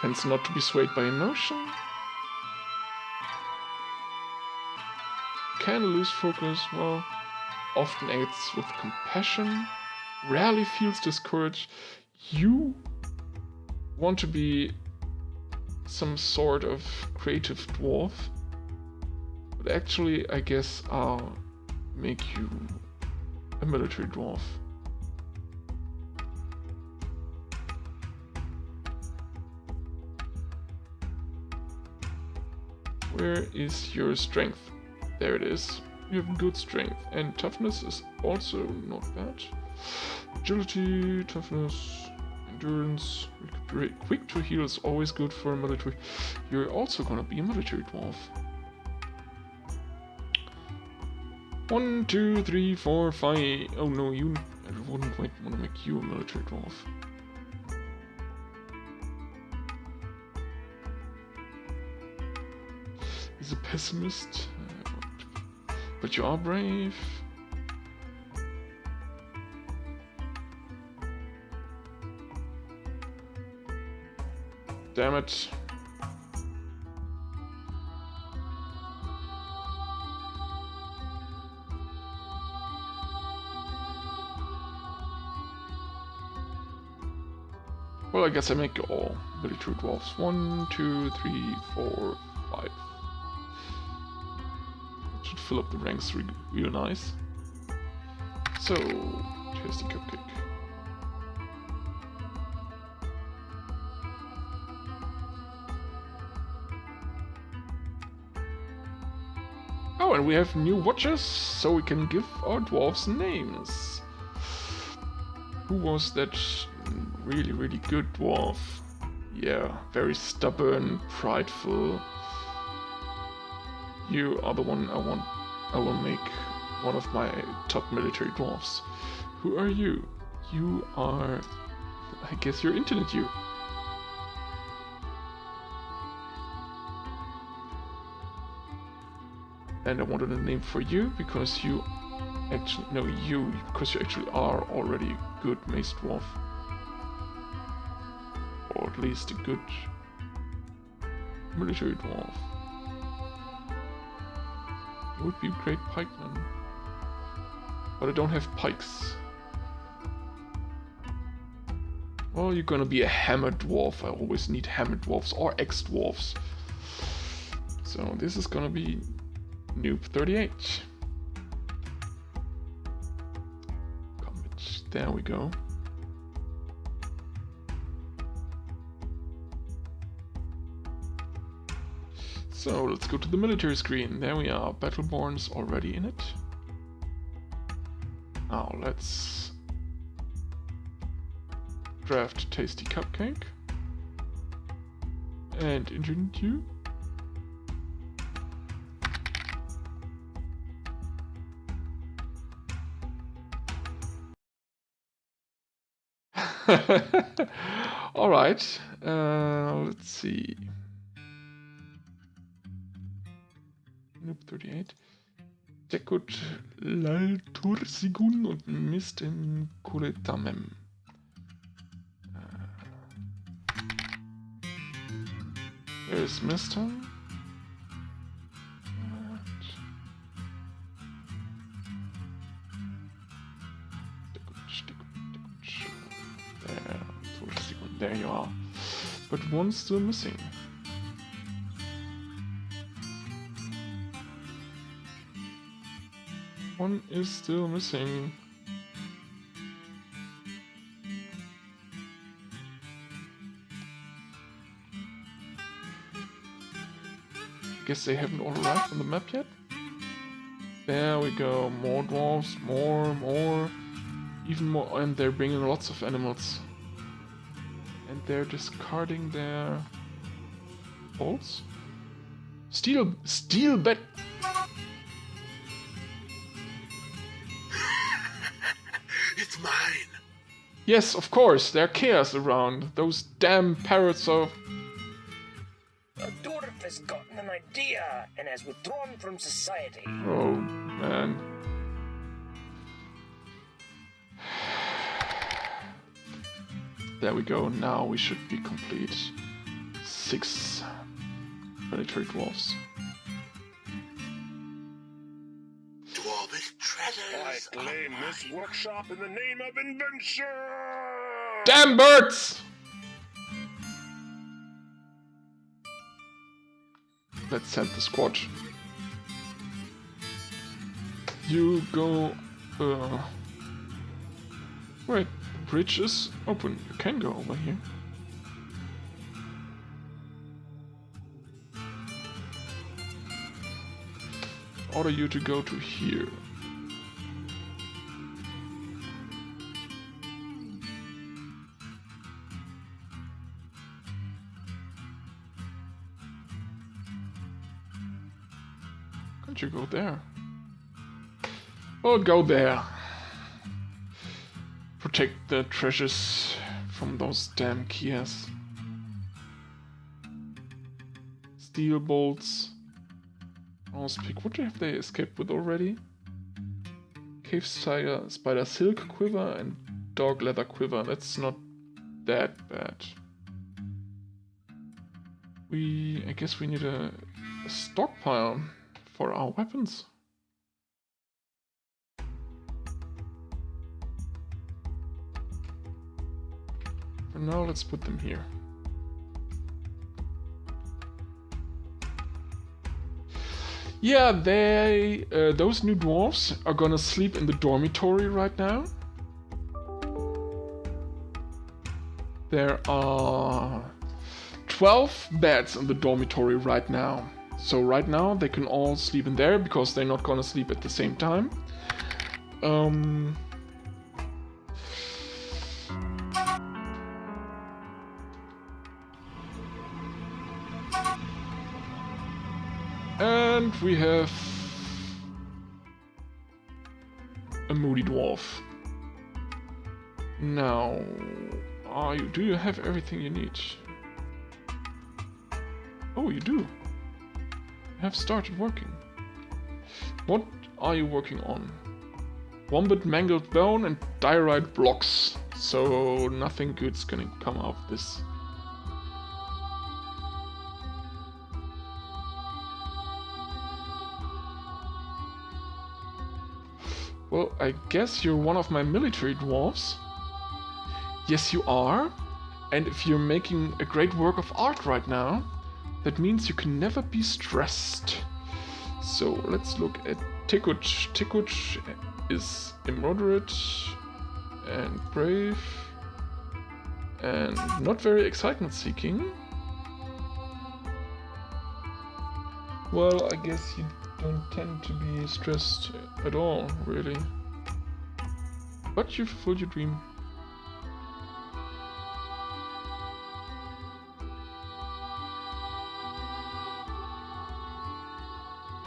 Tends not to be swayed by emotion. Can lose focus, well, often acts with compassion. Rarely feels discouraged. You want to be some sort of creative dwarf, but actually I guess I'll make you a military dwarf. Where is your strength? There it is. You have good strength, and toughness is also not bad. Agility, toughness, endurance, quick to heal is always good for a military. You're also gonna be a military dwarf. 1, 2, 3, 4, 5. Oh no, I wouldn't quite want to make you a military dwarf. He's a pessimist, but you are brave. Damn it. Well, I guess I make all military dwarfs. 1, 2, 3, 4, 5. Should fill up the ranks real nice. So, tasty cupcake. Oh, and we have new watchers, so we can give our dwarves names. Who was that really, really good dwarf? Yeah, very stubborn, prideful. You are the one I will make one of my top military dwarfs. Who are you? You are... I guess you're internet you. And I wanted a name for you because you actually... No, because you actually are already a good mace dwarf. Or at least a good military dwarf. You would be a great pikeman. But I don't have pikes. Well, you're gonna be a hammer dwarf. I always need hammer dwarfs or X dwarfs. So this is gonna be Noob 38. There we go. So let's go to the military screen. There we are. Battleborn's already in it. Now let's draft Tasty Cupcake and introduce you. All right. Let's see. Noob 38. Nikot Greatclashes und Mist in Kuletamem. There's Mister. There you are. But one's still missing. one is still missing. Guess they haven't all arrived on the map yet. There we go. More dwarves, more, even more, and they're bringing lots of animals. And they're discarding their bolts. Steel bed. It's mine. Yes, of course. There are chaos around. Those damn parrots are. A dwarf has gotten an idea and has withdrawn from society. Oh man. There we go. Now we should be complete. 6 military dwarves. Dwarvish treasures. I claim this workshop in the name of invention! Damn birds! Let's send the squad. You go. Wait, the bridge is open. You can go over here. Order you to go to here. Can't you go there? Well, go there. Protect the treasures from those damn Kias. Steel bolts. Pick. What have they escaped with already? Cave spider silk quiver and dog leather quiver. That's not that bad. I guess we need a stockpile for our weapons. For now, let's put them here. Yeah, those new dwarves are gonna sleep in the dormitory right now. There are 12 beds in the dormitory right now. So right now they can all sleep in there because they're not gonna sleep at the same time. And we have a moody dwarf. Now, do you have everything you need? Oh, you do. You have started working. What are you working on? Wombat mangled bone and diorite blocks. So nothing good's gonna come out of this. Well, I guess you're one of my military dwarves. Yes, you are. And if you're making a great work of art right now, that means you can never be stressed. So let's look at Nikot. Nikot is immoderate and brave and not very excitement seeking. Well, I guess you don't tend to be stressed at all, really. But you fulfilled your dream.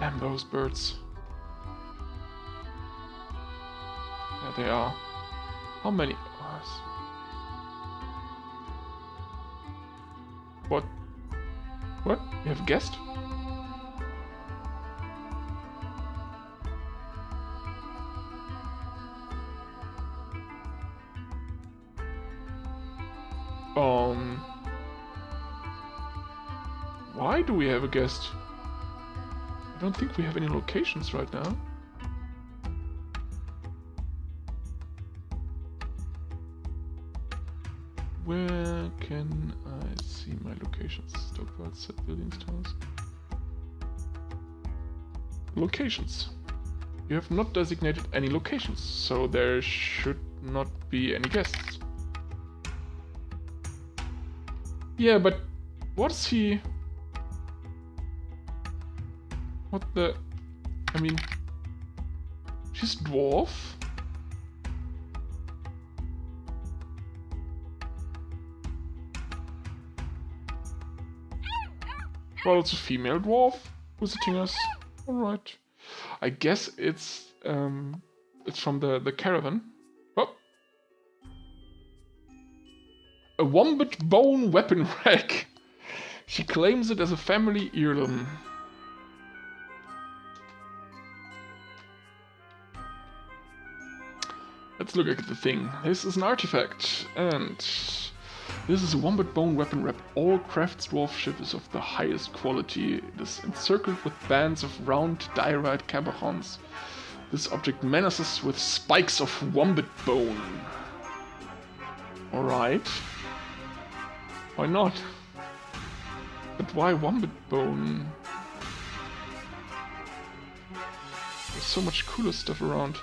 Damn those birds. There they are. How many? What? What? You have a guest? Why do we have a guest? I don't think we have any locations right now. Where can I see my locations? Stockpile, set buildings, towers. Locations. You have not designated any locations, so there should not be any guests. Yeah, but what's he... What the... I mean... She's dwarf? Well, it's a female dwarf visiting us. Alright. I guess it's from the caravan. Oh. A wombat bone weapon rack. She claims it as a family heirloom. Let's look at the thing. This is an artifact, and this is a wombat bone weapon wrap. All crafts dwarfship is of the highest quality. It is encircled with bands of round diorite cabochons. This object menaces with spikes of wombat bone. Alright. Why not? But why wombat bone? There's so much cooler stuff around.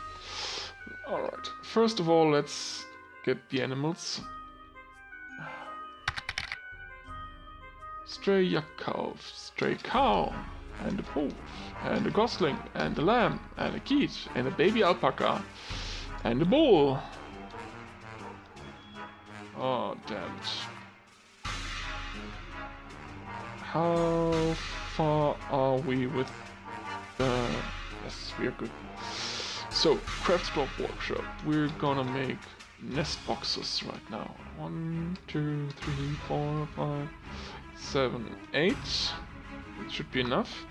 Alright, first of all, let's get the animals. Stray yak calf, stray cow, and a wolf, and a gosling, and a lamb, and a geat, and a baby alpaca, and a bull. Oh, damn it. How far are we with the... Yes, we are good. So, Craftsdorf Workshop. We're gonna make nest boxes right now. 1, 2, 3, 4, 5, 7, 8. It should be enough.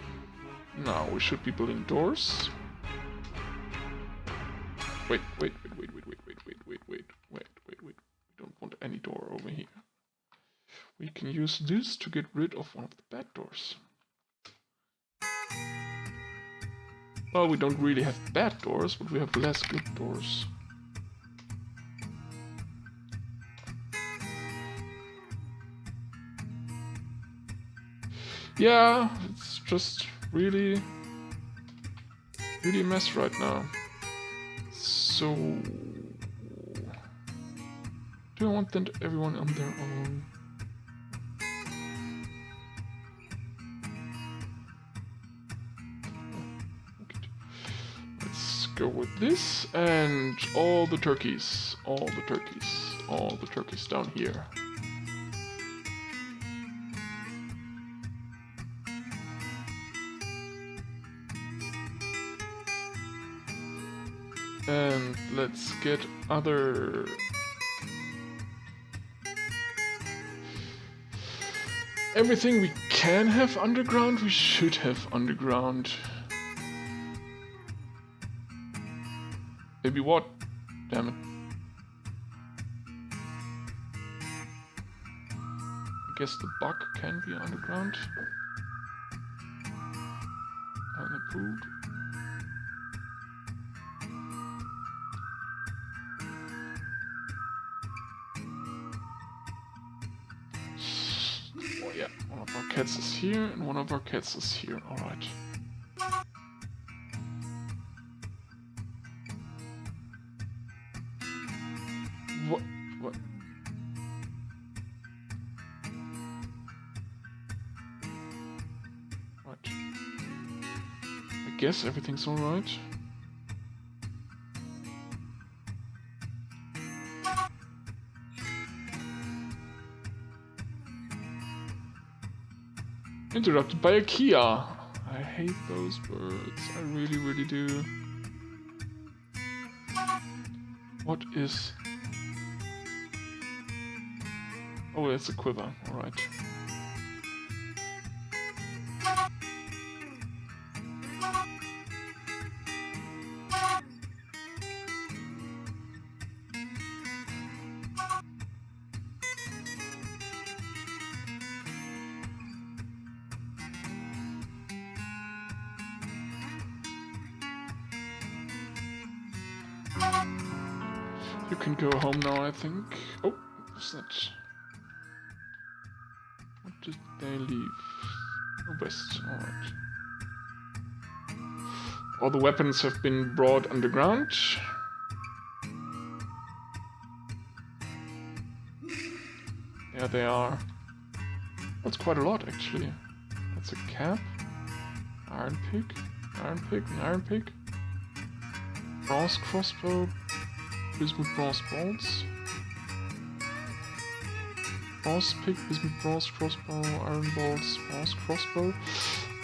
Now we should be building doors. Wait. We don't want any door over here. We can use this to get rid of one of the bad doors. Well, we don't really have bad doors, but we have less good doors. Yeah, it's just really a mess right now. So... do I want them everyone on their own? Let's go with this and all the turkeys down here. And let's get other... everything we can have underground, we should have underground. Maybe what? Damn it. I guess the bug can be underground. And the food. Oh yeah, one of our cats is here and one of our cats is here. Alright. What? Right. I guess everything's alright. Interrupted by a Kia. I hate those birds. I really, really do. What is... oh, it's a quiver. Alright. You can go home now, I think. Oh, what's that? What did they leave? Oh, west. Alright. All the weapons have been brought underground. There they are. That's quite a lot, actually. That's a cap. Iron pick. Iron pick. An iron pick. Bronze crossbow. Bismuth bronze bolts. Bronze pick. Bismuth bronze crossbow. Iron bolts. Bronze crossbow.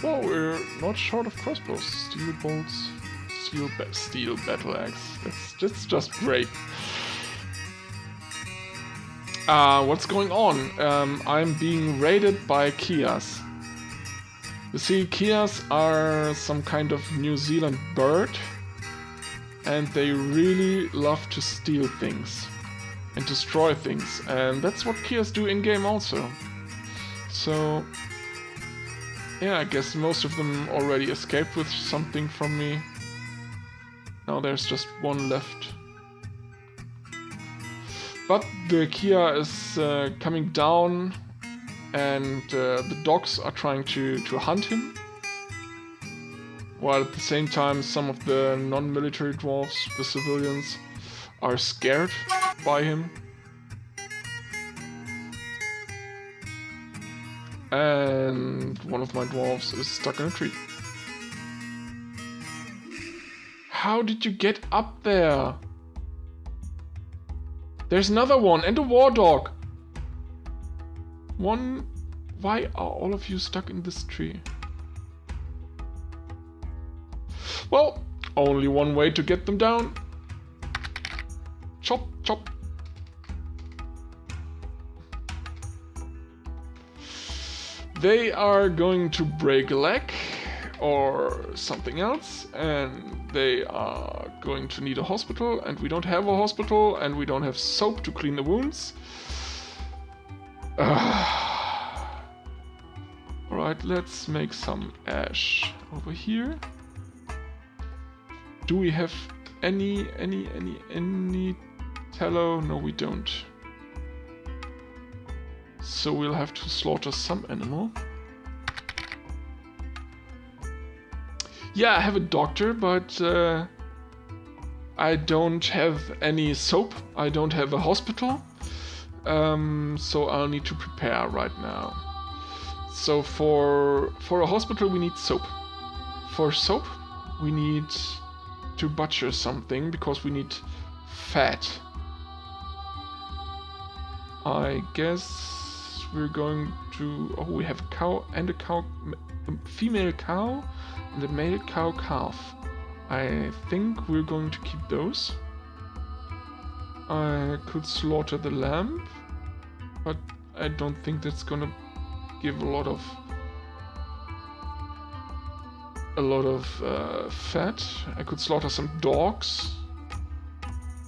Well, we're not short of crossbows. Steel bolts. Steel battle axe. That's just great. What's going on? I'm being raided by Kias. You see, Kias are some kind of New Zealand bird, and they really love to steal things and destroy things, and that's what Kias do in-game also. So, yeah, I guess most of them already escaped with something from me. Now there's just one left. But the Kia is coming down, and the dogs are trying to hunt him. While at the same time some of the non-military dwarves, the civilians, are scared by him. And one of my dwarves is stuck in a tree. How did you get up there? There's another one, and a war dog. Why are all of you stuck in this tree? Well, only one way to get them down. Chop, chop. They are going to break a leg or something else, and they are going to need a hospital, and we don't have a hospital, and we don't have soap to clean the wounds. Alright, let's make some ash over here. Do we have any tallow? No, we don't. So we'll have to slaughter some animal. Yeah, I have a doctor, but I don't have any soap. I don't have a hospital. So I'll need to prepare right now. So for a hospital we need soap. For soap we need to butcher something because we need fat. I guess we're going to... Oh, we have a cow and a female cow and a male cow calf. I think we're going to keep those. I could slaughter the lamb, but I don't think that's gonna give a lot of fat. I could slaughter some dogs,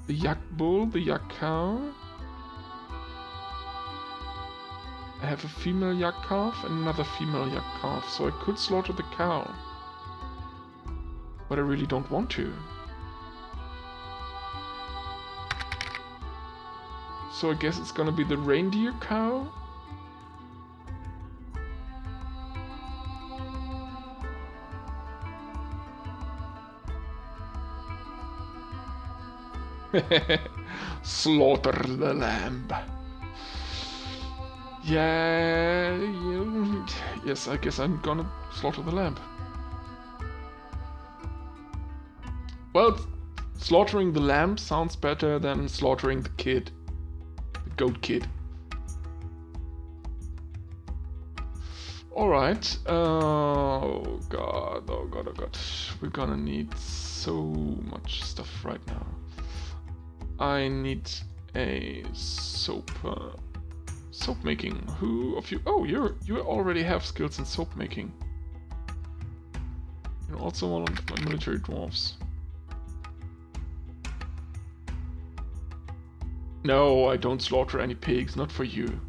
the yak bull, the yak cow. I have a female yak calf and another female yak calf, so I could slaughter the cow, but I really don't want to. So I guess it's gonna be the reindeer cow. Slaughter the lamb. Yeah, yes, I guess I'm gonna slaughter the lamb. Well, slaughtering the lamb sounds better than slaughtering the kid. The goat kid. Alright. Oh god, oh god, oh god. We're gonna need so much stuff right now. I need a soap making. Who of you? Oh, you already have skills in soap making. You're also one of my military dwarves. No, I don't slaughter any pigs, not for you.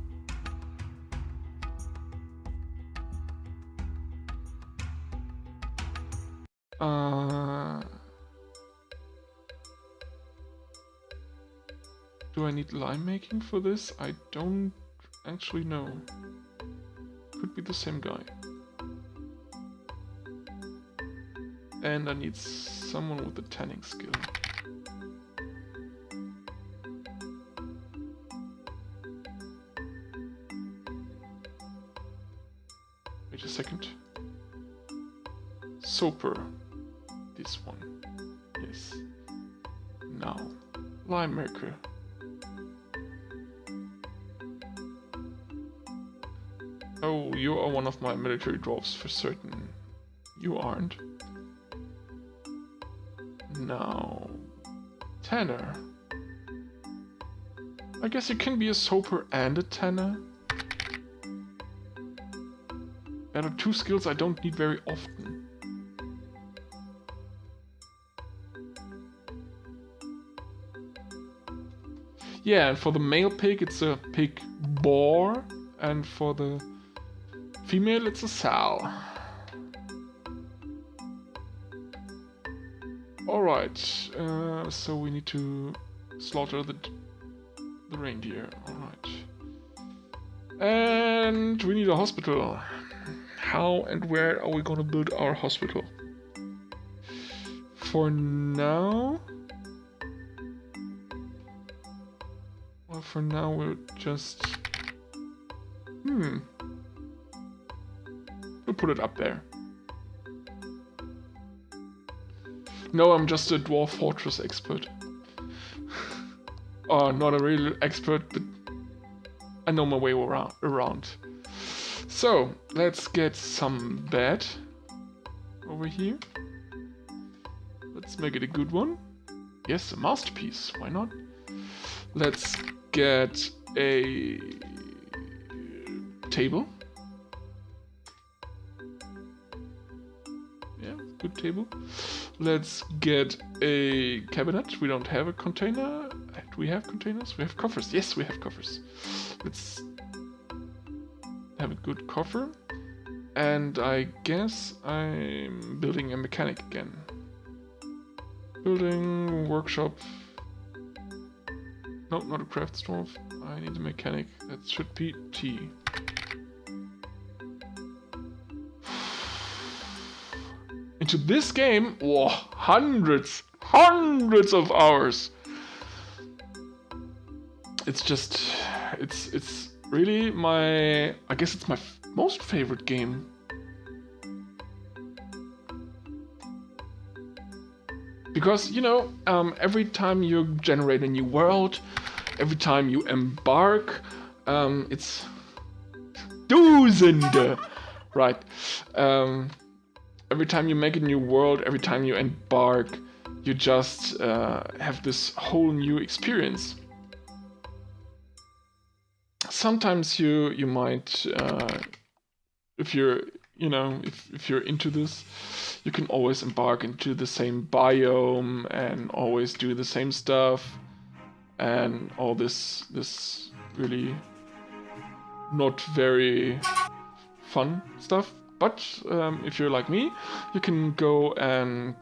Do I need lime making for this? I don't actually know. Could be the same guy. And I need someone with a tanning skill. Wait a second. Soper. This one. Yes. Now. Lime maker. Oh, you are one of my military dwarves for certain. You aren't. Now. Tanner. I guess you can be a soper and a tanner. There are two skills I don't need very often. Yeah, and for the male pig it's a pig boar, and for the female it's a sow. Alright, so we need to slaughter the reindeer. Alright. And we need a hospital. How and where are we gonna build our hospital? For now... Well, for now we'll just... We'll put it up there. No, I'm just a dwarf fortress expert. Oh, not a real expert, but I know my way around. So, let's get some bed over here. Let's make it a good one. Yes, a masterpiece, why not? Let's get a table. Yeah, good table. Let's get a cabinet. We don't have a container. Do we have containers? We have coffers. Yes, we have coffers. Let's have a good coffer. And I guess I'm building a mechanic again. Building, workshop. No, not a craft store. I need a mechanic. That should be T. Into this game, whoa, hundreds of hours. It's just, it's really my, I guess it's my most favorite game. Because, you know, every time you generate a new world, every time you embark, it's Dusende, right? Every time you make a new world, every time you embark, you just have this whole new experience. Sometimes you might, if you're, you know, if you're into this, you can always embark into the same biome and always do the same stuff and all this really not very fun stuff. But if you're like me, you can go and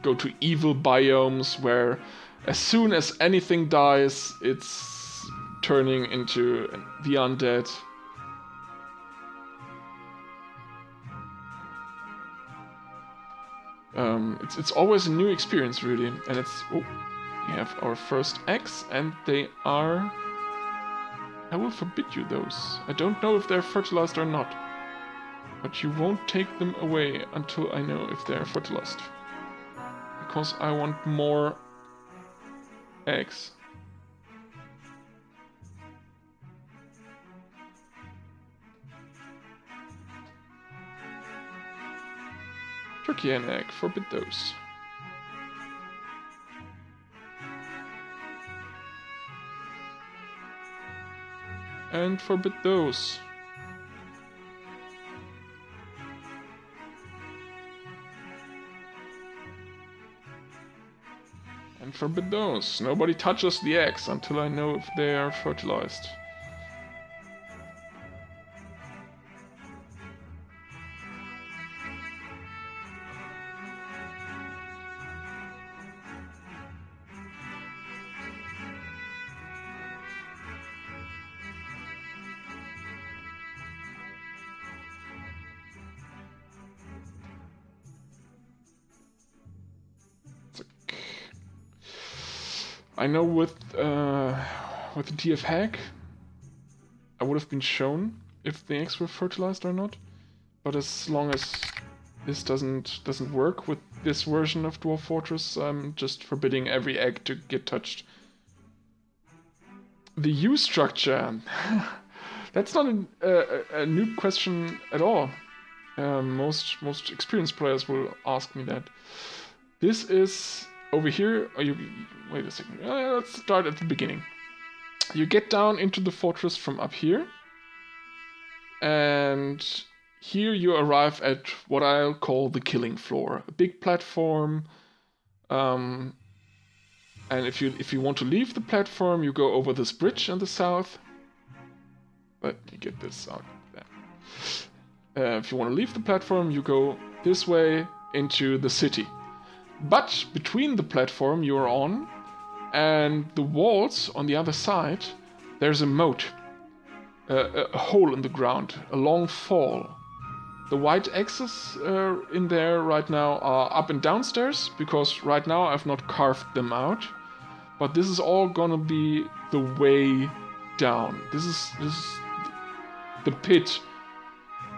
go to evil biomes where as soon as anything dies, it's turning into the undead. It's always a new experience, really, and it's... Oh, we have our first eggs, and they are... I will forbid you those. I don't know if they're fertilized or not. But you won't take them away until I know if they're fertilized. Because I want more eggs. Turkey and egg, forbid those. And forbid those. And forbid those. Nobody touches the eggs until I know if they are fertilized. I know with the TF hack, I would have been shown if the eggs were fertilized or not. But as long as this doesn't work with this version of Dwarf Fortress, I'm just forbidding every egg to get touched. The U structure. That's not a new question at all. Most experienced players will ask me that. This is over here. Wait a second. Let's start at the beginning. You get down into the fortress from up here, and here you arrive at what I'll call the killing floor. A big platform. And if you want to leave the platform, you go over this bridge in the south. Let me get this out there. If you want to leave the platform, you go this way into the city. But between the platform you are on and the walls on the other side, there's a moat. A hole in the ground, a long fall. The white X's in there right now are up and downstairs, because right now I've not carved them out. But this is all gonna be the way down. This is the pit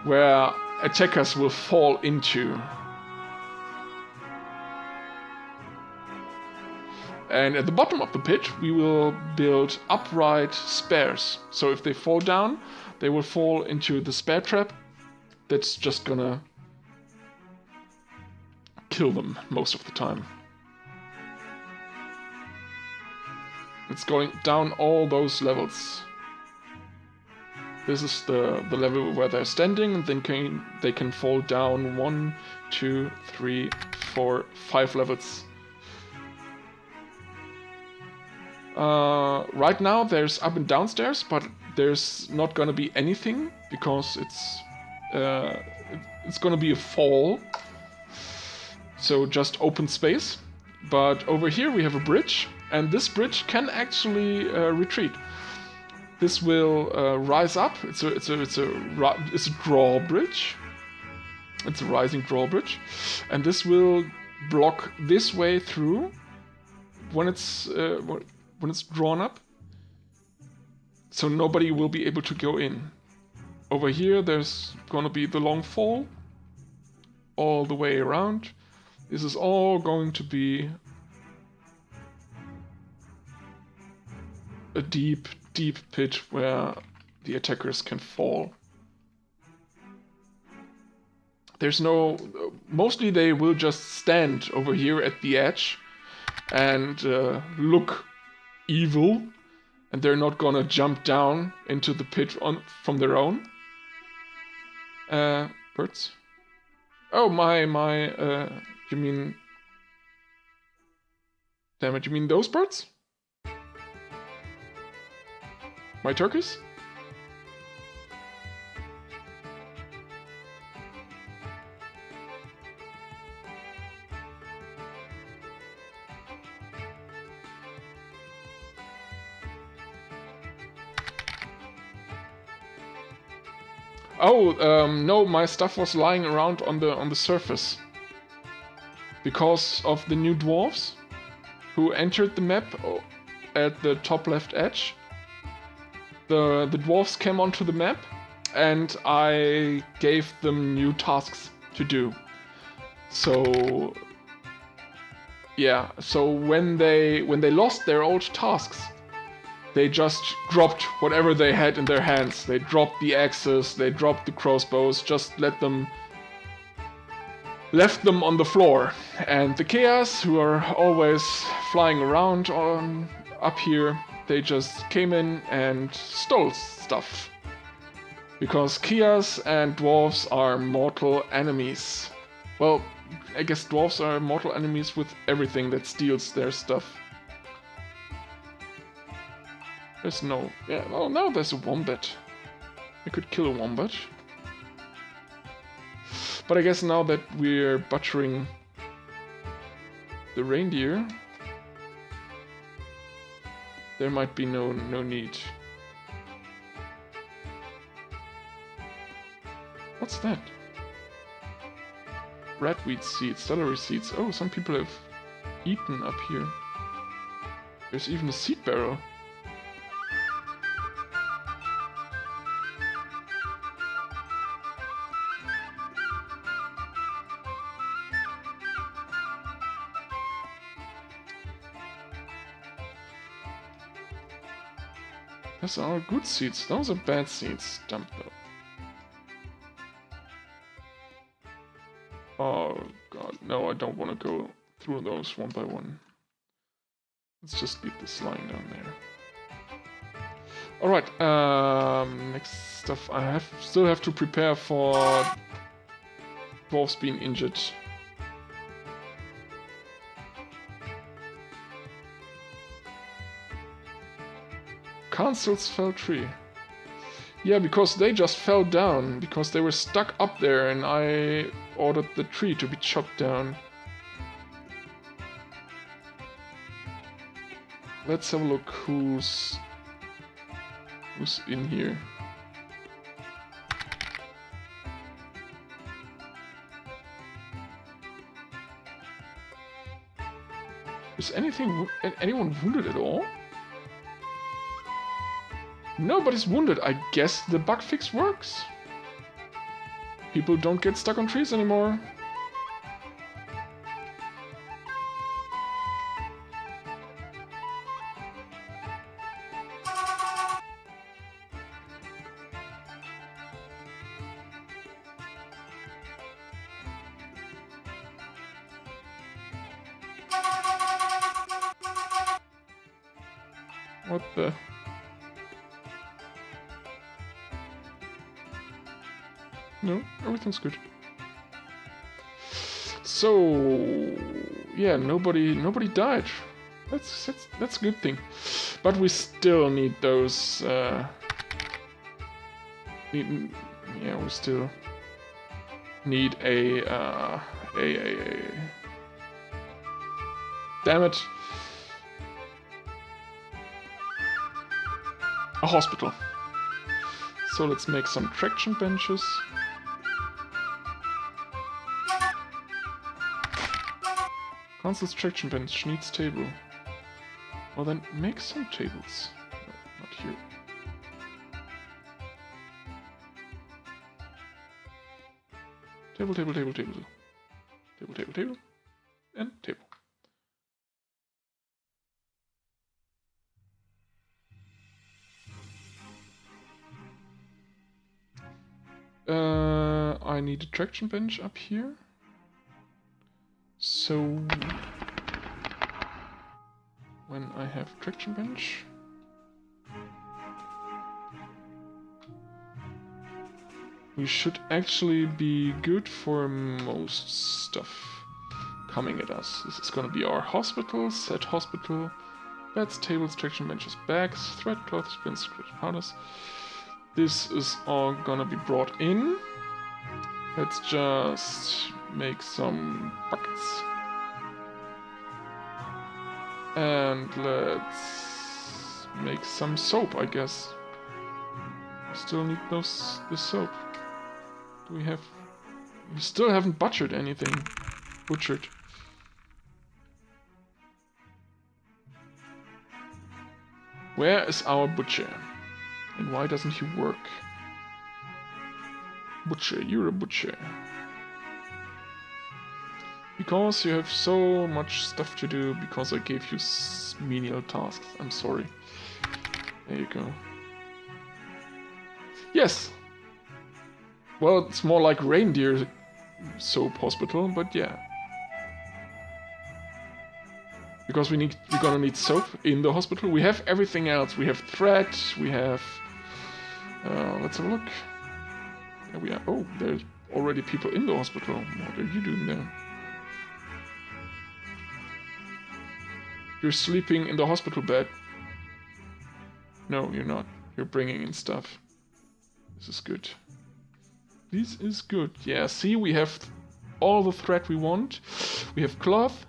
where attackers will fall into. And at the bottom of the pit we will build upright spares. So if they fall down, they will fall into the spare trap. That's just gonna kill them most of the time. It's going down all those levels. This is the level where they're standing, and then they can fall down 1, 2, 3, 4, 5 levels. Right now there's up and downstairs, but there's not gonna be anything because it's gonna be a fall. So just open space. But over here we have a bridge, and this bridge can actually retreat. This will rise up. It's a drawbridge. It's a rising drawbridge, and this will block this way through when it's drawn up. So nobody will be able to go in. Over here there's gonna be the long fall all the way around. This is all going to be a deep pit where the attackers can fall. Mostly they will just stand over here at the edge and look evil, and they're not gonna jump down into the pit from their own. Birds? Oh, you mean... Damn it, you mean those birds? My turkeys? Oh, no, my stuff was lying around on the surface. Because of the new dwarves who entered the map at the top left edge. The dwarves came onto the map, and I gave them new tasks to do. So yeah, so when they lost their old tasks, they just dropped whatever they had in their hands. They dropped the axes, they dropped the crossbows, just left them on the floor. And the chaos, who are always flying around up here, they just came in and stole stuff. Because chaos and dwarves are mortal enemies. Well, I guess dwarves are mortal enemies with everything that steals their stuff. There's no... Yeah, oh no, there's a wombat. I could kill a wombat. But I guess now that we're butchering the reindeer, there might be no need. What's that? Ratweed seeds, celery seeds. Oh, some people have eaten up here. There's even a seed barrel. Those are good seeds. Those are bad seeds. Dump them. Oh god, no, I don't want to go through those one by one. Let's just leave this lying down there. Alright, next stuff. I still have to prepare for dwarves being injured. Council's fell tree. Yeah, because they just fell down, because they were stuck up there and I ordered the tree to be chopped down. Let's have a look who's in here. Is anyone wounded at all? Nobody's wounded. I guess the bug fix works. People don't get stuck on trees anymore. What the... No, everything's good. So yeah, nobody died. That's a good thing. But we still need those. We still need a. Damn it! A hospital. So let's make some traction benches. Council's traction bench needs table. Well then, make some tables. No, not here. Table, table, table, table. Table, table, table. And table. I need a traction bench up here. So when I have traction bench, we should actually be good for most stuff coming at us. This is gonna be our hospital, set hospital, beds, tables, traction benches, bags, thread cloth, spins, scratch powders. This is all gonna be brought in. Let's just make some buckets. And let's make some soap, I guess. We still need the soap. Do we have... We still haven't butchered anything. Butchered. Where is our butcher? And why doesn't he work? Butcher, you're a butcher. Because you have so much stuff to do, because I gave you menial tasks. I'm sorry. There you go. Yes! Well, it's more like reindeer soap hospital, but yeah. Because we're gonna need soap in the hospital. We have everything else. We have thread, we have... let's have a look. There we are. Oh, there's already people in the hospital. What are you doing there? You're sleeping in the hospital bed. No, you're not. You're bringing in stuff. This is good. This is good. Yeah, see, we have all the thread we want. We have cloth.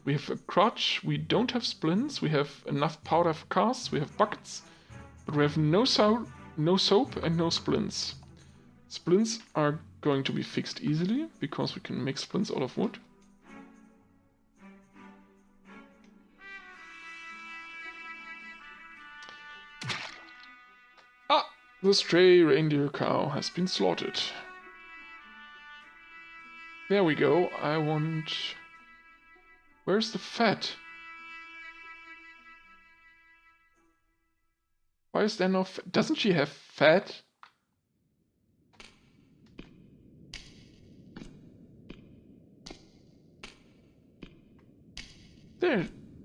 We have a crutch. We don't have splints. We have enough powder for casts. We have buckets. But we have no soap and no splints. Splints are going to be fixed easily, because we can make splints out of wood. The stray reindeer cow has been slaughtered. There we go. I want... Where's the fat? Why is there no fat? Doesn't she have fat?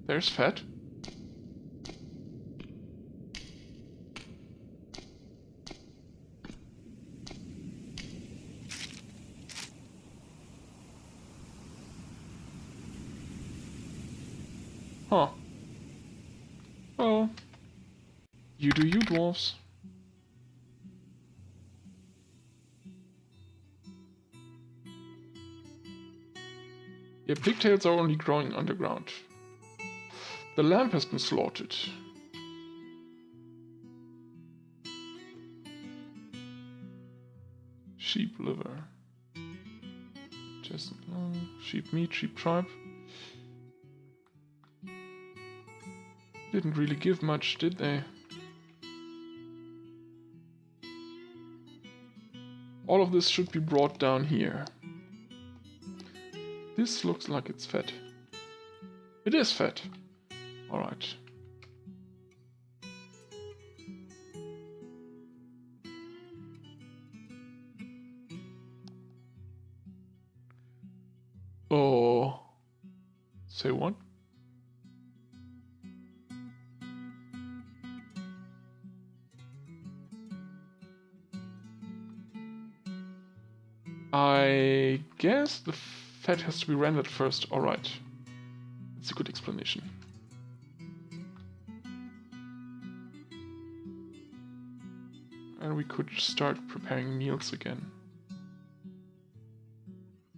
There's fat. Huh. Well, you do you, dwarves. Yeah, pigtails are only growing underground. The lamb has been slaughtered. Sheep liver. Just sheep meat, sheep tripe. Didn't really give much, did they? All of this should be brought down here. This looks like it's fat. It is fat. Alright. Oh. Say what? I guess the fat has to be rendered first. Alright. That's a good explanation. And we could start preparing meals again.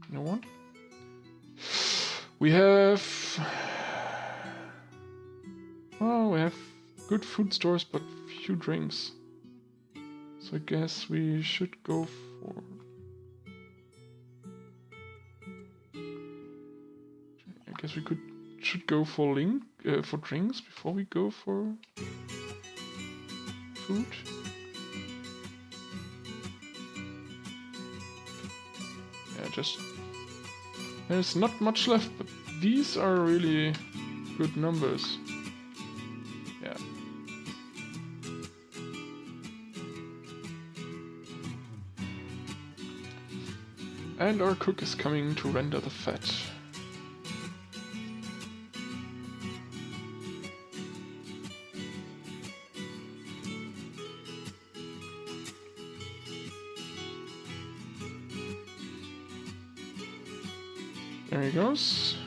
You know what? We have... Well, we have good food stores, but few drinks. So I guess we should go for... I guess we should go for drinks before we go for food. Yeah, just there's not much left, but these are really good numbers. Yeah. And our cook is coming to render the fat. There he goes.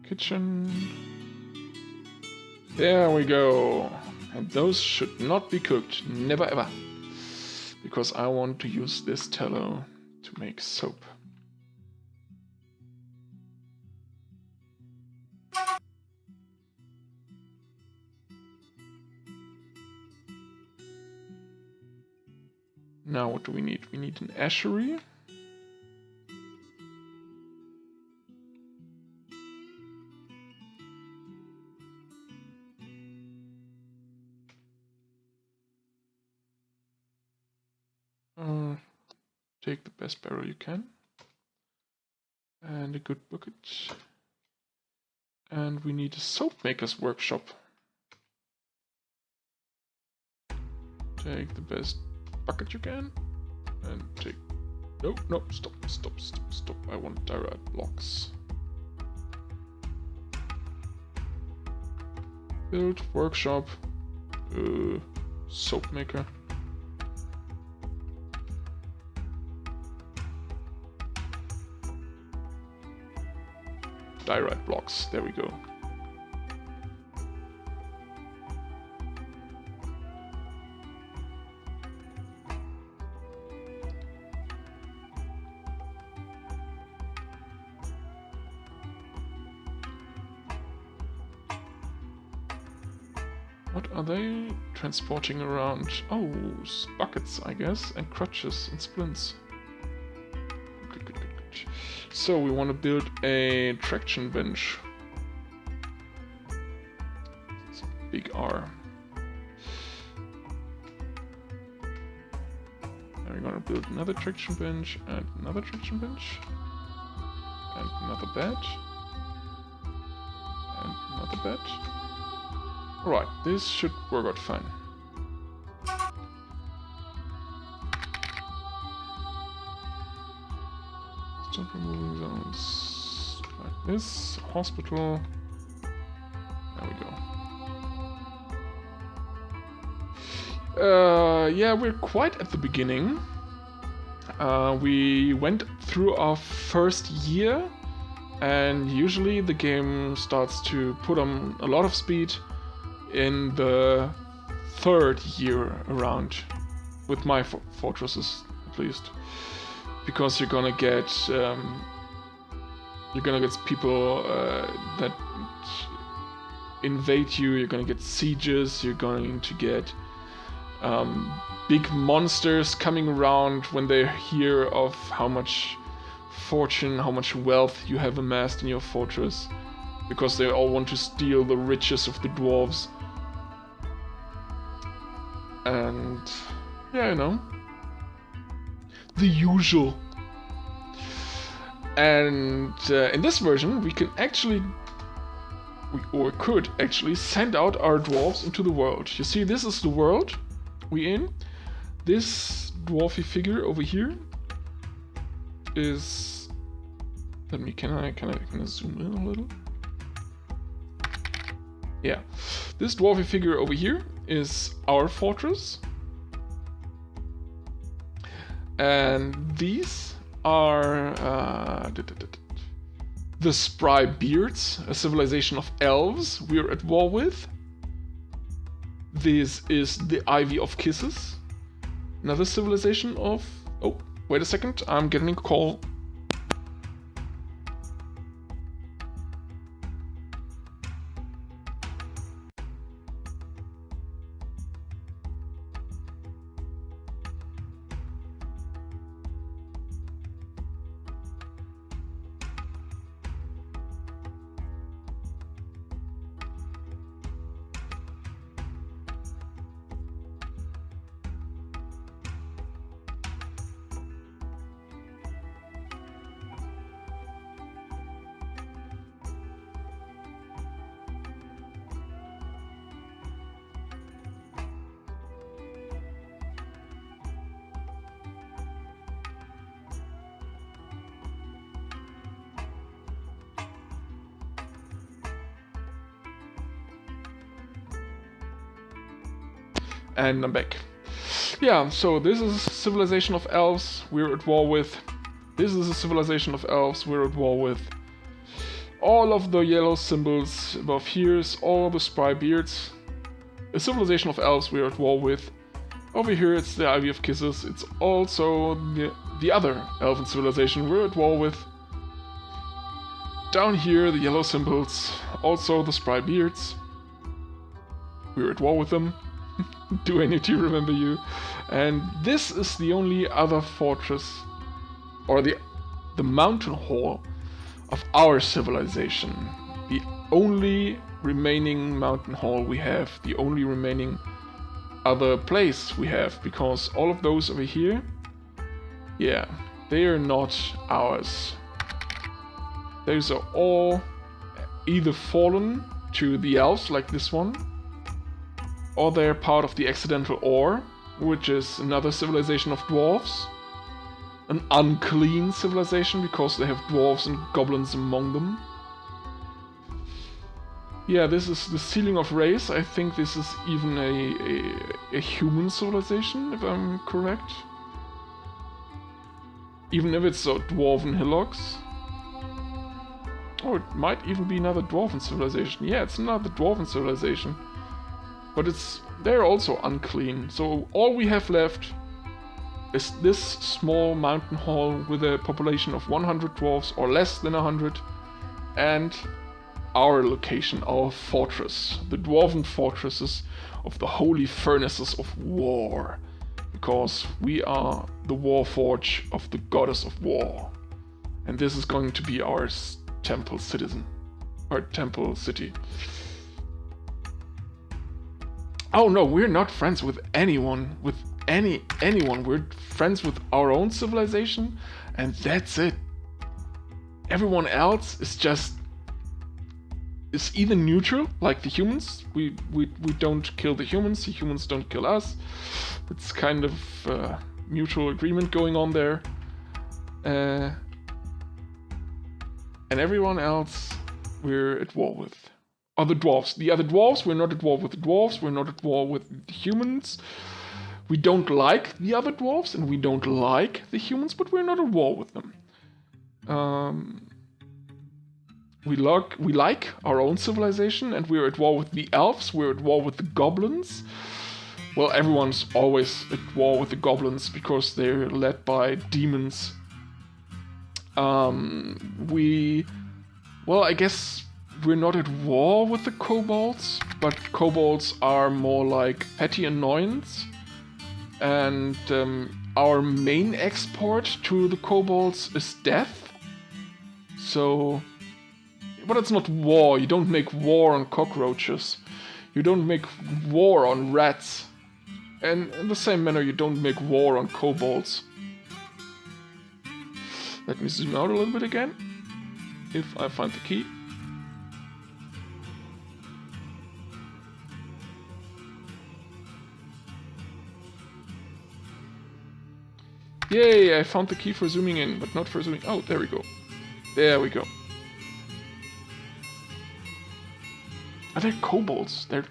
Kitchen. There we go. And those should not be cooked. Never ever. Because I want to use this tallow to make soap. Now what do we need? We need an ashery. Take the best barrel you can. And a good bucket. And we need a soap maker's workshop. Take the best bucket you can. And take... No, no, stop. I want direct blocks. Build, workshop, soap maker. Direct blocks, there we go. What are they transporting around? Oh, buckets, I guess, and crutches and splints. Good. So we want to build a traction bench. It's a big R. And we're gonna build another traction bench, and another traction bench, and another bed, and another bed. Alright, this should work out fine. Stop removing zones like this. Hospital. There we go. Yeah, we're quite at the beginning. We went through our first year, and usually the game starts to put on a lot of speed in the third year around, with my fortresses at least, because you're gonna get people that invade you. You're gonna get sieges. You're going to get big monsters coming around when they hear of how much fortune, how much wealth you have amassed in your fortress, because they all want to steal the riches of the dwarves. And yeah, you know, the usual. And in this version, we can actually, could actually send out our dwarves into the world. You see, this is the world we in. This dwarfy figure over here is. Can I zoom in a little? Yeah, this dwarfy figure over here is our fortress, and these are the Spry Beards, a civilization of elves we're at war with. This is the Ivy of Kisses, another civilization of... Oh, wait a second, I'm getting a call. And I'm back. Yeah, so this is a civilization of elves we're at war with. This is a civilization of elves we're at war with. All of the yellow symbols above here is all the Spry Beards. A civilization of elves we're at war with. Over here it's the Ivy of Kisses. It's also the other elven civilization we're at war with. Down here the yellow symbols, also the Spry Beards. We're at war with them. Do I need to remember you? And this is the only other fortress, or the mountain hall of our civilization. The only remaining mountain hall we have, the only remaining other place we have, because all of those over here, yeah, they are not ours. Those are all either fallen to the elves, like this one, or they're part of the accidental ore, which is another civilization of dwarves. An unclean civilization, because they have dwarves and goblins among them. Yeah, this is the Ceiling of Race. I think this is even a human civilization, if I'm correct. Even if it's a dwarven hillocks. Or it might even be another dwarven civilization. Yeah, it's another dwarven civilization. But they're also unclean, so all we have left is this small mountain hall with a population of 100 dwarves or less than 100, and our location, our fortress, the dwarven fortresses of the holy furnaces of war, because we are the Warforge of the goddess of war, and this is going to be our temple citizen, our temple city. Oh no, we're not friends with anyone, with anyone. We're friends with our own civilization, and that's it. Everyone else is either neutral, like the humans. We don't kill the humans don't kill us. It's kind of mutual agreement going on there. And everyone else we're at war with. Are the dwarves. The other dwarves, we're not at war with the dwarves, we're not at war with the humans. We don't like the other dwarves and we don't like the humans, but we're not at war with them. We like our own civilization, and we're at war with the elves, we're at war with the goblins. Well, everyone's always at war with the goblins because they're led by demons. Well, I guess we're not at war with the kobolds, but kobolds are more like petty annoyance. And our main export to the kobolds is death. So... But it's not war. You don't make war on cockroaches. You don't make war on rats. And in the same manner, you don't make war on kobolds. Let me zoom out a little bit again. If I find the key. Yay, I found the key for zooming in, but not for zooming... Oh, there we go. There we go. Are they kobolds? They're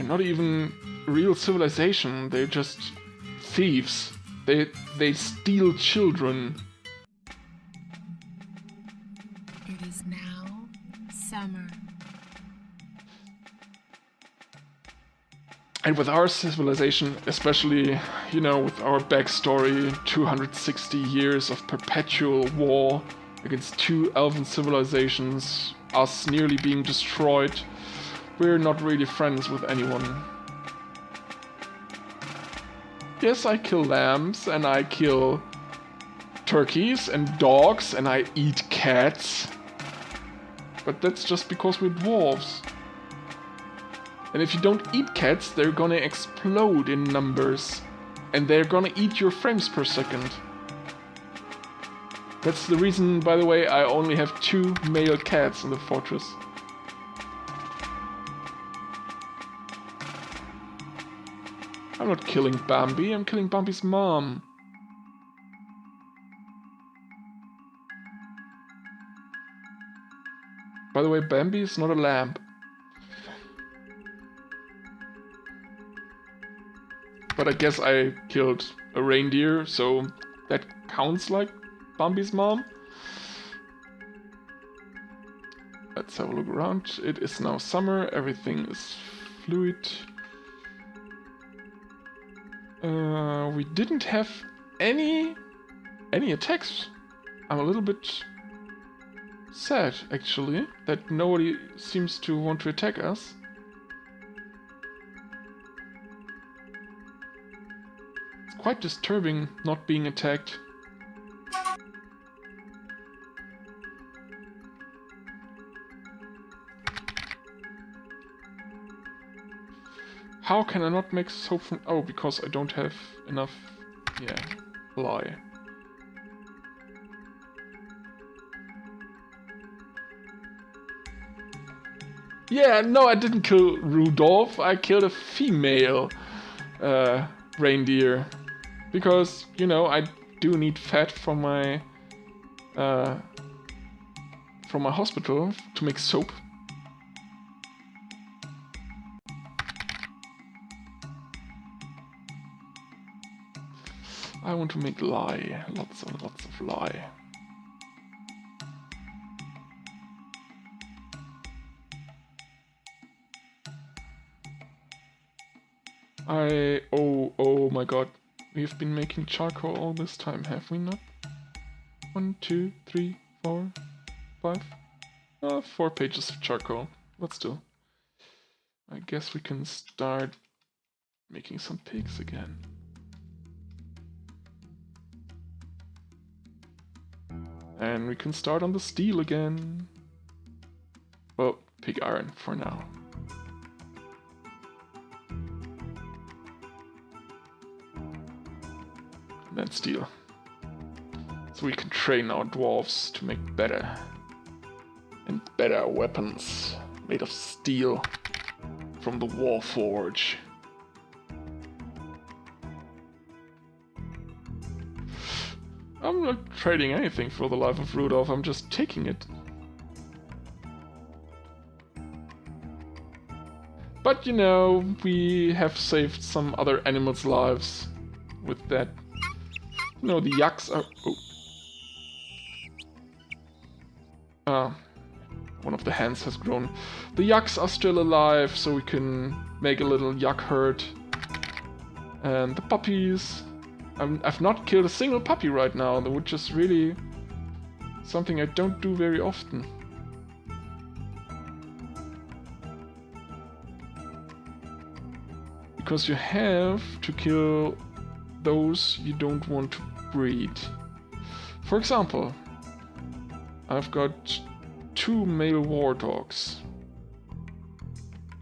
not even real civilization. They're just thieves. They steal children. It is now summer. And with our civilization, especially, you know, with our backstory, 260 years of perpetual war against two elven civilizations, us nearly being destroyed, we're not really friends with anyone. Yes, I kill lambs, and I kill turkeys and dogs, and I eat cats. But that's just because we're dwarves. And if you don't eat cats, they're gonna explode in numbers. And they're gonna eat your frames per second. That's the reason, by the way, I only have 2 male cats in the fortress. I'm not killing Bambi, I'm killing Bambi's mom. By the way, Bambi is not a lamb. But I guess I killed a reindeer, so that counts like Bambi's mom. Let's have a look around. It is now summer, everything is fluid. We didn't have any attacks. I'm a little bit sad, actually, that nobody seems to want to attack us. It's quite disturbing not being attacked. How can I not make soap from... Oh, because I don't have enough... Yeah, lie. Yeah, no, I didn't kill Rudolph. I killed a female reindeer. Because, you know, I do need fat from my hospital to make soap. I want to make lye, lots of lye. Oh my god, we've been making charcoal all this time, have we not? 1, 2, 3, 4, 5? 4 pages of charcoal, but still. I guess we can start making some pigs again. And we can start on the steel again. Well, pig iron for now. than steel. So we can train our dwarves to make better and better weapons made of steel from the Warforge. I'm not trading anything for the life of Rudolph, I'm just taking it. But you know, we have saved some other animals' lives with that. You know, the yaks are... Oh. One of the hens has grown. The yaks are still alive, so we can make a little yak herd. And the puppies... I've not killed a single puppy right now, which is really something I don't do very often. Because you have to kill those you don't want to breed. For example, I've got 2 male war dogs.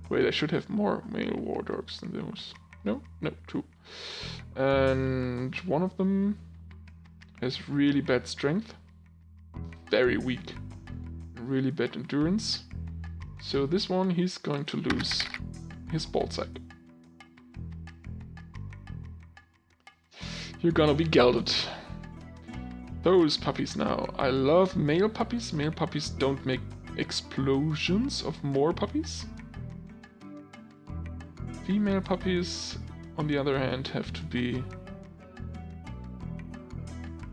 Wait, I should have more male war dogs than those. No, 2. And one of them has really bad strength, very weak, really bad endurance. So this one, he's going to lose his ballsack. You're gonna be gelded. Those puppies now. I love male puppies. Male puppies don't make explosions of more puppies. Female puppies, on the other hand, have to be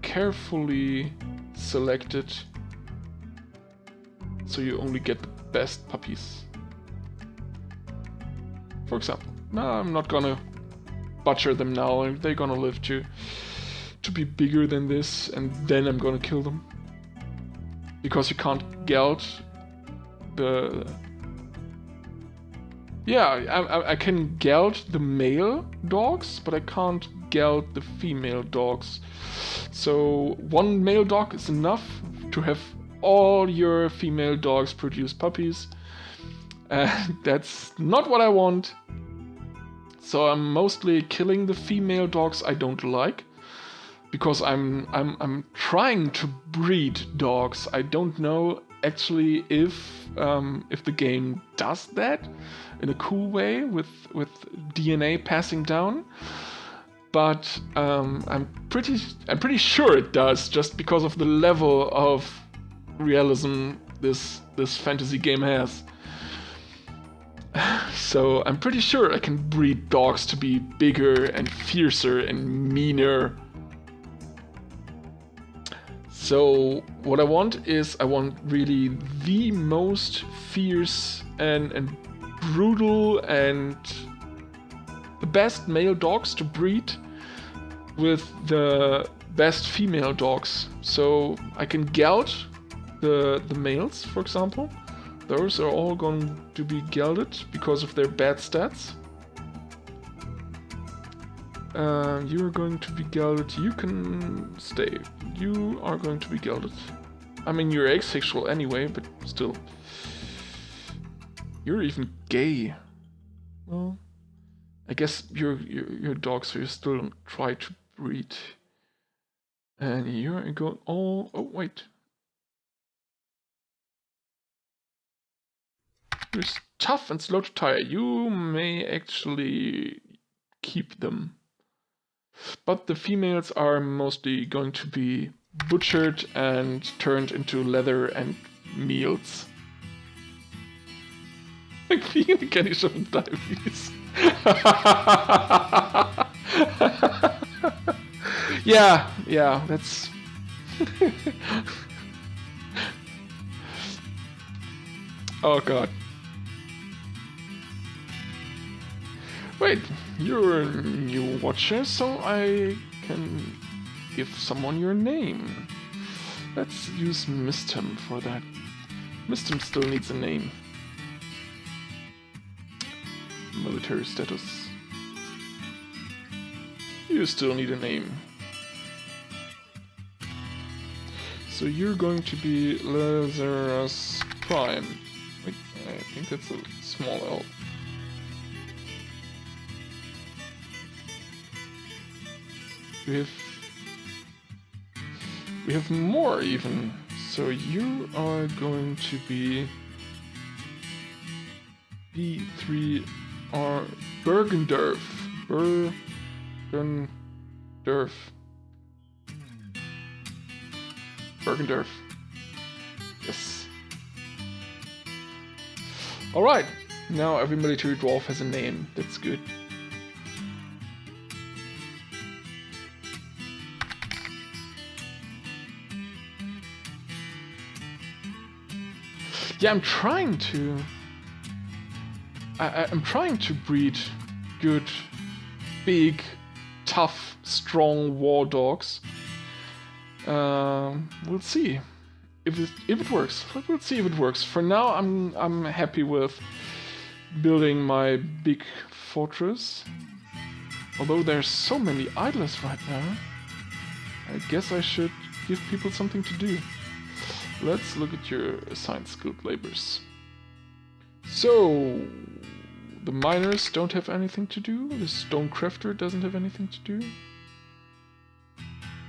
carefully selected so you only get the best puppies. For example, no, I'm not gonna butcher them now, they're gonna live to be bigger than this, and then I'm gonna kill them. Because you can't geld the... Yeah, I can geld the male dogs, but I can't geld the female dogs. So 1 male dog is enough to have all your female dogs produce puppies. That's not what I want. So I'm mostly killing the female dogs I don't like. Because I'm trying to breed dogs. I don't know actually if the game does that in a cool way with DNA passing down, but I'm pretty sure it does, just because of the level of realism this fantasy game has. So I'm pretty sure I can breed dogs to be bigger and fiercer and meaner. So what I want is, I want really the most fierce and brutal and the best male dogs to breed with the best female dogs. So I can geld the males, for example. Those are all going to be gelded because of their bad stats. You're going to be gelded. You can stay. You are going to be gelded. I mean, you're asexual anyway, but still. You're even gay. Well, I guess you're dog, so you still try to breed. And you're going. Oh, wait. You're tough and slow to tire. You may actually keep them. But the females are mostly going to be butchered and turned into leather and meals. Like vegan candy shop and diabetes. Yeah, that's... Oh god. Wait, you're a new watcher, so I can give someone your name. Let's use Mistim for that. Mistim still needs a name. Military status. You still need a name. So you're going to be Lazarus Prime. Wait, I think that's a small L. You have We have more even. So you are going to be B3 or Bergendorf. Bergendorf. Bergendorf. Yes. Alright. Now every military dwarf has a name. That's good. Yeah, I'm trying to... I'm trying to breed good, big, tough, strong war dogs. We'll see if it works. We'll see if it works. For now, I'm happy with building my big fortress. Although there's so many idlers right now, I guess I should give people something to do. Let's look at your assigned skilled labors. So, the miners don't have anything to do. The stone crafter doesn't have anything to do.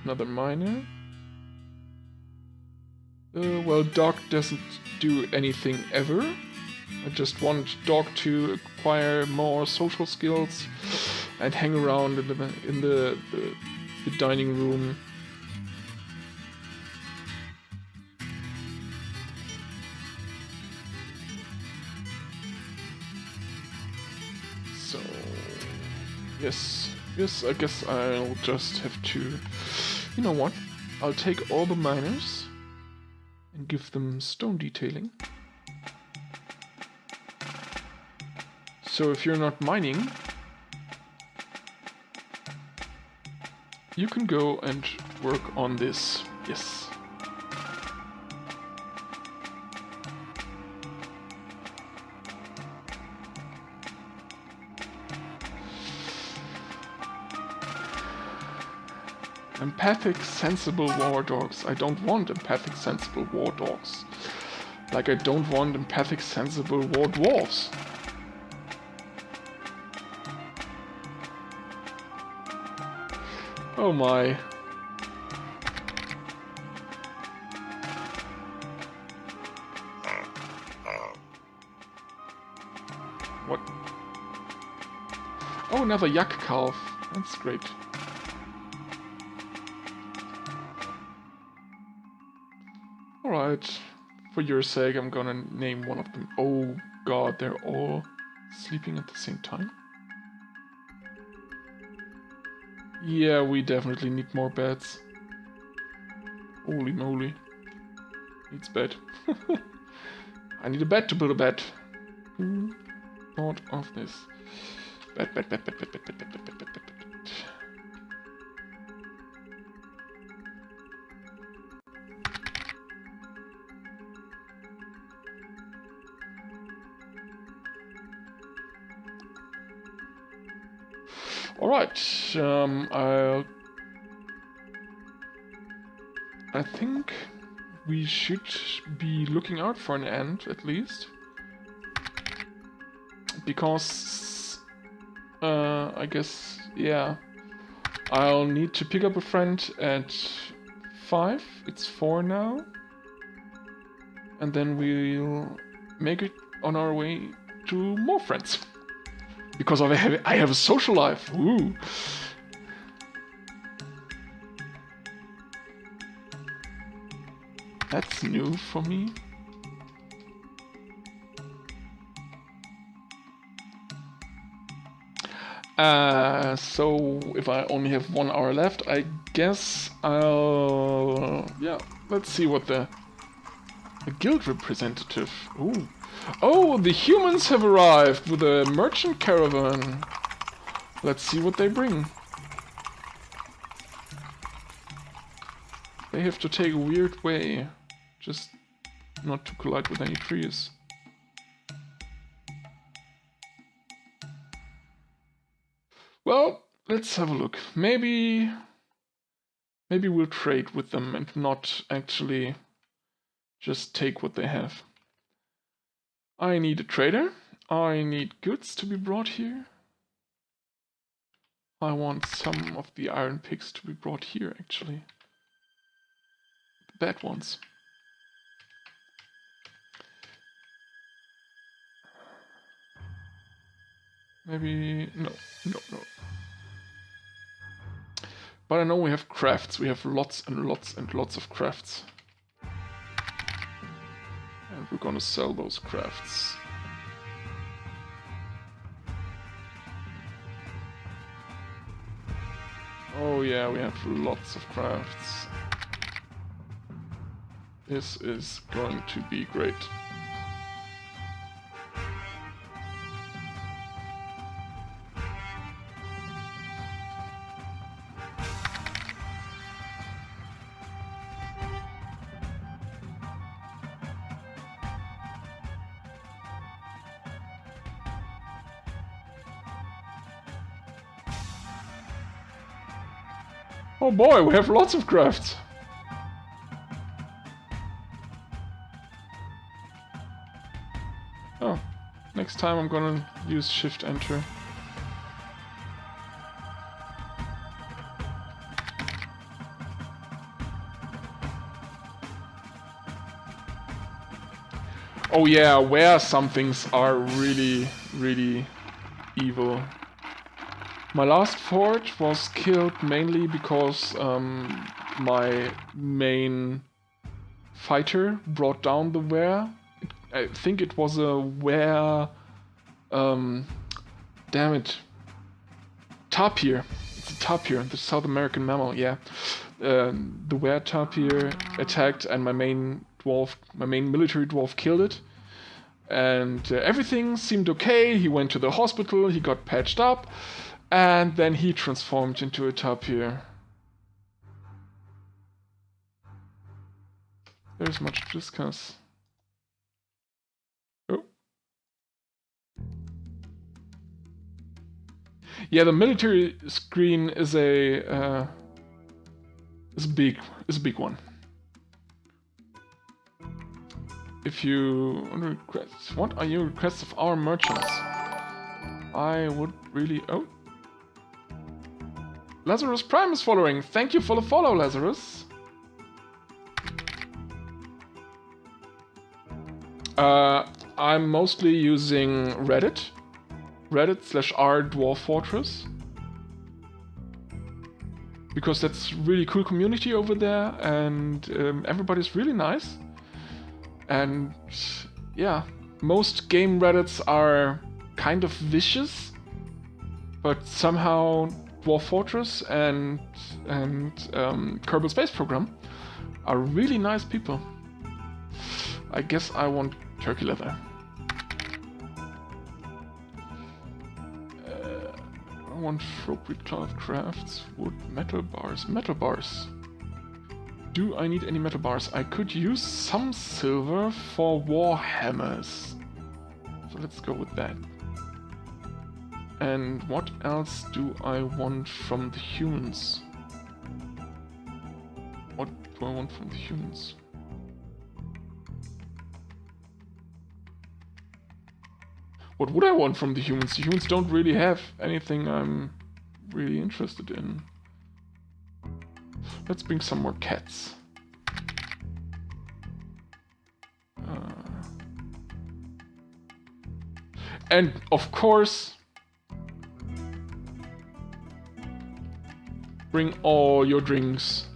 Another miner. Well, dog doesn't do anything ever. I just want dog to acquire more social skills and hang around in the dining room. So, yes, I guess I'll just have to, you know what, I'll take all the miners and give them stone detailing. So if you're not mining, you can go and work on this, yes. Empathic, sensible war dogs. I don't want empathic, sensible war dogs. Like I don't want empathic, sensible war dwarves. Oh my. What? Oh, another yak calf. That's great. Alright, for your sake I'm gonna name one of them. Oh god, they're all sleeping at the same time. Yeah, we definitely need more beds. Holy moly. Needs bed. I need a bed to build a bed. Who thought of this? Bed. Alright, I think we should be looking out for an end, at least. Because, I guess, yeah, I'll need to pick up a friend at 5, it's 4 now. And then we'll make it on our way to more friends. Because I have a social life. Ooh. That's new for me. So if I only have 1 hour left, I guess I'll... yeah, let's see what the guild representative... Ooh. Oh, the humans have arrived with a merchant caravan. Let's see what they bring. They have to take a weird way, just not to collide with any trees. Well, let's have a look. Maybe we'll trade with them and not actually just take what they have. I need a trader. I need goods to be brought here. I want some of the iron picks to be brought here, actually. bad ones. Maybe... no. But I know we have crafts. We have lots and lots and lots of crafts. And we're gonna sell those crafts. Oh yeah, we have lots of crafts. This is going to be great. Oh boy, we have lots of crafts. Oh, next time I'm gonna use Shift Enter. Oh yeah, where some things are really, really evil. My last forge was killed mainly because my main fighter brought down the were. I think it was a were... damn it. Tapir. It's a tapir, the South American mammal, yeah. The were tapir attacked and my main military dwarf killed it. And everything seemed okay. He went to the hospital, he got patched up. And then he transformed into a tapir. There's much to discuss. Oh. Yeah, the military screen is a big one. If you request, what are your requests of our merchants? I would really... oh. Lazarus Prime is following. Thank you for the follow, Lazarus. I'm mostly using Reddit. Reddit/r Dwarf Fortress. Because that's really cool community over there and everybody's really nice. And yeah, most game Reddits are kind of vicious, but somehow Dwarf Fortress and Kerbal Space Program are really nice people. I guess I want turkey leather. I want appropriate cloth crafts, wood, metal bars. Metal bars. Do I need any metal bars? I could use some silver for war hammers. So let's go with that. And what else do I want from the humans? What do I want from the humans? What would I want from the humans? The humans don't really have anything I'm really interested in. Let's bring some more cats. And of course, bring all your drinks.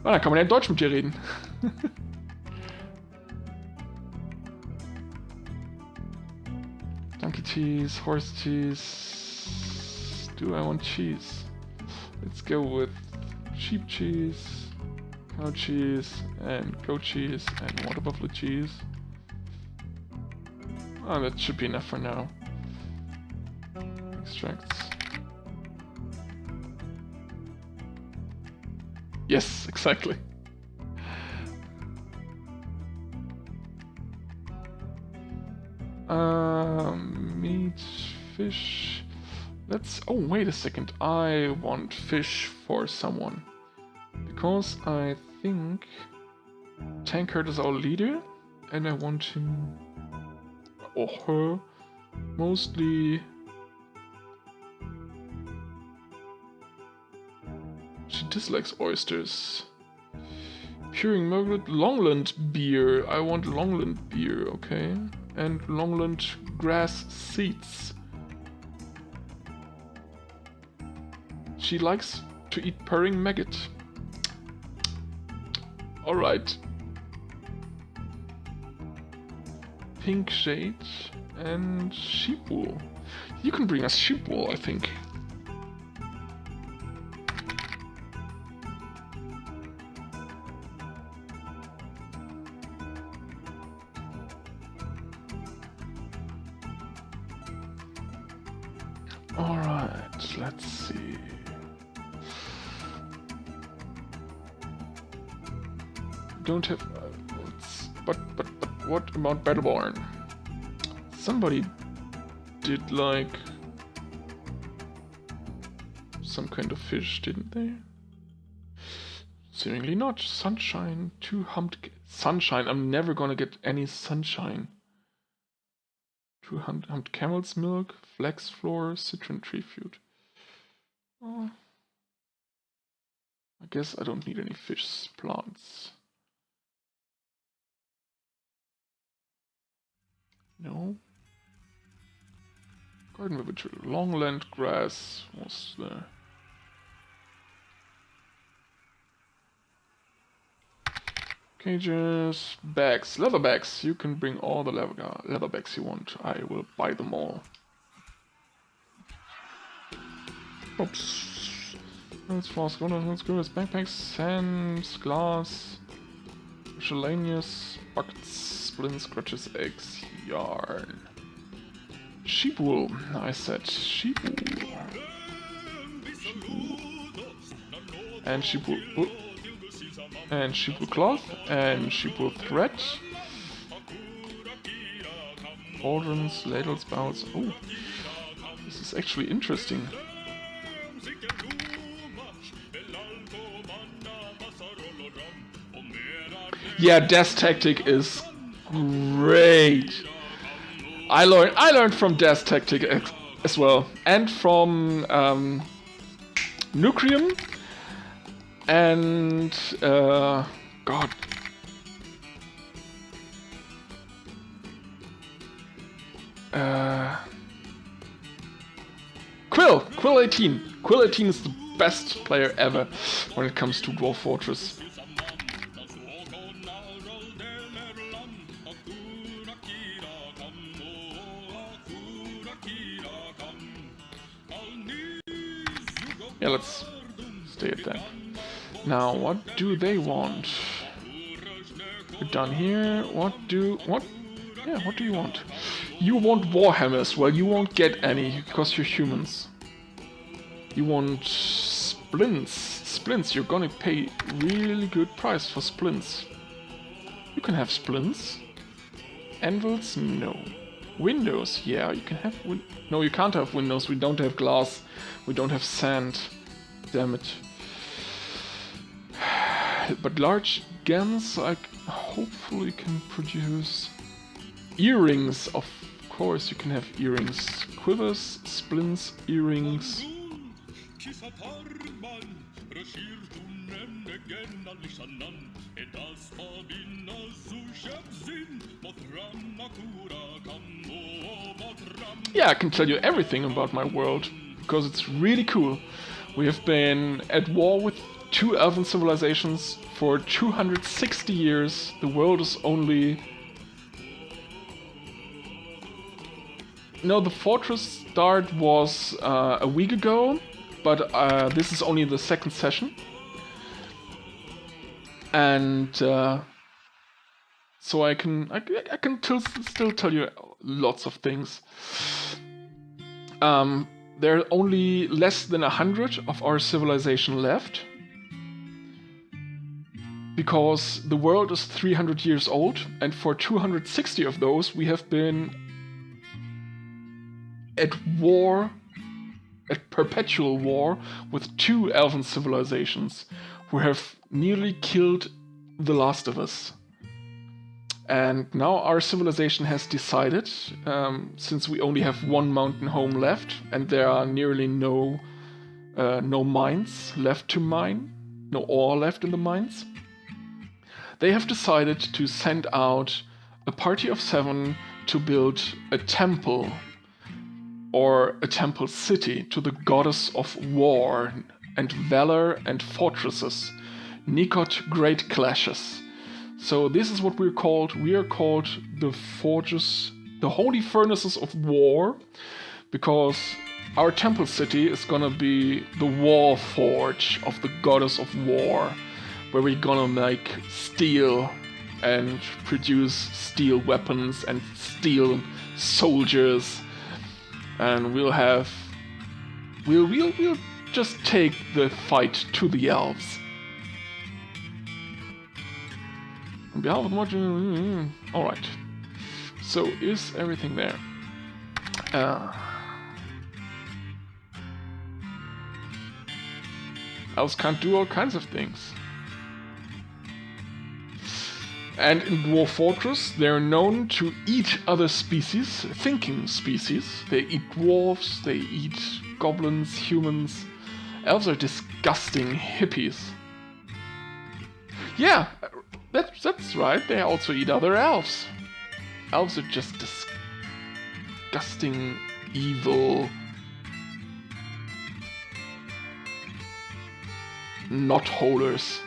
Ah, dann kann man ja in Deutsch mit dir reden. Donkey cheese, horse cheese. Do I want cheese? Let's go with sheep cheese, cow cheese, and goat cheese, and water buffalo cheese. Oh, that should be enough for now. Extracts. Yes, exactly. Meat, fish. Let's... oh, wait a second. I want fish for someone. Because I think Tankard is our leader, and I want him... or her mostly dislikes oysters. Puring Margaret, Longland beer. I want Longland beer, okay. And Longland grass seeds. She likes to eat purring maggot. Alright. Pink shade and sheep wool. You can bring us sheep wool, I think. Alright, let's see. Don't have... but what about Battleborn? Somebody did like... some kind of fish, didn't they? Seemingly not. Sunshine, 2 humped... Sunshine, I'm never gonna get any sunshine. 2 humped camel's milk, flax flour, citron tree fruit. Oh. I guess I don't need any fish plants. No. Garden vegetable, longland grass was there. Cages, bags, leather bags. You can bring all the leather bags you want. I will buy them all. Oops. Let's flask. Let's go. It's backpacks, sands, glass, miscellaneous, buckets, splints, scratches, eggs, yarn. Sheep wool. I said sheep wool. Sheep wool. And sheep wool. Oh. And sheep wool cloth, and sheep wool thread, cauldrons, ladles, bowls. Oh, this is actually interesting. Yeah, Death Tactic is great. I learned from Death Tactic as well, and from Nucrium. And God, Quill 18. Quill 18 is the best player ever when it comes to Dwarf Fortress. Yeah, let's stay at that. Now, what do they want? We're done here. What do you want? You want warhammers. Well, you won't get any because you're humans. You want splints. Splints, you're gonna pay really good price for splints. You can have splints. Anvils, no. Windows, yeah, you can have no, you can't have windows. We don't have glass. We don't have sand. Damn it. But large guns, I hopefully can produce earrings. Of course, you can have earrings, quivers, splints, earrings. Yeah, I can tell you everything about my world because it's really cool. We have been at war with 2 elven civilizations for 260 years. The world is only... No, the fortress start was a week ago, but this is only the 2nd session. And so I can still tell you lots of things. There are only less than 100 of our civilization left. Because the world is 300 years old, and for 260 of those we have been at war, at perpetual war, with 2 elven civilizations who have nearly killed the last of us. And now our civilization has decided, since we only have 1 mountain home left, and there are nearly no mines left to mine, no ore left in the mines. They have decided to send out a party of 7 to build a temple or a temple city to the goddess of war and valor and fortresses, Nikot Greatclashes. So this is what we're called. We are called the forges, the holy furnaces of war, because our temple city is gonna be the Warforge of the goddess of war, where we're gonna make steel and produce steel weapons and steel soldiers, and we'll just take the fight to the elves. On behalf of the module, alright. So is everything there? Elves can't do all kinds of things. And in Dwarf Fortress, they're known to eat other species, thinking species. They eat dwarves, they eat goblins, humans. Elves are disgusting hippies. Yeah, that's right, they also eat other elves. Elves are just disgusting, evil, knot holders.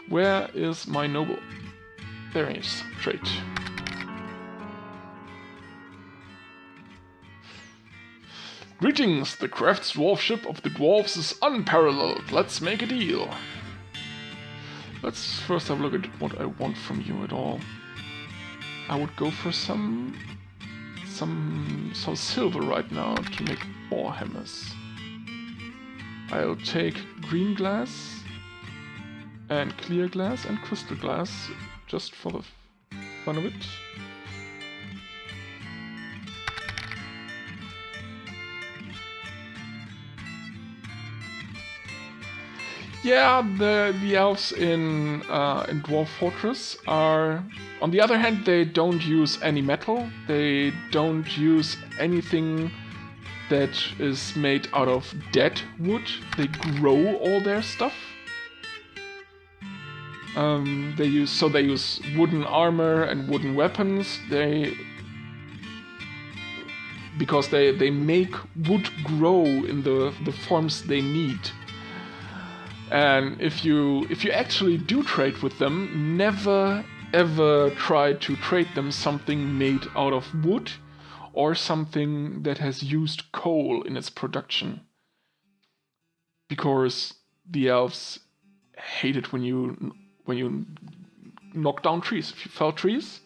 Where is my noble? There he is. Trait. Greetings! The crafts dwarfship of the dwarves is unparalleled. Let's make a deal. Let's first have a look at what I want from you at all. I would go for some silver right now to make war hammers. I'll take green glass and clear glass and crystal glass, just for the fun of it. Yeah, the elves in Dwarf Fortress are, on the other hand, they don't use any metal. They don't use anything that is made out of dead wood. They grow all their stuff. They use wooden armor and wooden weapons. Because they make wood grow in the forms they need. And if you actually do trade with them, never ever try to trade them something made out of wood or something that has used coal in its production. Because the elves hate it when you knock down trees. If you fell trees,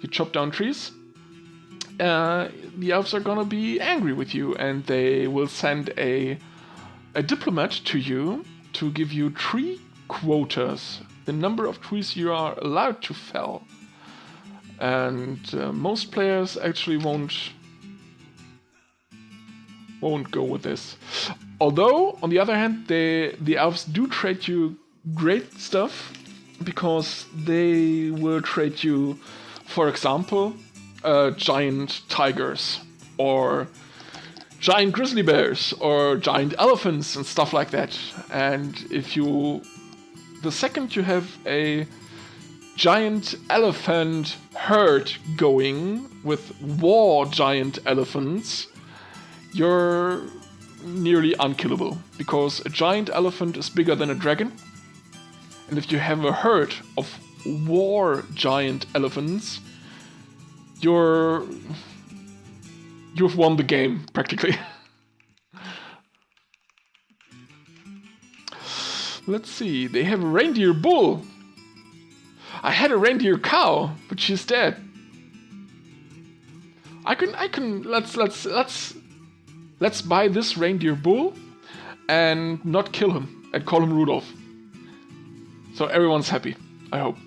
you chop down trees, the elves are gonna be angry with you, and they will send a diplomat to you to give you tree quotas, the number of trees you are allowed to fell. And most players actually won't go with this. Although, on the other hand, the elves do trade you great stuff, because they will trade you, for example, giant tigers, or giant grizzly bears, or giant elephants and stuff like that. And the second you have a giant elephant herd going with war giant elephants, you're nearly unkillable, because a giant elephant is bigger than a dragon. And if you have a herd of war giant elephants, you've won the game, practically. Let's see, they have a reindeer bull. I had a reindeer cow, but she's dead. Let's buy this reindeer bull and not kill him and call him Rudolph. So everyone's happy, I hope.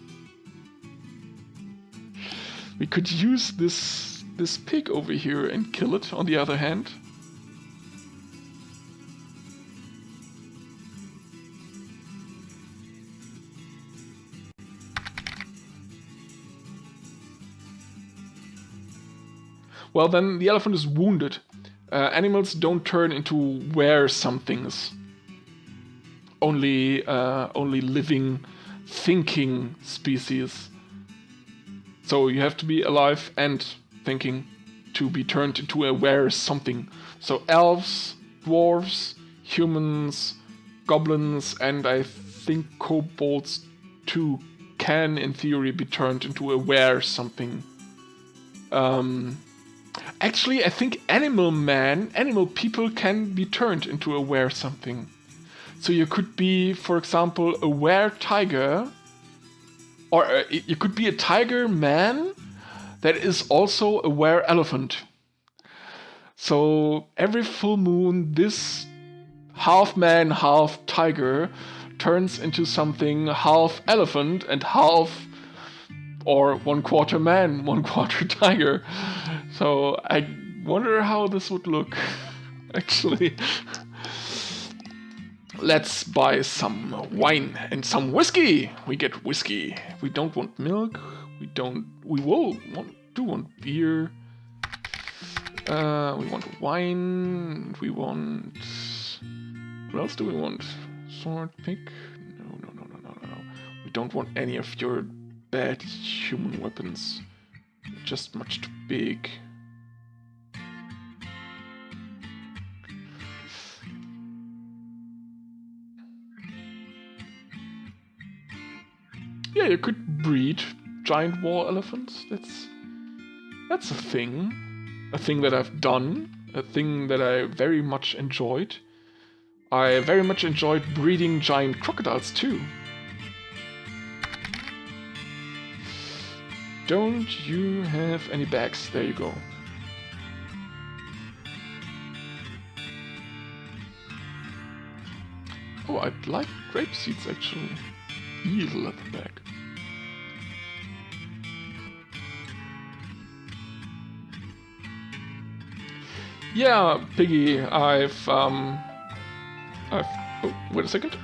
We could use this pig over here and kill it, on the other hand. Well, then the elephant is wounded. Animals don't turn into were-somethings. only living, thinking species. So you have to be alive and thinking to be turned into aware something. So elves, dwarves, humans, goblins, and I think kobolds too can, in theory, be turned into aware something. Actually, I think animal people can be turned into aware something. So you could be, for example, a were tiger, or you could be a tiger man that is also a were elephant. So every full moon, this half man, half tiger turns into something half elephant and half, or 1/4 man, 1/4 tiger. So I wonder how this would look, actually. Let's buy some wine and some whiskey. We get whiskey. We don't want milk. We want beer. We want wine. We want... What else do we want? Sword, pick? No. We don't want any of your bad human weapons. Just much too big. Yeah, you could breed giant war elephants. That's a thing. A thing that I've done. A thing that I very much enjoyed. I very much enjoyed breeding giant crocodiles too. Don't you have any bags? There you go. Oh, I'd like grape seeds actually. Eel leather bag. Yeah, Piggy, oh, wait a second.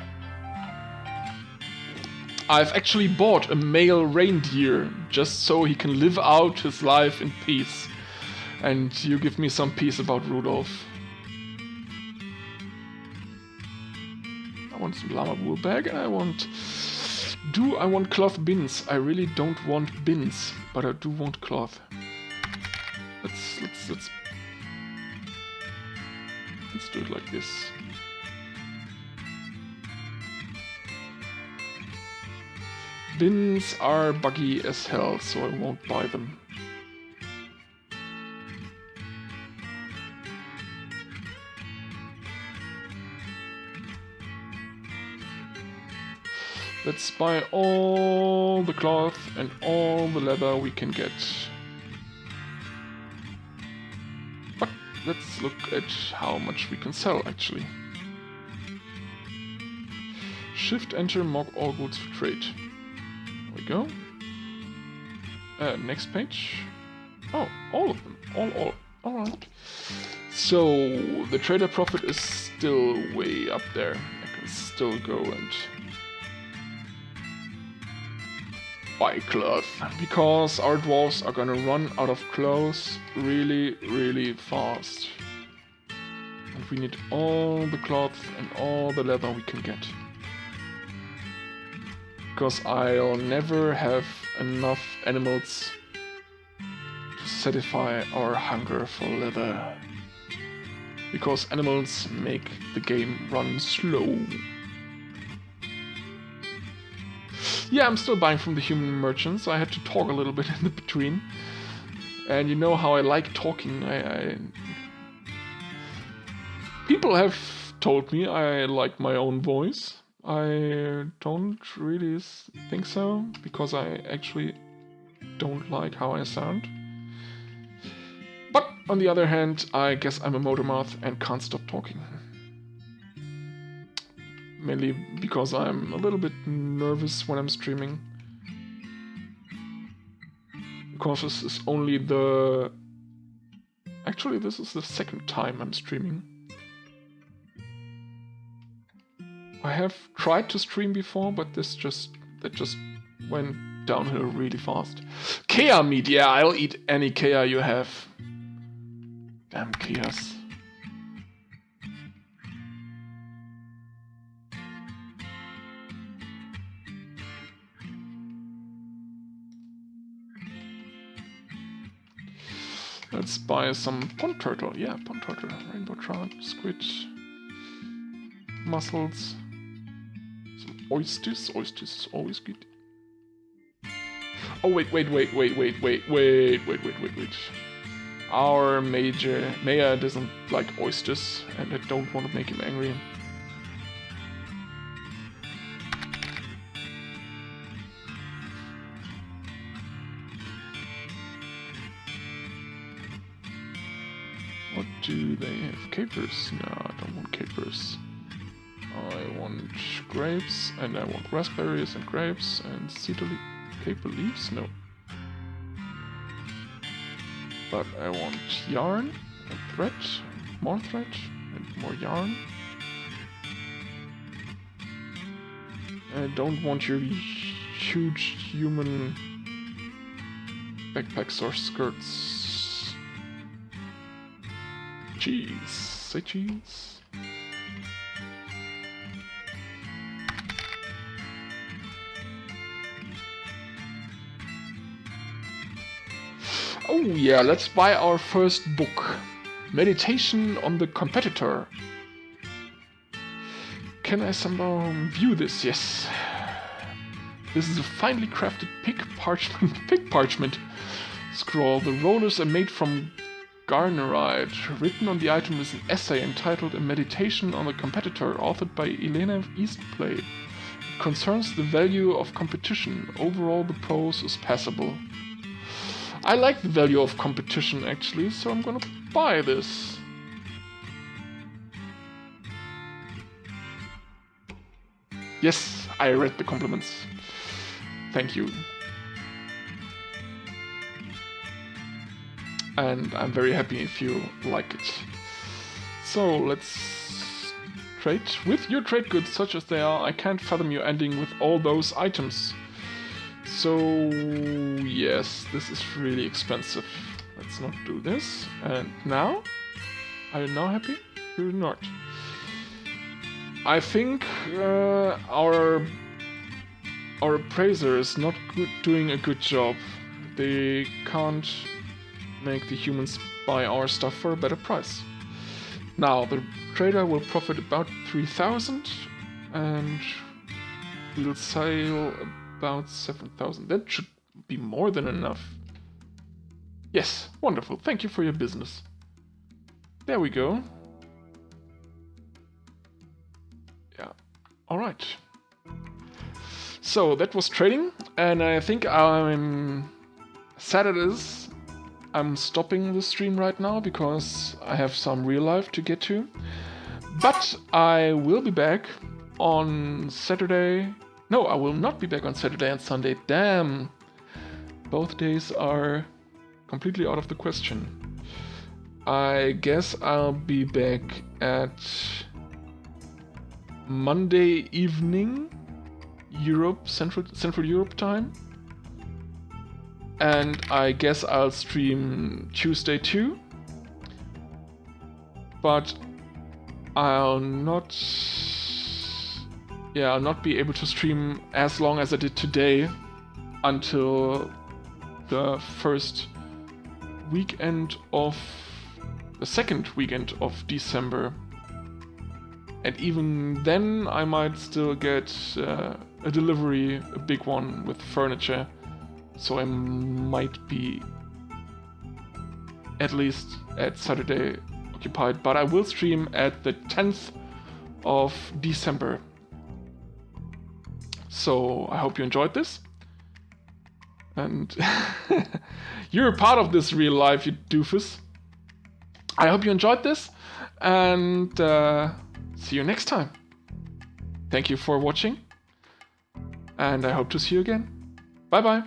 I've actually bought a male reindeer just so he can live out his life in peace. And you give me some peace about Rudolph. I want some llama wool bag and I want cloth bins? I really don't want bins, but I do want cloth. Let's do it like this. Bins are buggy as hell, so I won't buy them. Let's buy all the cloth and all the leather we can get. But let's look at how much we can sell actually. Shift enter mark all goods for trade. There we go. Next page. Oh, all of them. All. Alright. So the trader profit is still way up there. I can still go and buy cloth, because our dwarves are gonna run out of clothes really fast. And we need all the cloth and all the leather we can get. Because I'll never have enough animals to satisfy our hunger for leather. Because animals make the game run slow. Yeah, I'm still buying from the human merchants. I had to talk a little bit in the between. And you know how I like talking. People have told me I like my own voice. I don't really think so, because I actually don't like how I sound. But on the other hand, I guess I'm a motor mouth and can't stop talking. Mainly because I'm a little bit nervous when I'm streaming. Because this is only the... Actually, this is the second time I'm streaming. I have tried to stream before, but that just went downhill really fast. Kea meat, yeah, I'll eat any Kea you have. Damn Keas. Let's buy some pond turtle. Yeah, pond turtle. Rainbow trout, squid, mussels, some oysters. Oysters is always good. Oh wait. Our mayor doesn't like oysters, and I don't want to make him angry. What do they have? Capers? No, I don't want capers. I want grapes, and I want raspberries and grapes, and caper leaves? No. But I want yarn, and thread, and more yarn. I don't want your huge human backpacks or skirts. Cheese. Say cheese. Oh yeah, let's buy our first book. Meditation on the Competitor. Can I somehow view this? Yes. This is a finely crafted pig parchment scroll. The rollers are made from garnerite. Written on the item is an essay entitled A Meditation on the Competitor, authored by Elena Eastplay. It concerns the value of competition. Overall, the prose is passable. I like the value of competition, actually, so I'm gonna buy this. Yes, I read the compliments. Thank you. And I'm very happy if you like it. So let's trade. With your trade goods such as they are, I can't fathom you ending with all those items. So yes, this is really expensive. Let's not do this. And now? Are you now happy? You're not. I think our appraiser is not doing a good job. They can't make the humans buy our stuff for a better price. Now, the trader will profit about 3,000 and we'll sell about 7,000. That should be more than enough. Yes, wonderful. Thank you for your business. There we go. Yeah, alright. So, that was trading, and I think I'm sad it is. I'm stopping the stream right now because I have some real life to get to. But I will be back on Saturday. No, I will not be back on Saturday and Sunday. Damn. Both days are completely out of the question. I guess I'll be back at Monday evening, Central Europe time. And I guess I'll stream Tuesday too. But I'll not be able to stream as long as I did today until the second weekend of December. And even then I might still get a delivery, a big one with furniture. So I might be at least at Saturday occupied, but I will stream at the 10th of December. So I hope you enjoyed this. And you're a part of this real life, you doofus. I hope you enjoyed this, and see you next time. Thank you for watching, and I hope to see you again. Bye bye.